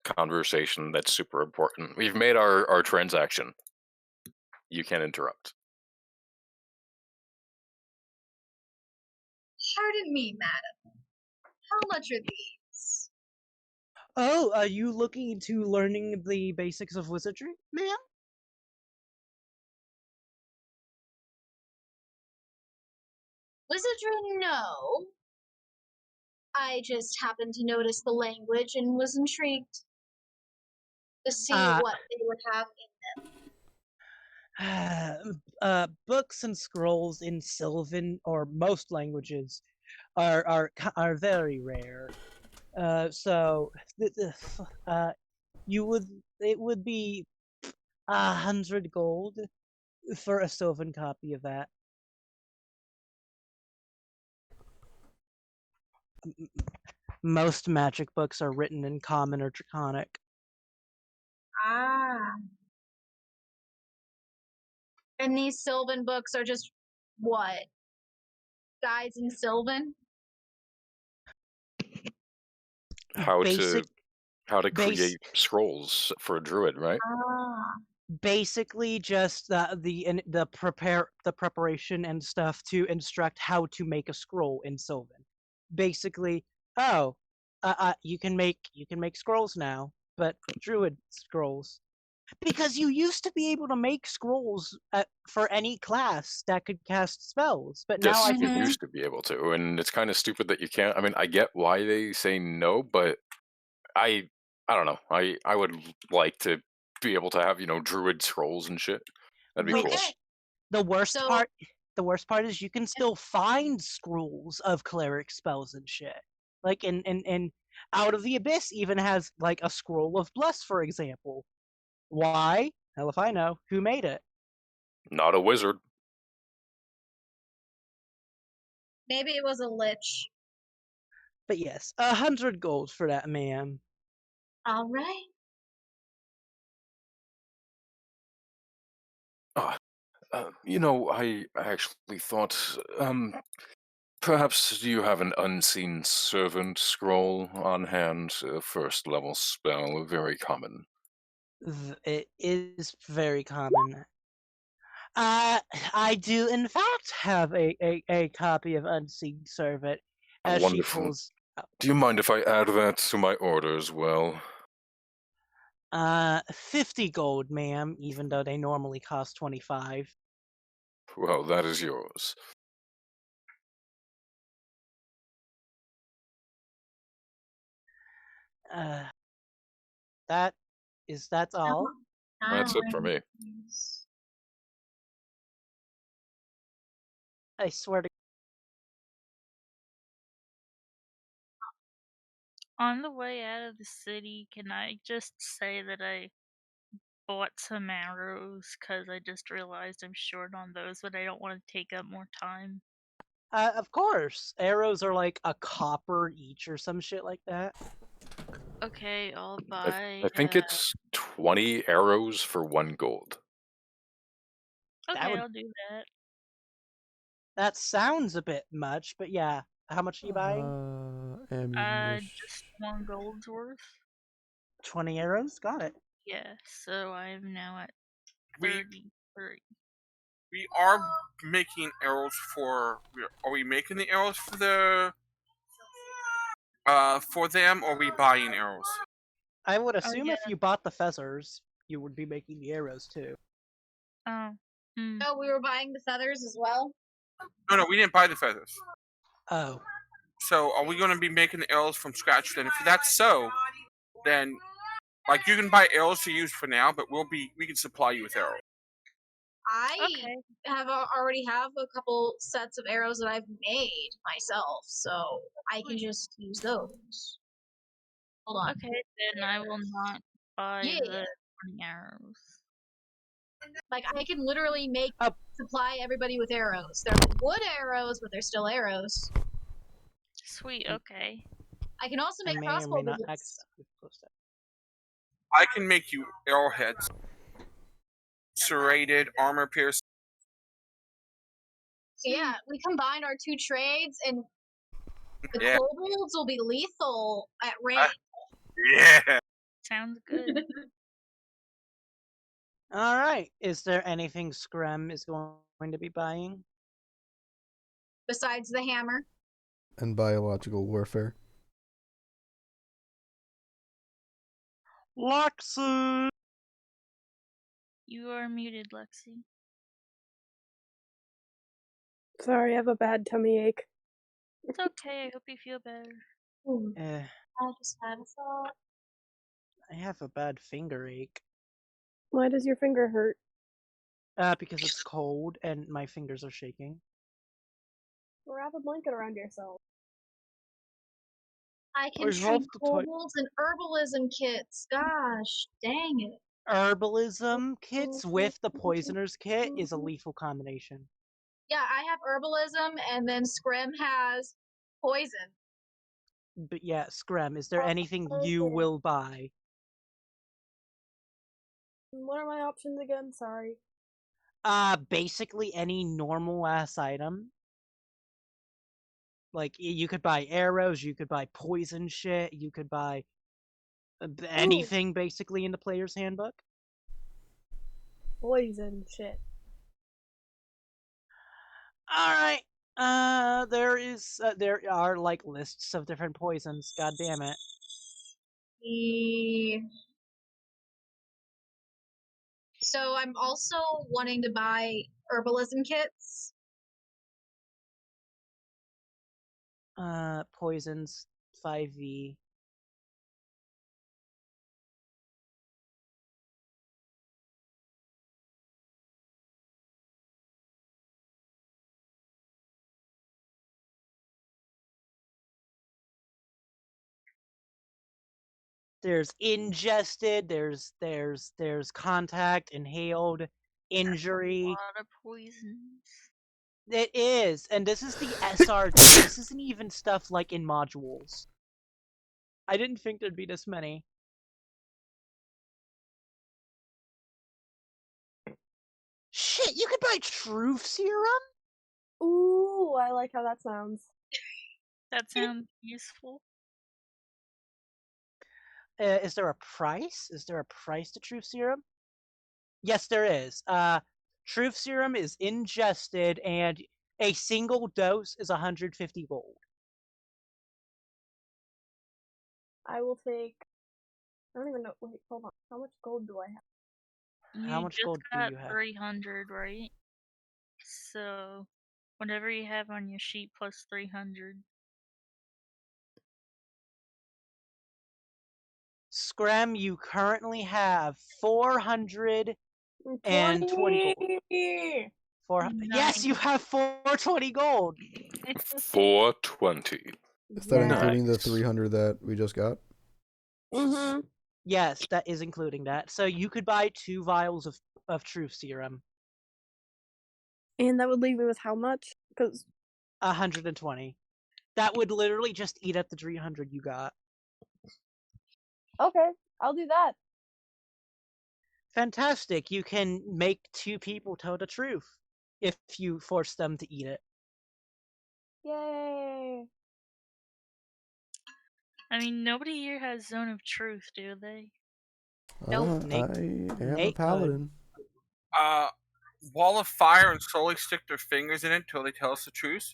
conversation that's super important. We've made our transaction. You can interrupt. Pardon me, madam. How much are these? Oh, are you looking into learning the basics of wizardry, ma'am? Wizardry, no. I just happened to notice the language and was intrigued to see what they would have Books and scrolls in Sylvan or most languages are very rare. So it would be 100 gold for a Sylvan copy of that. Most magic books are written in Common or Draconic. Ah. And these Sylvan books are just what? Guides in Sylvan? How Basic, to create scrolls for a druid, right? Ah. Basically just the preparation and stuff to instruct how to make a scroll in Sylvan. Basically, you can make scrolls now, but druid scrolls. Because you used to be able to make scrolls for any class that could cast spells, but now Yes, I you can. used to be able to, and it's kind of stupid that you can't. I mean, I get why they say no, but I don't know. I would like to be able to have druid scrolls and shit. That'd be cool. Okay. The worst So- part is you can still find scrolls of cleric spells and shit. Like in Out of the Abyss even has like a scroll of bless, for example. Why? Hell if I know. Who made it? Not a wizard. Maybe it was a lich. But yes, 100 gold for that, ma'am. All right. I actually thought, perhaps you have an unseen servant scroll on hand, a first level spell, very common. It is very common. I do in fact have a copy of Unseen Servant, as she Wonderful. pulls. Do you mind if I add that to my order as well? 50 gold, ma'am, even though they normally cost 25. Well, that is yours. That's all. That's it for me. I swear to. On the way out of the city, can I just say that I bought some arrows because I just realized I'm short on those, but I don't want to take up more time. Of course, arrows are like a copper each or some shit like that. Okay, I'll buy. I think it's 20 arrows for 1 gold. Okay, I'll do that. That sounds a bit much, but yeah. How much are you buying? Ammunition. Just 1 gold's worth. 20 arrows? Got it. Yeah, so I am now at We 33. we are making arrows for. Are we making the arrows for them, or are we buying arrows? I would assume yeah. if you bought the feathers, you would be making the arrows too. Oh. Oh, we were buying the feathers as well? No, we didn't buy the feathers. Oh. So are we going to be making the arrows from scratch then? If that's so, then like you can buy arrows to use for now, but we can supply you with arrows. I already have a couple sets of arrows that I've made myself, so I can just use those. Hold on. Okay, then I will not buy Yeah. the 20 arrows. Like I can literally supply everybody with arrows. They're wood arrows, but they're still arrows. Sweet, okay. I can also make I may or crossbow may not bullets. accidentally post that. I can make you arrowheads, serrated, armor piercing. So yeah, we combined our 2 trades, and the Yeah. kobolds will be lethal at range. Yeah. Sounds good. All right. Is there anything Screm is going to be buying? Besides the hammer. And biological warfare. Lexi! You are muted, Lexi. Sorry, I have a bad tummy ache. It's okay. I hope you feel better. I just had a thought. I have a bad finger ache. Why does your finger hurt? Because it's cold and my fingers are shaking. Wrap a blanket around yourself. I can I trade hope the kobolds and herbalism kits. Gosh, dang it. Herbalism kits with the poisoner's kit is a lethal combination. Yeah, I have herbalism, and then Screm has poison. But yeah, Screm, is there anything you will buy? What are my options again? Sorry. Basically any normal ass item. Like, you could buy arrows, you could buy poison shit, you could buy anything basically in the player's handbook. Poison shit. Alright. There are like lists of different poisons, god damn it. So I'm also wanting to buy herbalism kits. Poisons 5e. There's ingested, there's contact, inhaled, injury. A lot of poisons. It is, and this is the SRD. This isn't even stuff like in modules. I didn't think there'd be this many. Shit, you could buy truth serum? Ooh, I like how that sounds. That sounds useful. Is there a price? Is there a price to truth serum? Yes, there is. Truth serum is ingested, and a single dose is 150 gold. I will take. I don't even know. Wait, hold on. How much gold do I have? How much gold do you have? 300, right? So, whatever you have on your sheet plus 300. Screm, you currently have 420 gold. Yes, you have 420 gold. 420. Is that including the Nice. 300 that we just got? Mm-hmm. Yes, that is including that. So you could buy 2 vials of truth serum. And that would leave me with how much? Because 120. That would literally just eat up the 300 you got. okay, I'll do that. Fantastic. You can make 2 people tell the truth if you force them to eat it. Yay! I mean, nobody here has Zone of Truth, do they? Nope, I am a Nate paladin. Wall of fire and slowly stick their fingers in it until they tell us the truth.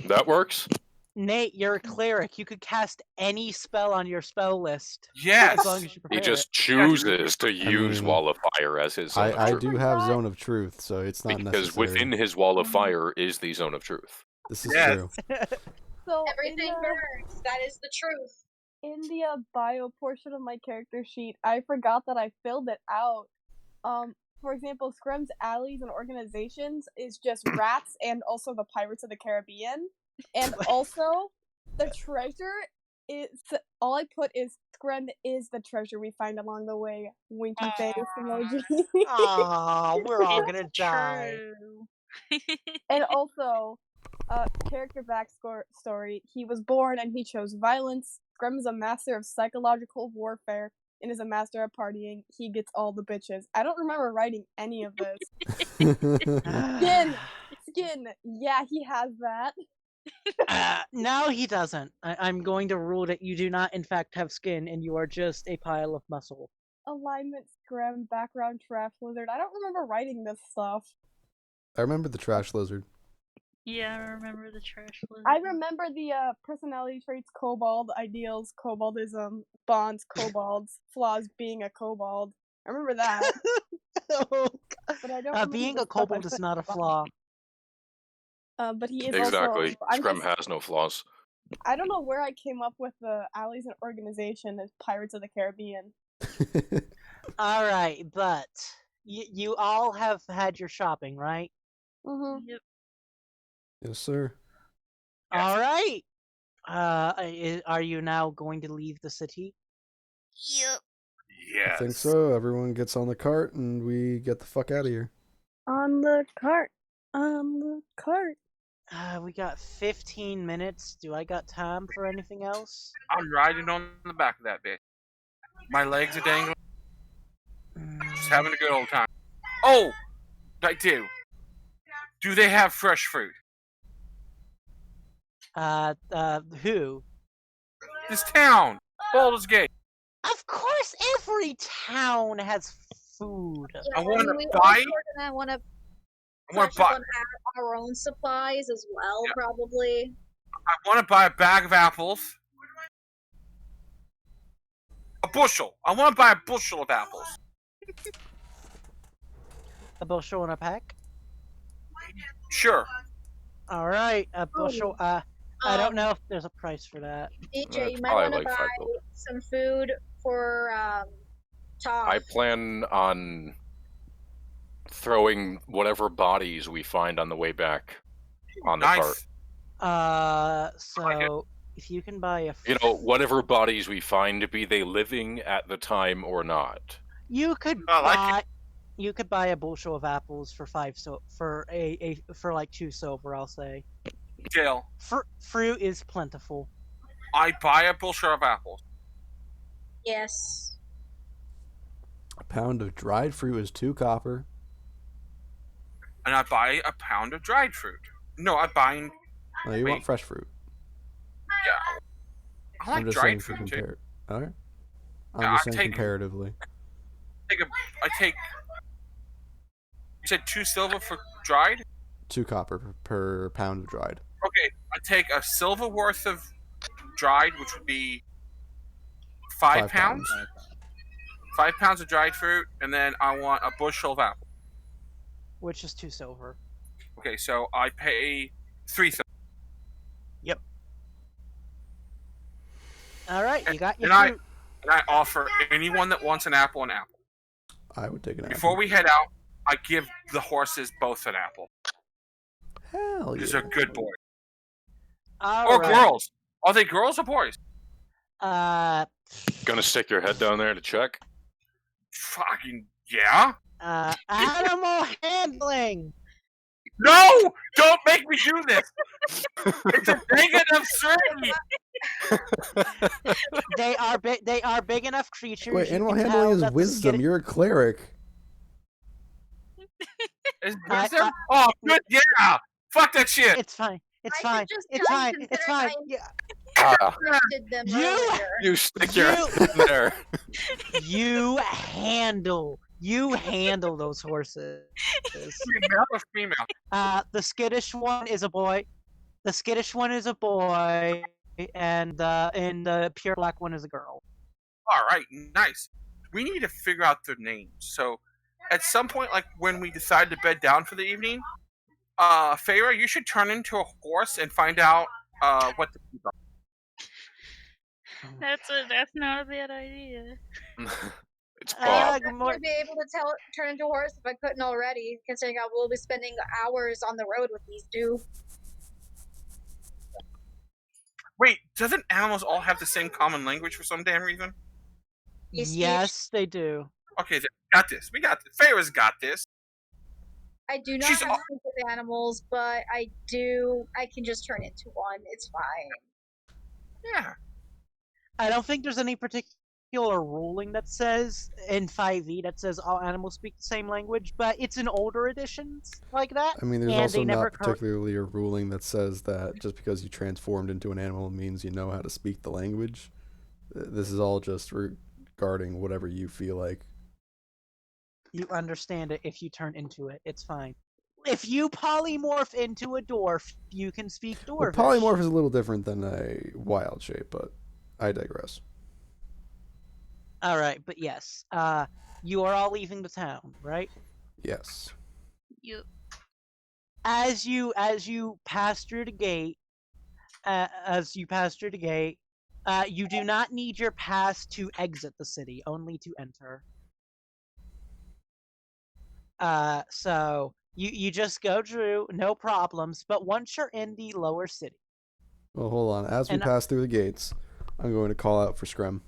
That works. Nate, you're a cleric. You could cast any spell on your spell list. Yes. As long as you prepare He just it. chooses to use mean, Wall of Fire as his Zone of I Truth. do have Zone of Truth, so it's not Because necessary. within his Wall of Fire is the Zone of Truth. This is Yes. true. So Everything burns. That is the truth. in the bio portion of my character sheet, I forgot that I filled it out. For example, Screm's allies and organizations is just rats and also the Pirates of the Caribbean. And also, the treasure is all I put is Screm is the treasure we find along the way. Winky face emoji. Aw, we're all gonna die. True. And also, character backstory: he was born and he chose violence. Screm is a master of psychological warfare and is a master of partying. He gets all the bitches. I don't remember writing any of this. Skin. Yeah, he has that. No, he doesn't. I'm going to rule that you do not, in fact, have skin, and you are just a pile of muscle. Alignment, Screm, background, trash lizard. I don't remember writing this stuff. I remember the trash lizard. Yeah, I remember the trash list. I remember the personality traits: kobold, ideals, koboldism, bonds, kobolds, flaws being a kobold. I remember that, but I don't remember Being the a stuff I kobold is put not a down. flaw. But he is Exactly. also. Screm has no flaws. I don't know where I came up with the allies and organization as Pirates of the Caribbean. All right, but you all have had your shopping, right? Mm-hmm. Yep. Yes, sir. Yes. All right. Are you now going to leave the city? Yep. Yes. I think so. Everyone gets on the cart and we get the fuck out of here. On the cart. On the cart. We got 15 minutes. Do I got time for anything else? I'm riding on the back of that bitch. My legs are dangling. Just having a good old time. Oh, I do. Do they have fresh fruit? Who? This town, Baldur's Gate. Of course, every town has food. I want we to buy. also gonna want to I want touch to up buy. on our own supplies as well, Yeah. probably. I want to buy a bag of apples. A bushel. I want to buy a bushel of apples. A bushel and a pack. Sure. All right, a bushel. I don't know if there's a price for that. DJ, you It's might probably want to like buy 5 gold. some food for Toff. I plan on throwing whatever bodies we find on the way back on the cart. Nice. So if you can buy a, You know, whatever bodies we find, be they living at the time or not. you could I like buy. You could buy a bushel of apples for for like 2 silver. I'll say. Dale, Fruit is plentiful. I buy a bushel of apples. Yes. A pound of dried fruit is 2 copper. And I buy a pound of dried fruit. No, I buy. No, you want Wait. fresh fruit. Yeah. I I'm like just saying dried for fruit too. compare. Alright. I'm Yeah, just I'm saying taking- comparatively. I take. You said 2 silver for dried? 2 copper per pound of dried. Okay, I take a silver worth of dried, which would be 5 pounds. 5 pounds of dried fruit, and then I want a bushel of apple. Which is 2 silver. Okay, so I pay 3 silver. All right, you got your And fruit. And I offer anyone that wants an apple an apple. I would take an apple. Before we head out, I give the horses both an apple. Hell Because yeah. they're good boys. All Or right. girls. Are they girls or boys? Gonna stick your head down there to check? Fucking yeah. Animal handling. No! Don't make me do this! It's a big enough certainty! They are big enough creatures. Wait, you animal can handling tell is that the wisdom. skid- You're a cleric. Is I- wisdom? Oh, good, yeah! Fuck that shit! It's fine. It's I fine. could just It's tell, fine. It's considering fine. Yeah. Ah, Corrected them You- earlier. you stick your You- head in there. You handle those horses. Female or female? The skittish one is a boy. The skittish one is a boy, and the pure black one is a girl. Alright, nice. We need to figure out their names. So, at some point, like when we decide to bed down for the evening, Faera, you should turn into a horse and find out what the names are. That's not a bad idea. It's Uh, Bob. good I'd morning. be able to turn into a horse if I couldn't already, considering I will be spending hours on the road with these two. Wait, doesn't animals all have the same common language for some damn reason? You speak- Yes, they do. Okay, got this. We got this. Faera's got this. I do not She's have all- speak with animals, but I can just turn into one. It's fine. Yeah. I don't think there's any particular ruling that says in 5e that says all animals speak the same language, but it's in older editions like that. I mean, there's And also they never not particularly a ruling that says that just because you transformed into an animal means you know how to speak the language. This is all just regarding whatever you feel like. You understand it if you turn into it. It's fine. If you polymorph into a dwarf, you can speak Well, Dwarvish. polymorph is a little different than a wild shape, but I digress. All right, but yes, you are all leaving the town, right? Yes. You As you pass through the gate, you do not need your pass to exit the city, only to enter. So you just go through, no problems. But once you're in the lower city, Well, hold on. As we and pass through the gates, I'm going to call out for Screm.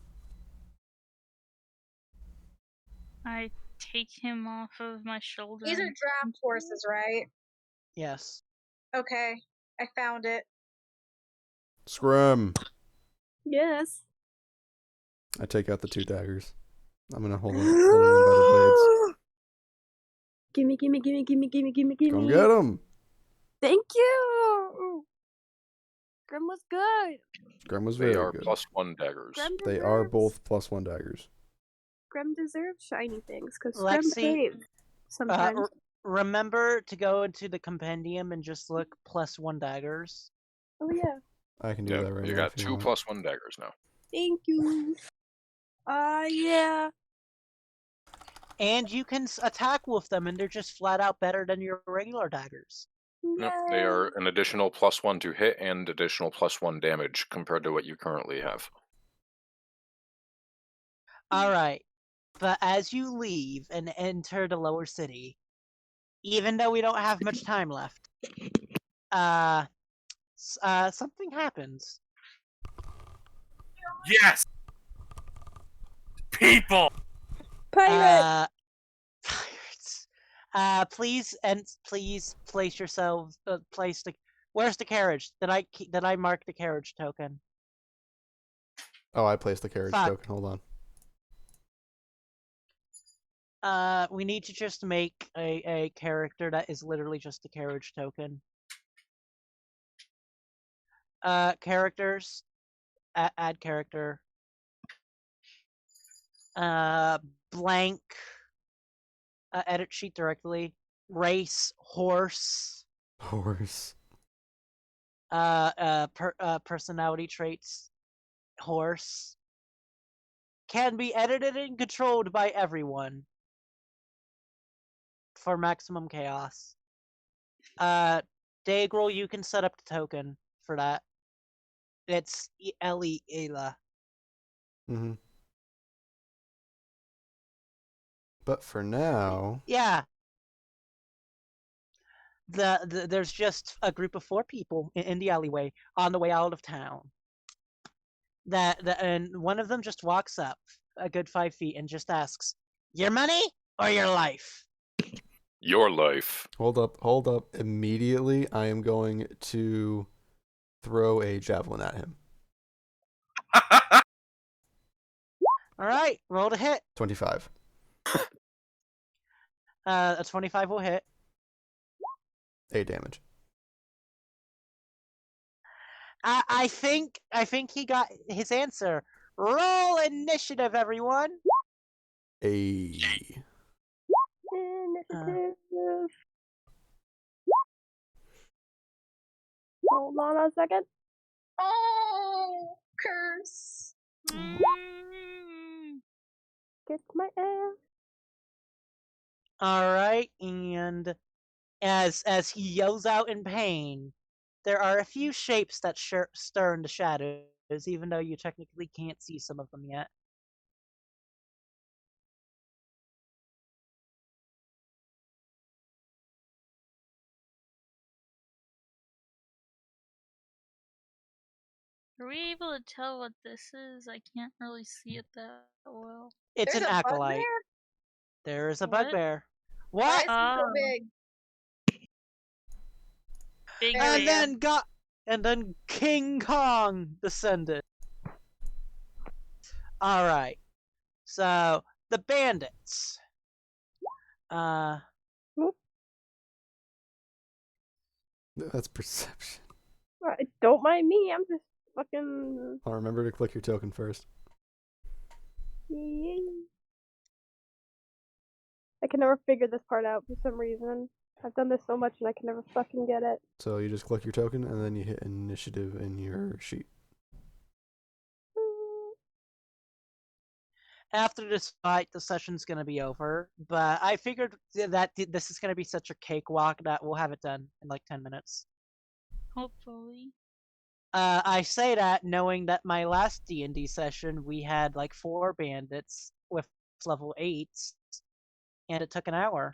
I take him off of my shoulder. These are and- draft horses, right? yes, Okay, I found it. Screm! Yes. I take out the 2 daggers. I'm going to hold them by the Gimme, gimme, gimme, gimme, gimme, gimme, blades. gimme. Come get them! Thank you. Grim was good. Screm was They very are good. +1 daggers. Grim They are deserves- both +1 daggers. Grim deserves shiny things because Lexi, Grim saves sometimes. remember to go into the compendium and just look +1 daggers. Oh yeah. I can do Yeah, that right you now. got if you 2 want. +1 daggers now. Thank you. Yeah. And you can attack with them, and they're just flat out better than your regular daggers. Nope, they are an additional +1 to hit and additional +1 damage compared to what you currently have. All right, but as you leave and enter the lower city, even though we don't have much time left, something happens. Yes! People! Pirate. Pirates. Please place yourselves. Place the. Where's the carriage? Did I mark the carriage token? Oh, I placed the carriage Fuck. token. Hold on. We need to just make a character that is literally just a carriage token. Characters. Add character. Blank. Edit sheet directly. Race. Horse. Horse. Personality traits. Horse. Can be edited and controlled by everyone. For maximum chaos. Daegral, you can set up the token for that. It's Ela. Mm-hmm. But for now... Yeah. There's just a group of 4 people in the alleyway on the way out of town. And one of them just walks up a good 5 feet and just asks, "Your money or your life?" Your life. Hold up. Immediately, I am going to throw a javelin at him. All right, roll to hit. 25. A 25 will hit. 8 damage. I think he got his answer. Roll initiative, everyone. Initiative. Hold on a second. Oh, curse. Get my ass. All right, and as he yells out in pain, there are a few shapes that stir in the shadows, even though you technically can't see some of them yet. Are we able to tell what this is? I can't really see it that well. It's There's an a acolyte. bugbear? There is a What? bugbear. Why What? is he so Oh. big? Big And man. then King Kong descended. All right. So the bandits. That's perception. Don't mind me. I'm just fucking. I'll remember to click your token first. I can never figure this part out for some reason. I've done this so much and I can never fucking get it. So you just click your token and then you hit initiative in your sheet. After this fight, the session's gonna be over. But I figured that this is gonna be such a cakewalk that we'll have it done in like 10 minutes. Hopefully. I say that knowing that my last D&D session, we had like 4 bandits with level 8s, and it took an hour.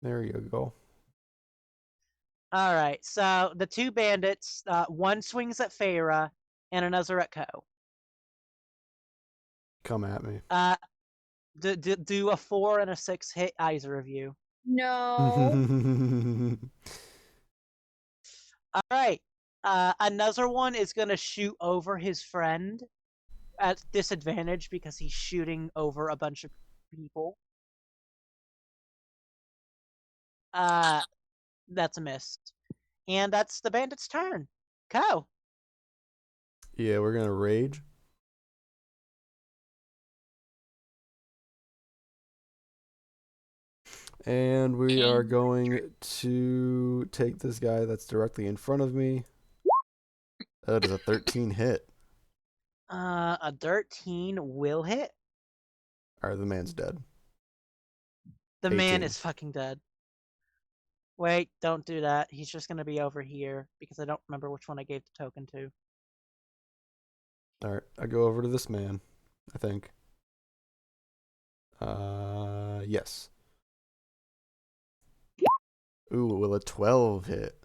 There you go. Alright, so the 2 bandits, one swings at Faera, and another at Ko. Come at me. Do a 4 and a 6 hit either of you. No. Alright, another one is gonna shoot over his friend at disadvantage because he's shooting over a bunch of people. That's a miss. And that's the bandit's turn. Ko. Yeah, we're gonna rage. And we are going to take this guy that's directly in front of me. That is a 13 hit. A 13 will hit. Alright, the man's dead. The man 18. is fucking dead. Wait, don't do that. He's just gonna be over here because I don't remember which one I gave the token to. Alright, I go over to this man, I think. Yes. Ooh, will a 12 hit?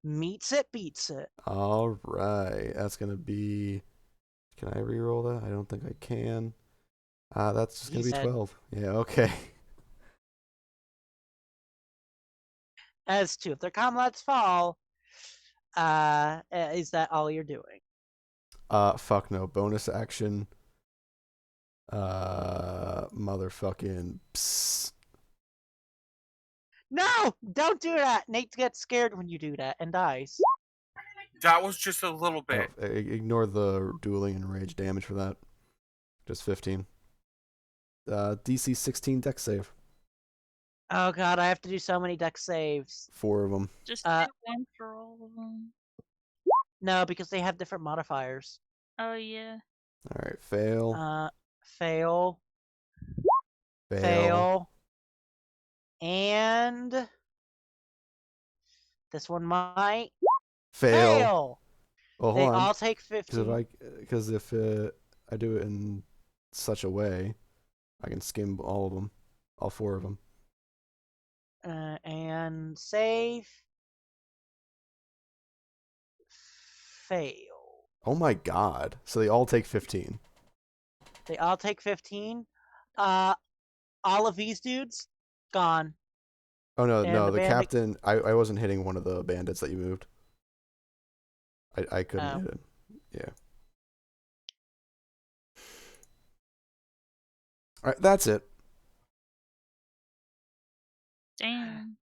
Meets it, beats it. Alright, that's gonna be... Can I reroll that? I don't think I can. That's just gonna He's be dead. 12. Yeah, okay. As two of their comrades fall, is that all you're doing? Fuck no. Bonus action. Motherfucking psst. No! Don't do that! Nate gets scared when you do that and dies. That was just a little bit. Oh, ignore the dueling and rage damage for that. Just 15. DC 16 dex save. Oh god, I have to do so many dex saves. 4 of them. Just do one for all of them. No, because they have different modifiers. Oh, yeah. Alright, fail. Fail. Fail. And this one might fail. Well, They hold on. all take 15. Because if I do it in such a way, I can skim all of them. All 4 of them. And save. Fail. Oh my god. So they all take 15. They all take 15. All of these dudes, gone. Oh no, And no, the the bandit- captain, I wasn't hitting one of the bandits that you moved. I couldn't Oh. hit him. Yeah. Alright, that's it. Damn.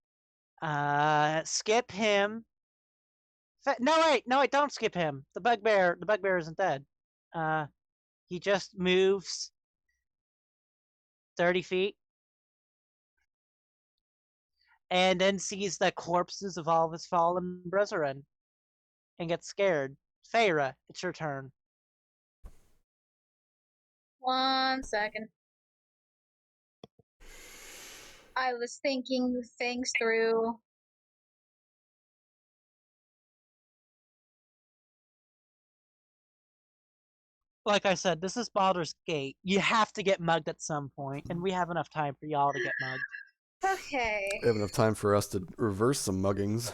Skip him. No, wait, don't skip him. The bugbear isn't dead. He just moves 30 feet. And then sees the corpses of all of his fallen brethren. And gets scared. Faera, it's your turn. 1 second. I was thinking things through. Like I said, this is Baldur's Gate. You have to get mugged at some point, and we have enough time for y'all to get mugged. Okay. We have enough time for us to reverse some muggings.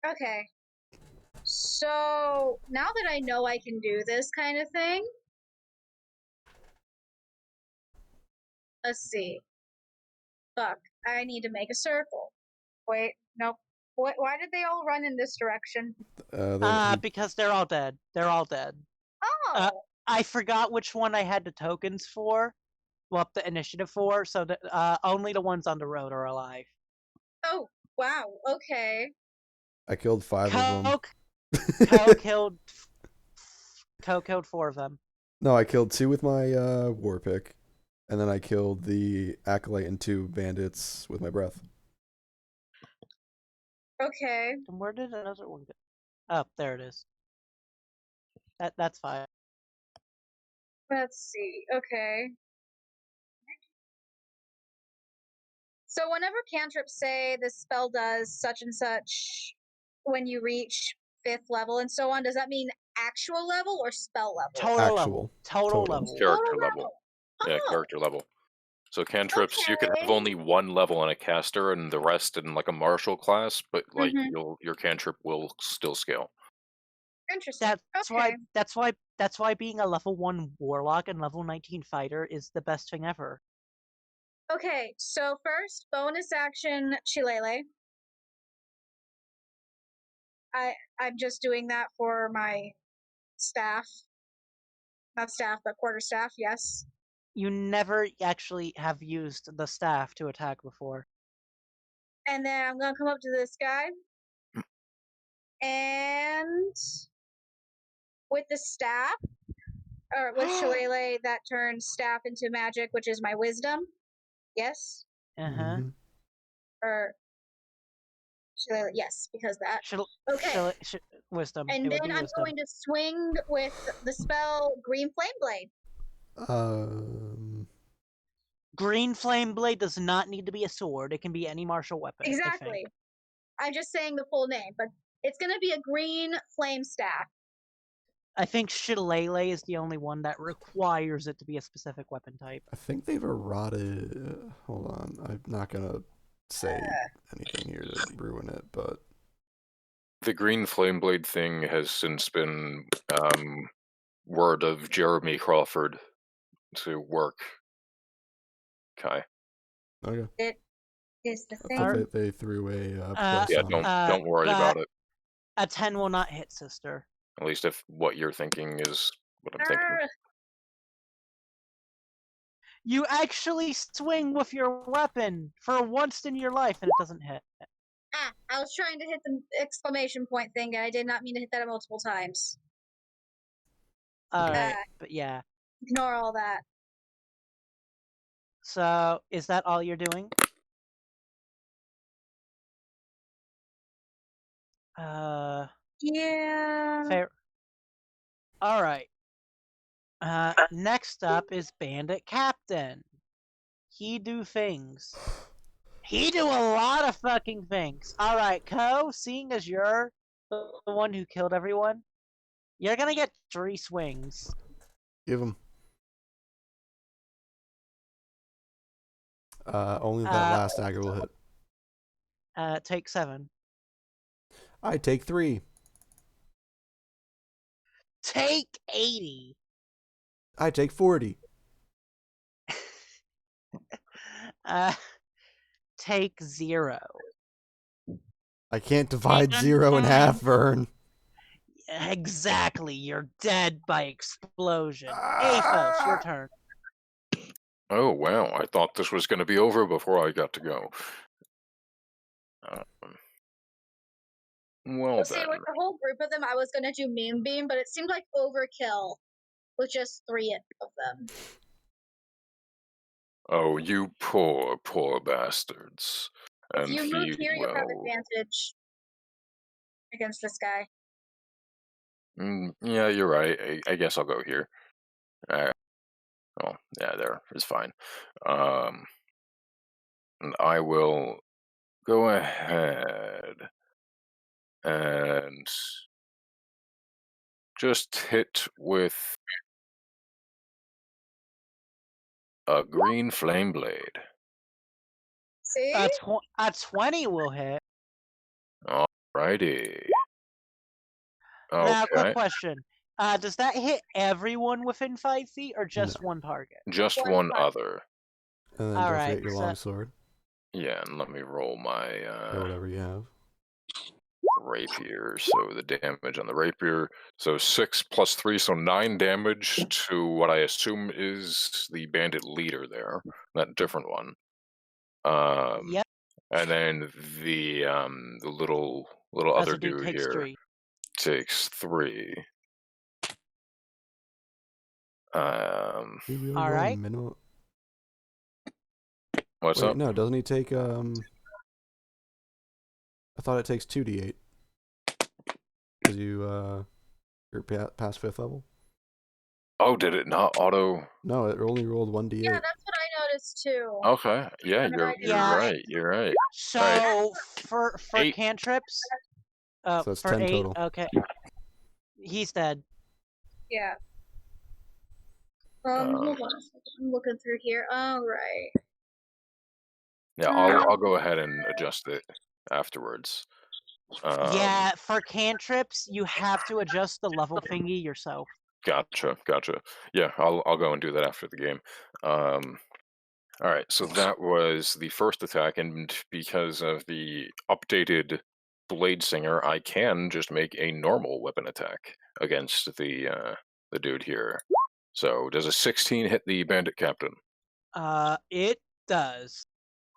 Okay. So, now that I know I can do this kind of thing, let's see. Fuck, I need to make a circle. Wait, nope. Why did they all run in this direction? Because they're all dead. They're all dead. Oh! I forgot which one I had the tokens for. Well, the initiative for, so that only the ones on the road are alive. Oh, wow, okay. I killed 5 of them. Ko killed 4 of them. No, I killed 2 with my war pick. and then I killed the acolyte and 2 bandits with my breath. Okay. And where did another one go? Oh, there it is. That's fine. Let's see. Okay. So whenever cantrips say this spell does such and such when you reach 5th level and so on, does that mean actual level or spell level? Total Actual. level. Total level. Character Total level. Yeah, Oh, character level. So cantrips, you can have okay. only 1 level in a caster and the rest in like a martial class, but like Mhm. your cantrip will still scale. Interesting. That's Okay. why being a level 1 warlock and level 19 fighter is the best thing ever. Okay, so first, bonus action Shillelagh. I'm just doing that for my staff. Not staff, but quarterstaff, yes. You never actually have used the staff to attack before. And then I'm gonna come up to this guy. And with the staff, or with Shillelagh, that turns staff into magic, which is my wisdom. Yes? Uh-huh. Or Shillelagh, yes, because that. Okay. Wisdom. And It would then be I'm wisdom. going to swing with the spell Green Flame Blade. Green Flame Blade does not need to be a sword. It can be any martial weapon. Exactly. I'm just saying the full name, but it's going to be a green flame staff. I think Shillelagh is the only one that requires it to be a specific weapon type. I think they've eroded. Hold on. I'm not going to say anything here to ruin it, but. The green flame blade thing has since been word of Jeremy Crawford to work. Okay. Okay. It is the I thing. thought they threw a plus Yeah, on don't worry about it. A 10 will not hit, sister. At least if what you're thinking is what I'm thinking. You actually swing with your weapon for once in your life and it doesn't hit. I was trying to hit the exclamation point thing and I did not mean to hit that multiple times. Alright, but yeah. Ignore all that. So, is that all you're doing? Yeah. Fair. Alright. Next up is Bandit Captain. He do things. He do a lot of fucking things. Alright, Ko, seeing as you're the one who killed everyone, you're gonna get 3 swings. Give him. Only that last dagger will hit. Take 7. I take 3. Take 80. I take 40. Take 0. I can't divide 0 in half, Vern. Exactly, you're dead by explosion. Athos, your turn. Oh, wow, I thought this was going to be over before I got to go. Well, See, with the whole group of them, I was going to do Moonbeam, but it seemed like overkill with just 3 of them. Oh, you poor, poor bastards. If you move here, you'll have advantage against this guy. Yeah, you're right. I guess I'll go here. Oh, yeah, there is fine. And I will go ahead and just hit with a green flame blade. See? A 20 will hit. Alrighty. Okay. Now, quick question. Does that hit everyone within 5 feet or just one target? Just one other. And then don't forget your longsword. Yeah, and let me roll my or whatever you have. Rapier. So the damage on the rapier. So 6 plus 3, so 9 damage to what I assume is the bandit leader there. That different one. Yep. And then the little other dude takes here 3. Takes 3. We really roll minimum. What's Wait, up? no, doesn't he take I thought it takes 2d8 because you're past 5th level. Oh, did it not auto? No, it only rolled 1d8. Yeah, that's what I noticed too. Okay, yeah, And then I you're Yeah. right. You're right. So Right. for 8. cantrips, So it's for 10 8, total. okay, he's dead. Yeah. Hold on a second. I'm looking through here. All right. Yeah, I'll go ahead and adjust it afterwards. Yeah, for cantrips, you have to adjust the level thingy yourself. Gotcha. Yeah, I'll go and do that after the game. All right, so that was the first attack, and because of the updated Bladesinger, I can just make a normal weapon attack against the dude here. So does a 16 hit the bandit captain? It does.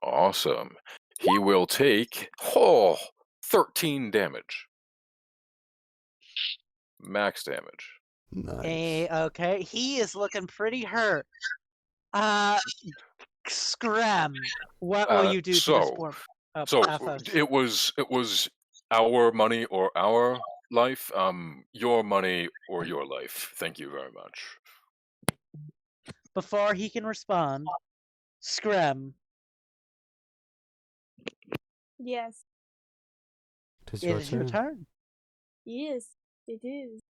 Awesome. He will take 13 damage. Max damage. Nice. Okay, he is looking pretty hurt. Screm, what will you do to this poor Athos? it was our money or our life. Your money or your life. Thank you very much. Before he can respond, Screm, Yes. It it is your turn. Yes, it is.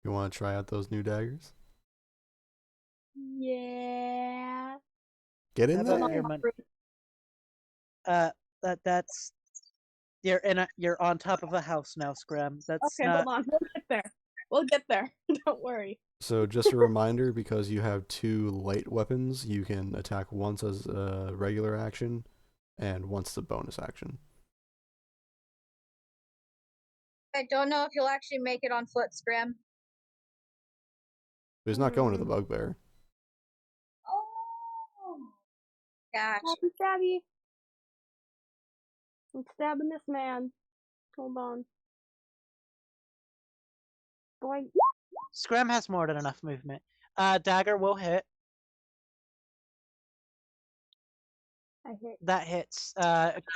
You want to try out those new daggers? Yeah. Get in How there. about your money? That's you're on top of a house now, Screm. That's Okay, not. hold on. We'll get there. Don't worry. So just a reminder, because you have 2 light weapons, you can attack once as a regular action and once the bonus action. I don't know if you'll actually make it on foot, Scrim. But he's not going to the bugbear. Oh. Gotcha. Stabby. I'm stabbing this man. Hold on. Boy. Screm has more than enough movement. Dagger will hit. I hit. That hits.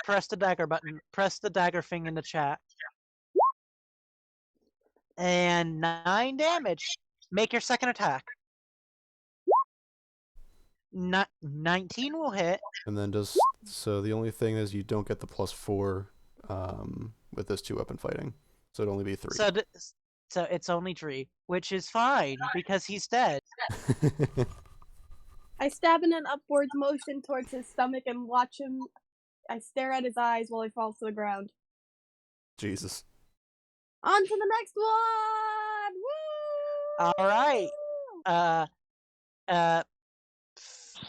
Press the dagger button. Press the dagger thing in the chat. And 9 damage. Make your second attack. 19 will hit. And then so the only thing is you don't get the +4 with this 2-weapon fighting. So it'd only be 3. So it's only 3, which is fine because he's dead. I stab in an upwards motion towards his stomach and watch him. I stare at his eyes while he falls to the ground. Jesus. On to the next one! Woo! All right.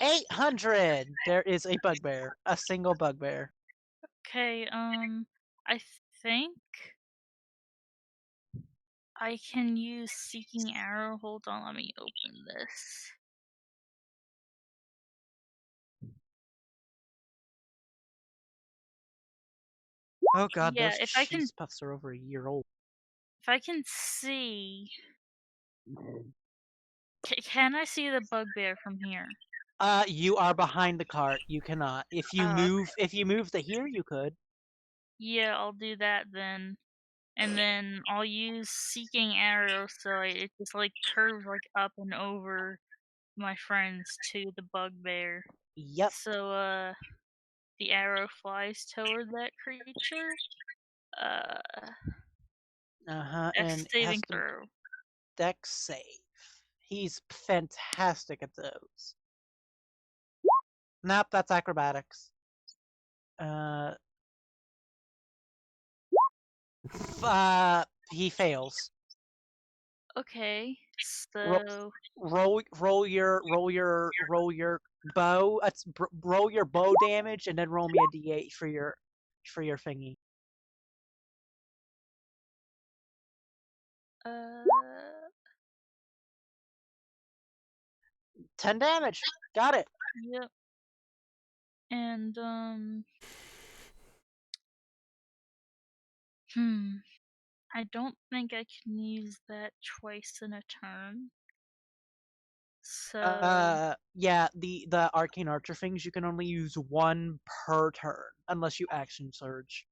800. There is a bugbear. A single bugbear. Okay, I think I can use Seeking Arrow. Hold on, let me open this. Oh god, Yeah, those if I can- cheese puffs are over a year old. If I can see... Can I see the bugbear from here? You are behind the cart. You cannot. If you move to here, you could. Yeah, I'll do that then. And then I'll use Seeking Arrow so it just like curves like up and over my friends to the bugbear. Yep. So the arrow flies toward that creature. And Saving has to throw. Dex save. He's fantastic at those. Nope, that's acrobatics. He fails. Okay, so roll your bow. Roll your bow damage and then roll me a d8 for your thingy. 10 damage. Got it. Yep. And I don't think I can use that twice in a turn. So Yeah, the arcane archer things you can only use one per turn unless you action surge.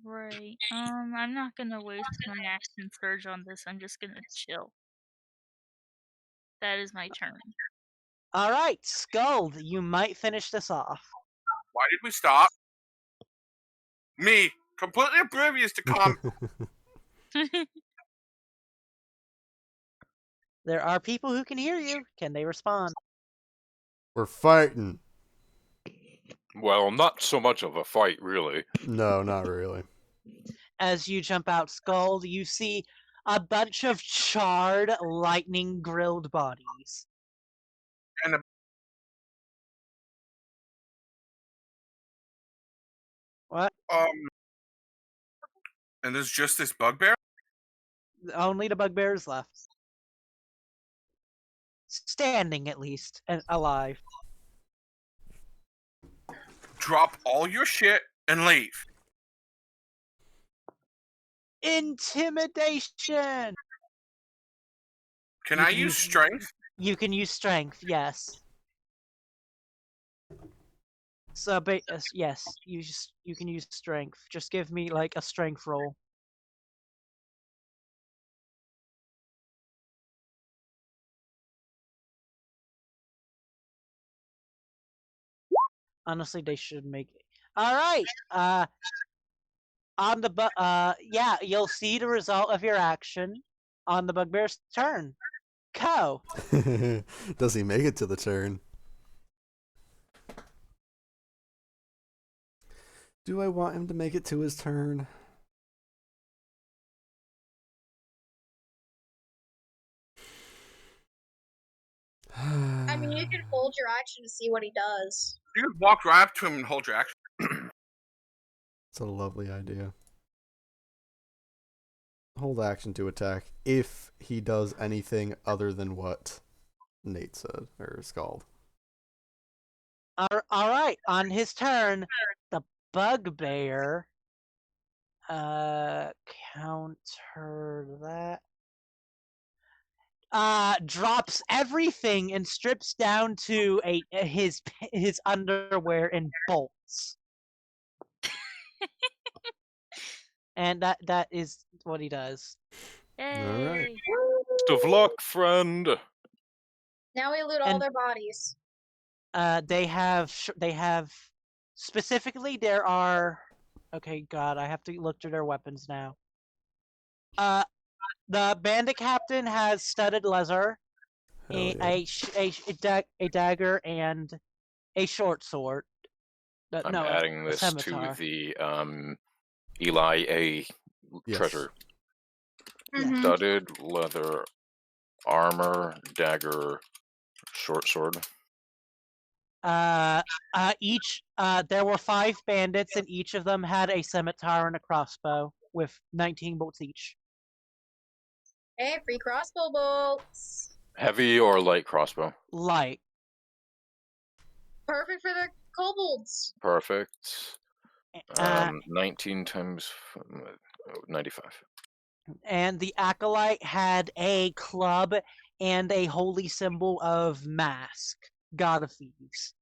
right. I'm not gonna waste my action surge on this. I'm just gonna chill. That is my turn. All right, Skeld, you might finish this off. Why did we stop? Me, completely oblivious to combat. There are people who can hear you. Can they respond? We're fighting. Well, not so much of a fight, really. No, not really. As you jump out, Skeld, you see a bunch of charred, lightning-grilled bodies. What? And there's just this bugbear? Only the bugbears left. Standing, at least, and alive. Drop all your shit and leave. Intimidation! Can You I can use strength? You can use strength, yes. So, yes, you can use strength. Just give me, like, a strength roll. Honestly, they should make it. All right. On the yeah, you'll see the result of your action on the bugbear's turn. Ko. Does he make it to the turn? Do I want him to make it to his turn? I mean, you can hold your action to see what he does. You can walk right up to him and hold your action. It's a lovely idea. Hold action to attack if he does anything other than what Nate said, or Skald. All right. On his turn, the bugbear. Counter that. Drops everything and strips down to his underwear and bolts. And that is what he does. Yay! Alright. Best of luck, friend. Now we loot all And- their bodies. They have specifically there are. Okay, God, I have to look through their weapons now. The bandit captain has studded leather, Hell yeah. a dagger, and a short sword. I'm No, adding a this scimitar. to the Eli A Yes. treasure. Mhm. Studded leather, armor, dagger, short sword. Each there were 5 bandits, and each of them had a scimitar and a crossbow with 19 bolts each. Hey, free crossbow bolts. Heavy or light crossbow? Light. Perfect for the kobolds. Perfect. Uh, 19 times 95. and the acolyte had a club and a holy symbol of Mask, god of thieves.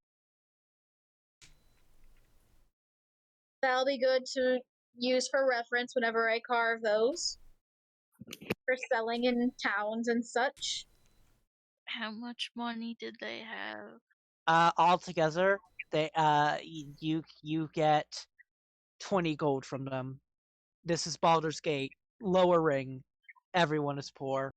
That'll be good to use for reference whenever I carve those. For selling in towns and such. How much money did they have? Altogether, they you get 20 gold from them. This is Baldur's Gate, lower ring. Everyone is poor.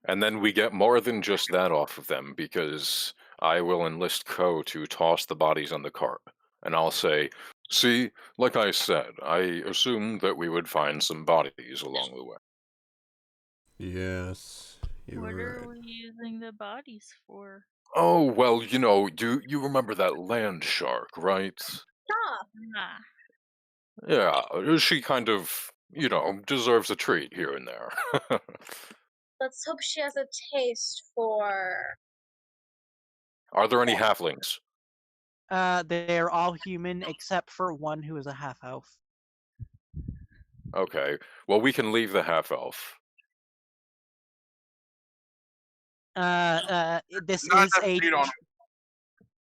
And then we get more than just that off of them, because I will enlist Ko to toss the bodies on the cart. And I'll say, see, like I said, I assumed that we would find some bodies along the way. Yes. You What were are right. we using the bodies for? Oh, well, you know, you remember that land shark, right? Stop. Ah, Yeah, she kind of, deserves a treat here and there. Let's hope she has a taste for. Are there any halflings? They're all human except for one who is a half elf. Okay, well, we can leave the half-elf. This Not is enough a meat on 'em.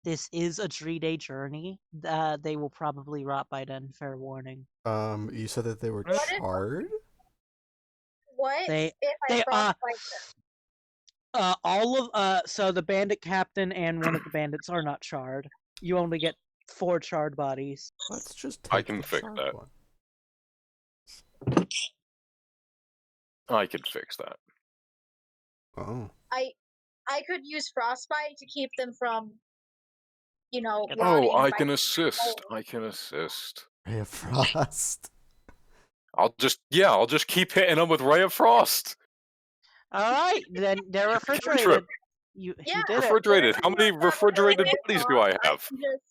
this is a 3-day journey. They will probably rot by then. Fair warning. You said that they were What if- charred? What They if I they frostbite them? all of so the bandit captain and one of the bandits are not charred. You only get 4 charred bodies. Let's just take I can the fix charred that. one. I could fix that. Oh. I could use frostbite to keep them from, Oh, rotting I by can assist. cold. I can assist. Ray of Frost. I'll just keep hitting them with Ray of Frost. All right, then they're Cantrip. refrigerated. You Yeah. did it. Refrigerated. How many refrigerated bodies do I have? Just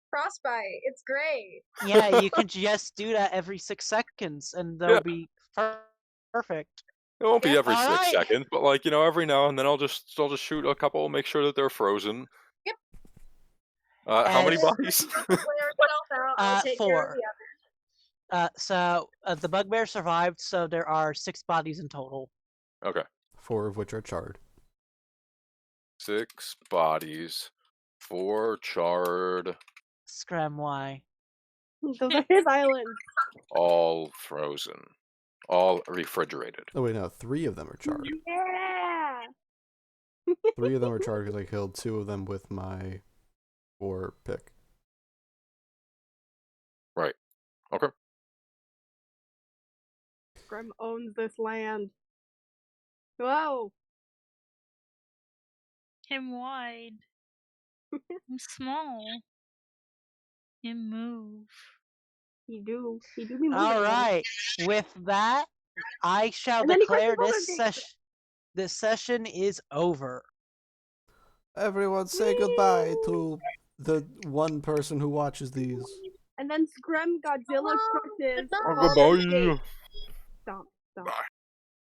frostbite. It's great. Yeah, you can just do that every 6 seconds, and they'll Yeah. be perfect. It won't be Yeah, every 6 alright. seconds, but every now and then I'll just shoot a couple, make sure that they're frozen. Yep. How many And- bodies? Clear itself out. I'll take care of 4. the others. So the bugbear survived, so there are 6 bodies in total. Okay. 4 of which are charred. 6 bodies, 4 charred, Screm, why? Those are his islands. all frozen, all refrigerated. Oh wait, no, 3 of them are charred. Yeah. 3 of them are charred because I killed 2 of them with my 4 pick. Right. Okay. Screm owns this land. Whoa. Him wide. Him small. Him move. He do be moving. All right. With that, I shall And then he declare crosses this over this session is over. Everyone say goodbye to the one person who watches these. And then Screm Godzilla crushes. Goodbye. all the Goodbye. gates. Stop. Bye.